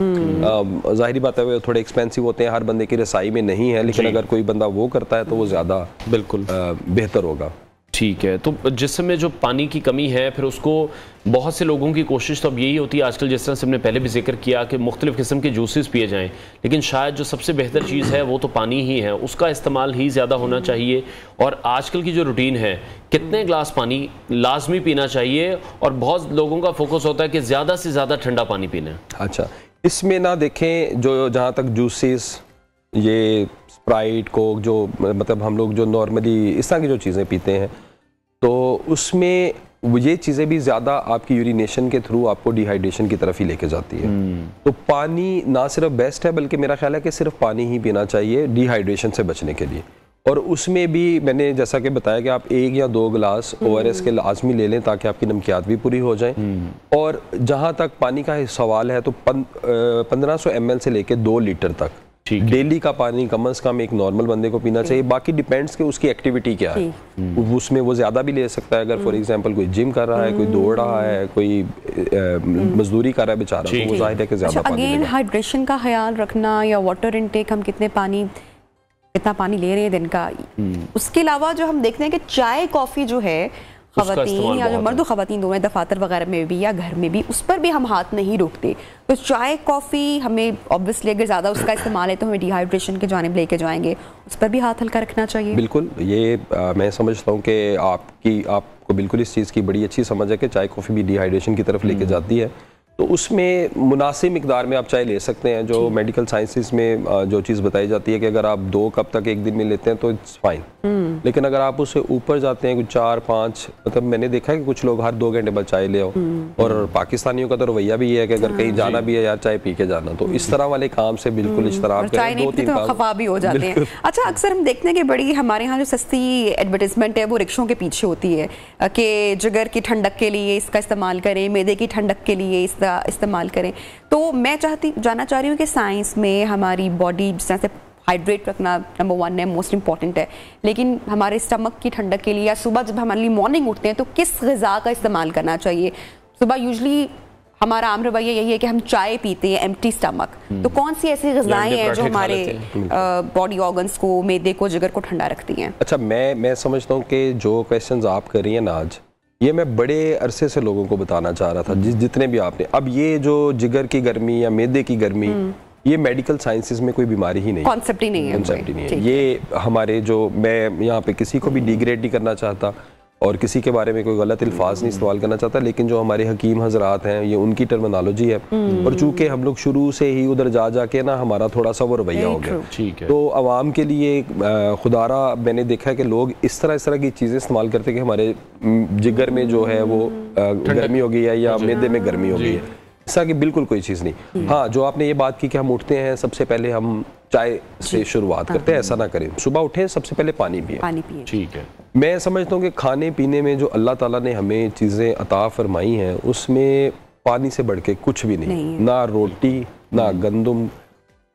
जाहिर बात है वो थोड़े एक्सपेंसिव होते हैं, हर बंदे की रसाई में नहीं है, लेकिन अगर कोई बंदा वो करता है तो वो ज़्यादा बिल्कुल बेहतर होगा। ठीक है। तो जिसमें जो पानी की कमी है, फिर उसको बहुत से लोगों की कोशिश तो अब यही होती है आजकल, जिस तरह से हमने पहले भी जिक्र किया कि मुख्तलिफ किस्म के जूसेस पिए जाएं, लेकिन शायद जो सबसे बेहतर चीज़ है वो तो पानी ही है, उसका इस्तेमाल ही ज़्यादा होना चाहिए। और आजकल की जो रूटीन है, कितने ग्लास पानी लाजमी पीना चाहिए, और बहुत लोगों का फोकस होता है कि ज़्यादा से ज़्यादा ठंडा पानी पीना। अच्छा, इसमें ना देखें, जो जहाँ तक जूसेस, ये स्प्राइट, कोक, जो मतलब हम लोग जो नॉर्मली इस तरह की जो चीज़ें पीते हैं, तो उसमें ये चीज़ें भी ज़्यादा आपकी यूरिनेशन के थ्रू आपको डिहाइड्रेशन की तरफ ही लेके जाती है। तो पानी ना सिर्फ बेस्ट है, बल्कि मेरा ख्याल है कि सिर्फ पानी ही पीना चाहिए डिहाइड्रेशन से बचने के लिए। और उसमें भी मैंने जैसा कि बताया कि आप 1 या 2 गिलास ORS के लाजमी ले लें ताकि आपकी नमकियात भी पूरी हो जाए। और जहाँ तक पानी का सवाल है तो 1500 ml से लेके 2 लीटर तक डेली का पानी कम से कम एक नॉर्मल बंदे को पीना चाहिए। बाकी डिपेंड्स कि उसकी एक्टिविटी क्या है, उसमें वो ज़्यादा भी ले सकता है। अगर फॉर एग्जांपल कोई जिम कर रहा है, कोई दौड़ रहा है, कोई मजदूरी कर रहा है बेचारा, तो वो जाहिर है कि ज़्यादा पानी अगेन हाइड्रेशन का ख्याल रखना, या वाटर इनटेक, हम कितना पानी ले रहे हैं दिन का। उसके अलावा जो हम देखते हैं कि चाय कॉफ़ी जो है खवातीन या जो मर्द खवातीन दोनों दफातर वगैरह में भी या घर में भी, उस पर भी हम हाथ नहीं रोकते। तो चाय कॉफ़ी हमें ऑब्वियसली अगर ज़्यादा उसका इस्तेमाल है तो हमें डिहाइड्रेशन के जानिब लेके जाएंगे, उस पर भी हाथ हल्का रखना चाहिए। बिल्कुल, ये मैं समझता हूँ कि आपको बिल्कुल इस चीज़ की बड़ी अच्छी समझ है कि चाय कॉफ़ी भी डिहाइड्रेशन की तरफ लेके जाती है। तो उसमें मुनासिब मिकदार में आप चाय ले सकते हैं। जो मेडिकल साइंसेस में जो चीज़ बताई जाती है कि अगर आप 2 कप तक एक दिन में लेते हैं तो इट्स फाइन, लेकिन अगर आप उससे ऊपर जाते हैं कुछ 4-5, मतलब मैंने देखा है कि कुछ लोग हर 2 घंटे बाद चाय ले आओ, और पाकिस्तानियों का तो रवैया भी है कि अगर कहीं जाना भी है यार चाय पी के जाना, तो इस तरह वाले काम से बिल्कुल इस तरह चाय नहीं पीते तो खफा भी हो जाते हैं। अच्छा, अक्सर हम देखते हैं कि बड़ी हमारे यहाँ जो सस्ती एडवर्टाइजमेंट है वो रिक्शों के पीछे होती है कि जिगर की ठंडक के लिए इसका इस्तेमाल करें, मैदे की ठंडक के लिए इसका इस्तेमाल करें। तो मैं जानना चाह रही हूँ कि साइंस में हमारी बॉडी जिस तरह से हाइड्रेट रखना नंबर 1 है, मोस्ट इंपॉर्टेंट है, लेकिन हमारे स्टमक की ठंडक के लिए या सुबह जब हमारे लिए मॉर्निंग उठते हैं तो किस ग़िज़ा का इस्तेमाल करना चाहिए? सुबह यूजली हमारा आम रवैया यही है कि हम चाय पीते हैं एम्प्टी स्टमक, तो कौन सी ऐसी ग़िज़ाएं हैं जो हमारे बॉडी ऑर्गन्स को, मैदे को, जिगर को ठंडा रखती हैं? अच्छा, मैं समझता हूँ कि जो क्वेश्चंस आप कर रही हैं ना आज, ये मैं बड़े अरसे से लोगों को बताना चाह रहा था, जितने भी आपने, अब ये जो जिगर की गर्मी या मैदे की गर्मी, ये मेडिकल साइंसेस में कोई बीमारी ही नहीं, कॉन्सेप्ट ही नहीं है। ये हमारे जो, मैं यहाँ पे किसी को भी डिग्रेड नहीं करना चाहता और किसी के बारे में कोई गलत अल्फाज नहीं इस्तेमाल करना चाहता, लेकिन जो हमारे हकीम हजरात हैं ये उनकी टर्मिनोलॉजी है, और चूंकि हम लोग शुरू से ही उधर जा ना हमारा थोड़ा सा वो रवैया हो गया, ठीक है। तो आवाम के लिए खुदारा मैंने देखा है कि लोग इस तरह की चीज़ें इस्तेमाल करते हैं कि हमारे जिगर में जो है वो गर्मी हो गई है या मैदे में गर्मी हो गई है, ऐसा कि बिल्कुल कोई चीज़ नहीं। हाँ, जो आपने ये बात की कि हम उठते हैं सबसे पहले हम चाय से शुरुआत करते हैं, ऐसा ना करें। सुबह उठें सबसे पहले पानी पिए, ठीक है। मैं समझता हूँ कि खाने पीने में जो अल्लाह ताला ने हमें चीज़ें अता फरमाई हैं उसमें पानी से बढ़ के कुछ भी नहीं, ना रोटी ना गंदम,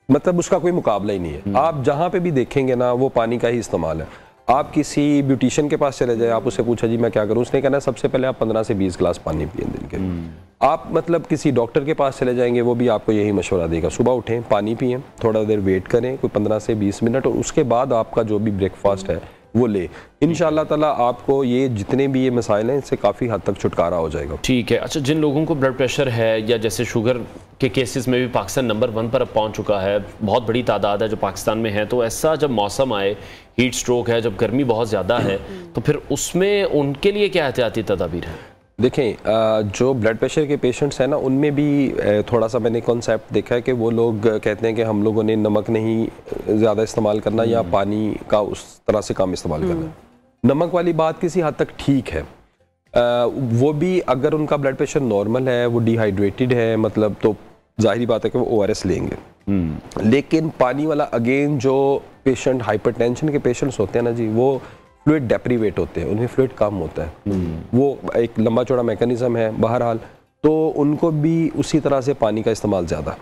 मतलब उसका कोई मुकाबला ही नहीं है। आप जहाँ पे भी देखेंगे ना वो पानी का ही इस्तेमाल है। आप किसी ब्यूटिशियन के पास चले जाए, आप उससे पूछा जी मैं क्या करूँ, उसने कहना सबसे पहले आप 15 से 20 गिलास पानी पिए दिन के। आप मतलब किसी डॉक्टर के पास चले जाएंगे, वो भी आपको यही मशवरा देगा, सुबह उठें पानी पिएं, थोड़ा देर वेट करें कोई 15 से 20 मिनट, और उसके बाद आपका जो भी ब्रेकफास्ट है वो ले। इंशाअल्लाह ताला आपको ये जितने भी ये मसाइल हैं इससे काफ़ी हद तक छुटकारा हो जाएगा। ठीक है। अच्छा, जिन लोगों को ब्लड प्रेशर है या जैसे शुगर के केसेस में भी पाकिस्तान नंबर 1 पर अब पहुंच चुका है, बहुत बड़ी तादाद है जो पाकिस्तान में है, तो ऐसा जब मौसम आए, हीट स्ट्रोक है, जब गर्मी बहुत ज़्यादा है, तो फिर उसमें उनके लिए क्या एहतियाती तदाबीर है? देखें, जो ब्लड प्रेशर के पेशेंट्स हैं ना, उनमें भी थोड़ा सा मैंने कॉन्सेप्ट देखा है कि वो लोग कहते हैं कि हम लोगों ने नमक नहीं ज़्यादा इस्तेमाल करना या पानी का उस तरह से कम इस्तेमाल करना। नमक वाली बात किसी हद तक ठीक है, वो भी अगर उनका ब्लड प्रेशर नॉर्मल है, वो डिहाइड्रेटेड है, मतलब तो जाहिर बात है कि वो ORS लेंगे। लेकिन पानी वाला अगेन जो पेशेंट हाइपरटेंशन के पेशेंट्स होते हैं ना जी, वो फ्लूइड डेप्रीवेट होते हैं, उनमें फ्लूइड कम होता है, वो एक लंबा चौड़ा मैकेनिज्म है बहरहाल, तो उनको भी उसी तरह से पानी का इस्तेमाल ज़्यादा।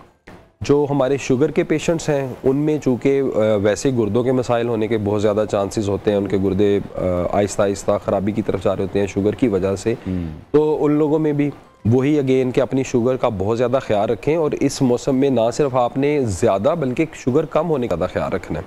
जो हमारे शुगर के पेशेंट्स हैं उनमें चूँकि वैसे गुर्दों के मसाइल होने के बहुत ज़्यादा चांसेस होते हैं, उनके गुर्दे आहिस्ता आहिस्ता ख़राबी की तरफ जा रहे होते हैं शुगर की वजह से, तो उन लोगों में भी वही अगेन कि अपनी शुगर का बहुत ज़्यादा ख्याल रखें, और इस मौसम में ना सिर्फ आपने ज़्यादा बल्कि शुगर कम होने का ख्याल रखना है,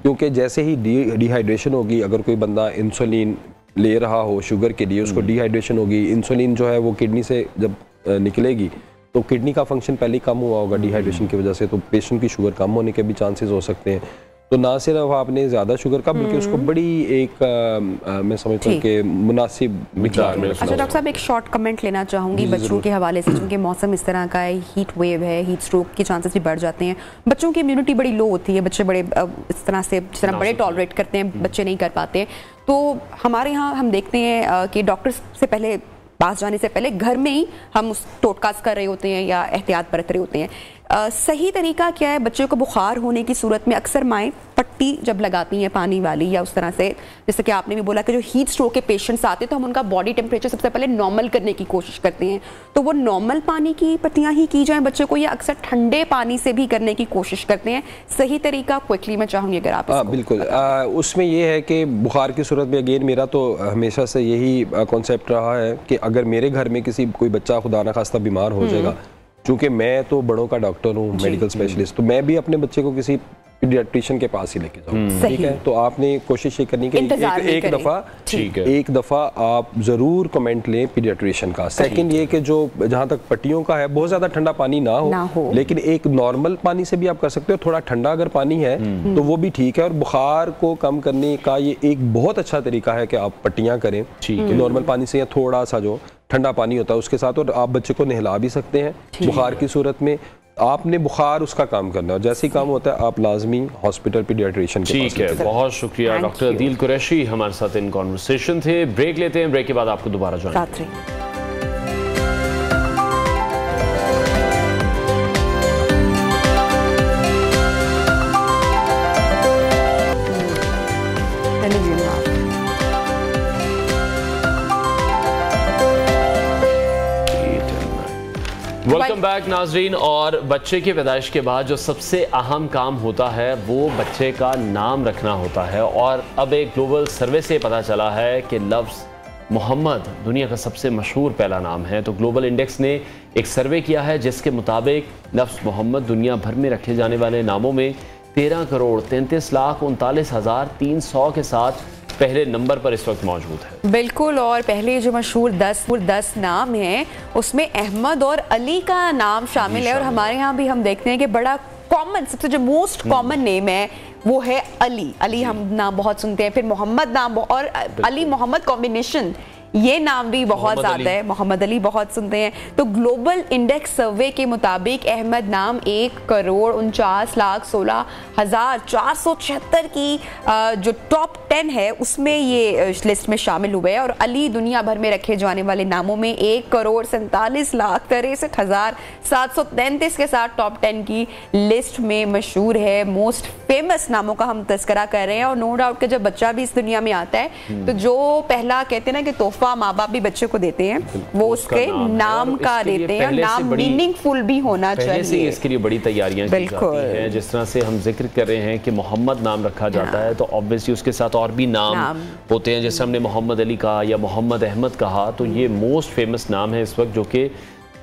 क्योंकि जैसे ही डिहाइड्रेशन होगी, अगर कोई बंदा इंसुलिन ले रहा हो शुगर के लिए, उसको डिहाइड्रेशन होगी, इंसुलिन जो है वो किडनी से जब निकलेगी तो किडनी का फंक्शन पहले ही कम हुआ होगा डिहाइड्रेशन की वजह से, तो पेशेंट की शुगर कम होने के भी चांसेस हो सकते हैं। तो ना सिर्फ आपने ज़्यादा शुगर का बल्कि उसको बड़ी एक मैं समझता हूँ कि मुनासिब मिक़दार में। अच्छा डॉक्टर साहब, एक शॉर्ट कमेंट लेना चाहूँगी बच्चों के हवाले से, क्योंकि मौसम इस तरह का है, हीट वेव है, हीट स्ट्रोक के चांसेस भी बढ़ जाते हैं, बच्चों की इम्यूनिटी बड़ी लो होती है, बच्चे बड़े इस तरह से जिस तरह बड़े टॉलरेट करते हैं बच्चे नहीं कर पाते। तो हमारे यहाँ हम देखते हैं कि डॉक्टर से पहले पास जाने से पहले घर में ही हम उस टोटकास कर रहे होते हैं या एहतियात बरत रहे होते हैं। सही तरीका क्या है? बच्चों को बुखार होने की सूरत में अक्सर माएँ पट्टी जब लगाती हैं पानी वाली या उस तरह से, जैसे कि आपने भी बोला कि जो हीट स्ट्रोक के पेशेंट्स आते हैं तो हम उनका बॉडी टेम्परेचर सबसे पहले नॉर्मल करने की कोशिश करते हैं, तो वो नॉर्मल पानी की पट्टियाँ ही की जाएं बच्चे को, या अक्सर ठंडे पानी से भी करने की कोशिश करते हैं? सही तरीका क्विकली मैं चाहूँगी अगर आप। बिल्कुल, उसमें यह है कि बुखार की सूरत में अगेन मेरा तो हमेशा से यही कॉन्सेप्ट रहा है कि अगर मेरे घर में कोई बच्चा खुदा न खास्ता बीमार हो जाएगा, चूँकि मैं तो बड़ों का डॉक्टर हूँ, मेडिकल स्पेशलिस्ट, तो मैं भी अपने बच्चे को किसी पीडियाट्रिशियन के पास ही लेके जाओ, ठीक है। तो आपने कोशिश ये करनी कि एक दफ़ा आप ज़रूर कमेंट लें पीडियाट्रिशियन का। सेकंड ये कि जो जहाँ तक पट्टियों का है, बहुत ज़्यादा ठंडा पानी ना हो, लेकिन एक नॉर्मल पानी से भी आप कर सकते हो। थोड़ा ठंडा अगर पानी है तो वो भी ठीक है। और बुखार को कम करने का ये एक बहुत अच्छा तरीका है कि आप पट्टियाँ करें नॉर्मल पानी से, या थोड़ा सा जो ठंडा पानी होता है उसके साथ। और आप बच्चे को नहला भी सकते हैं बुखार की सूरत में। आपने बुखार उसका काम करना है, और जैसे ही काम होता है आप लाजमी हॉस्पिटल पीडियाट्रिशियन के पास। ठीक है, बहुत शुक्रिया डॉक्टर अदील कुरैशी हमारे साथ इन कॉन्वर्सेशन थे। ब्रेक लेते हैं, ब्रेक के बाद आपको दोबारा ज्वाइन। वेलकम बैक नाजरीन। और बच्चे की पैदाइश के बाद जो सबसे अहम काम होता है वो बच्चे का नाम रखना होता है। और अब एक ग्लोबल सर्वे से पता चला है कि लफ्ज़ मोहम्मद दुनिया का सबसे मशहूर पहला नाम है। तो ग्लोबल इंडेक्स ने एक सर्वे किया है जिसके मुताबिक लफ्ज़ मोहम्मद दुनिया भर में रखे जाने वाले नामों में 13,33,39,300 के साथ पहले नंबर पर इस वक्त मौजूद है। बिल्कुल। और पहले जो मशहूर 10 नाम हैं उसमें अहमद और अली का नाम शामिल है। और हमारे यहाँ भी हम देखते हैं कि बड़ा कॉमन, सबसे जो मोस्ट कॉमन नेम है वो है अली। अली हम नाम बहुत सुनते हैं, फिर मोहम्मद नाम और अली मोहम्मद कॉम्बिनेशन, ये नाम भी बहुत ज़्यादा है। मोहम्मद अली बहुत सुनते हैं। तो ग्लोबल इंडेक्स सर्वे के मुताबिक अहमद नाम 1,49,16,476 की जो टॉप 10 है उसमें ये लिस्ट में शामिल हुए हैं। और अली दुनिया भर में रखे जाने वाले नामों में 1,47,63,733 के साथ टॉप 10 की लिस्ट में मशहूर है। मोस्ट फेमस नामों का हम तस्करा कर रहे हैं। और नो डाउट कि जब बच्चा भी इस दुनिया में आता है तो जो पहला कहते हैं ना कि तोहफा माँ बाप भी बच्चे को देते हैं, वो उसके नाम का देते हैं। नाम मीनिंगफुल भी होना चाहिए। इसके लिए बड़ी तैयारियां की जाती हैं। जिस तरह से हम जिक्र कर रहे हैं कि मोहम्मद नाम रखा जाता है तो ऑब्वियसली उसके साथ और भी नाम होते हैं। जैसे हमने मोहम्मद अली कहा या मोहम्मद अहमद कहा, तो ये मोस्ट फेमस नाम है इस वक्त जो कि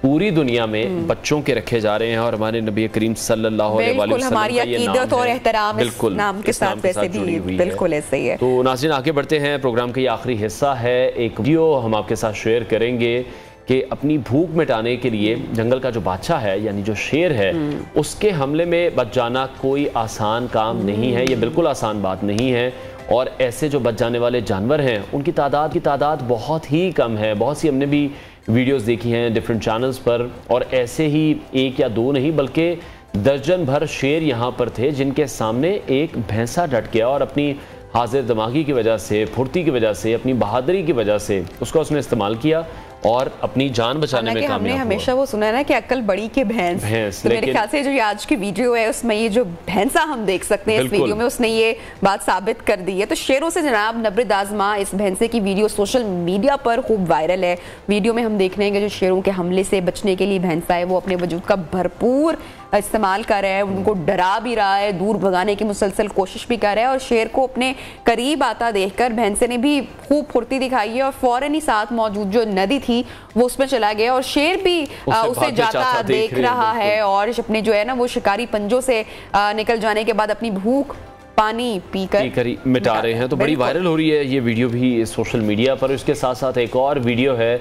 पूरी दुनिया में बच्चों के रखे जा रहे हैं। और हमारे नबी करीम सल्लल्लाहु अलैहि वसल्लम हमारी अकीदत और एहतराम इस नाम के साथ वैसे भी बिल्कुल ऐसे ही है। तो नाज़रीन आगे बढ़ते हैं। प्रोग्राम का ये आखिरी हिस्सा है। एक वीडियो हम आपके साथ शेयर करेंगे कि अपनी भूख मिटाने के लिए जंगल का जो बादशाह है यानी जो शेर है उसके हमले में बच जाना कोई आसान काम नहीं है। ये बिल्कुल आसान बात नहीं है। और ऐसे जो बच जाने वाले जानवर हैं उनकी तादाद बहुत ही कम है। बहुत सी हमने भी वीडियोस देखी हैं डिफरेंट चैनल्स पर, और ऐसे ही एक या दो नहीं बल्कि दर्जन भर शेर यहाँ पर थे जिनके सामने एक भैंसा डट गया और अपनी हाजिर दिमागी की वजह से, फुर्ती की वजह से, अपनी बहादुरी की वजह से उसका उसने इस्तेमाल किया और अपनी जान बचाने में कामयाब हुआ। हमने हमेशा वो सुना है ना कि अक्ल बड़ी के भैंस। तो मेरे ख्याल से जो ये आज की वीडियो है उसमें ये जो भैंसा हम देख सकते हैं इस वीडियो में, उसने ये बात साबित कर दी है। तो शेरों से जनाब नबरद आजमा इस भैंसे की वीडियो सोशल मीडिया पर खूब वायरल है। वीडियो में हम देख रहे हैं कि जो शेरों के हमले से बचने के लिए भैंसा है वो अपने वजूद का भरपूर इस्तेमाल कर रहा है, उनको डरा भी रहा है, दूर भगाने की मुसलसल कोशिश भी कर रहा है। और शेर को अपने करीब आता देखकर भैंसे ने भी खूब फुर्ती दिखाई है और फौरन ही साथ मौजूद जो नदी थी वो उसमें चला गया और शेर भी उसे जाता देख रहा है। और अपने जो है ना वो शिकारी पंजों से निकल जाने के बाद अपनी भूख पानी पीकर मिटा रहे हैं। तो बड़ी वायरल हो रही है ये वीडियो भी सोशल मीडिया पर। उसके साथ साथ एक और वीडियो है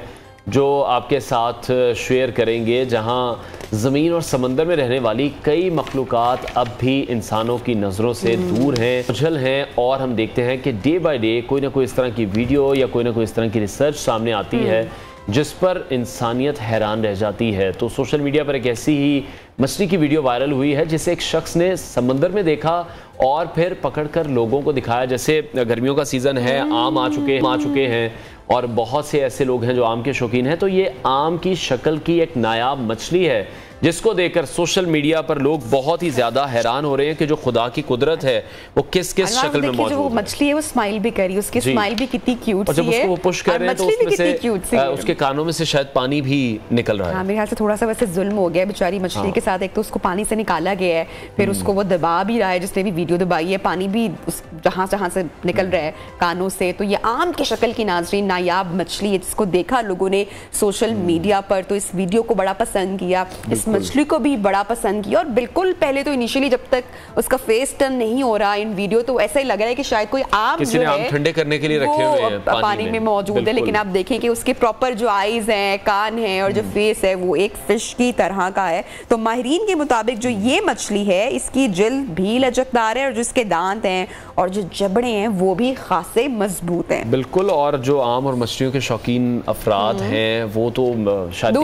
जो आपके साथ शेयर करेंगे जहां ज़मीन और समंदर में रहने वाली कई मखलूक़ात अब भी इंसानों की नज़रों से दूर हैं, उछल हैं। और हम देखते हैं कि डे बाय डे कोई ना कोई इस तरह की वीडियो या कोई ना कोई इस तरह की रिसर्च सामने आती है जिस पर इंसानियत हैरान रह जाती है। तो सोशल मीडिया पर एक ऐसी ही मछली की वीडियो वायरल हुई है जिसे एक शख्स ने समंदर में देखा और फिर पकड़कर लोगों को दिखाया। जैसे गर्मियों का सीज़न है, आम आ चुके हैं और बहुत से ऐसे लोग हैं जो आम के शौकीन हैं। तो ये आम की शक्ल की एक नायाब मछली है जिसको देखकर सोशल मीडिया पर लोग बहुत ही ज्यादा हैरान हो रहे हैं कि जो खुदा की कुदरत है वो किस किस शक्ल में मौजूद है। वो मछली है वो स्माइल भी कर रही है, उसकी स्माइल भी कितनी क्यूट सी है। जब उसको वो पुश कर रहे हैं तो उसमें से उसके कानों में से शायद पानी भी निकल रहा है। मेरे ख्याल से थोड़ा सा वैसे जुल्म हो गया बेचारी मछली के साथ। एक तो उसको पानी से निकाला गया है, फिर उसको वो दबा भी रहा है, जिसने भी वीडियो दबाई है पानी भी जहां जहां से निकल रहा है कानों से। तो ये आम की शक्ल की नाजरीन नायाब मछली है जिसको देखा लोगों ने सोशल मीडिया पर, तो इस वीडियो को बड़ा पसंद किया। इस उस मछली को भी बड़ा पसंद किया। और बिल्कुल पहले तो इनिशियली जब तक उसका फेस टर्न नहीं हो रहा इन वीडियो तो ऐसा ही लग रहा है कि शायद कोई आम जो है ठंडे करने के लिए रखे हुए हैं पानी में मौजूद है, लेकिन आप देखें कि उसके प्रॉपर जो आईज हैं, कान हैं और जो फेस है वो एक फिश की तरह का है। तो माहिरीन के मुताबिक जो ये मछली है इसकी जिल्द भी लचकदार है और जो इसके दांत हैं और जो जबड़े हैं वो भी खासे मजबूत हैं। बिल्कुल, और जो आम और मछलियों के शौकीन अफराद हैं वो तो शायद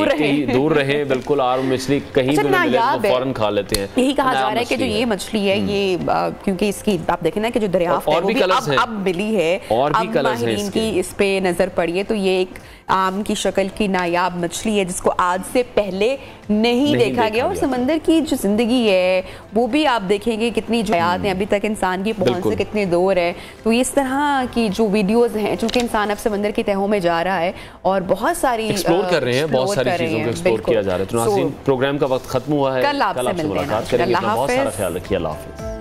दूर रहे बिल्कुल। और मछली कहीं भी मिले तो फौरन खा लेते हैं। यही कहा जा रहा है कि जो ये मछली है ये क्योंकि इसकी आप देखें ना कि जो दरियाफ्त है वो भी अब मिली है, अब माहिरीन की इस पे नजर पड़ी है। तो ये एक आम की शक्ल की नायाब मछली है जिसको आज से पहले नहीं देखा गया। और समंदर की जो जिंदगी है वो भी आप देखेंगे कितनी हयात है, अभी तक इंसान की पहुंच से कितने दूर है। तो इस तरह की जो वीडियोस हैं, चूंकि इंसान अब समंदर की तहों में जा रहा है और बहुत सारी एक्सप्लोर कर रहे हैं, बहुत सारी चीजों को एक्सप्लोर किया जा रहा है। तो नाज़रीन, प्रोग्राम का वक्त खत्म हुआ है, कल आपसे मुलाकात करेंगे। बहुत सारा ख्याल रखिए। अल्लाह हाफ़िज़।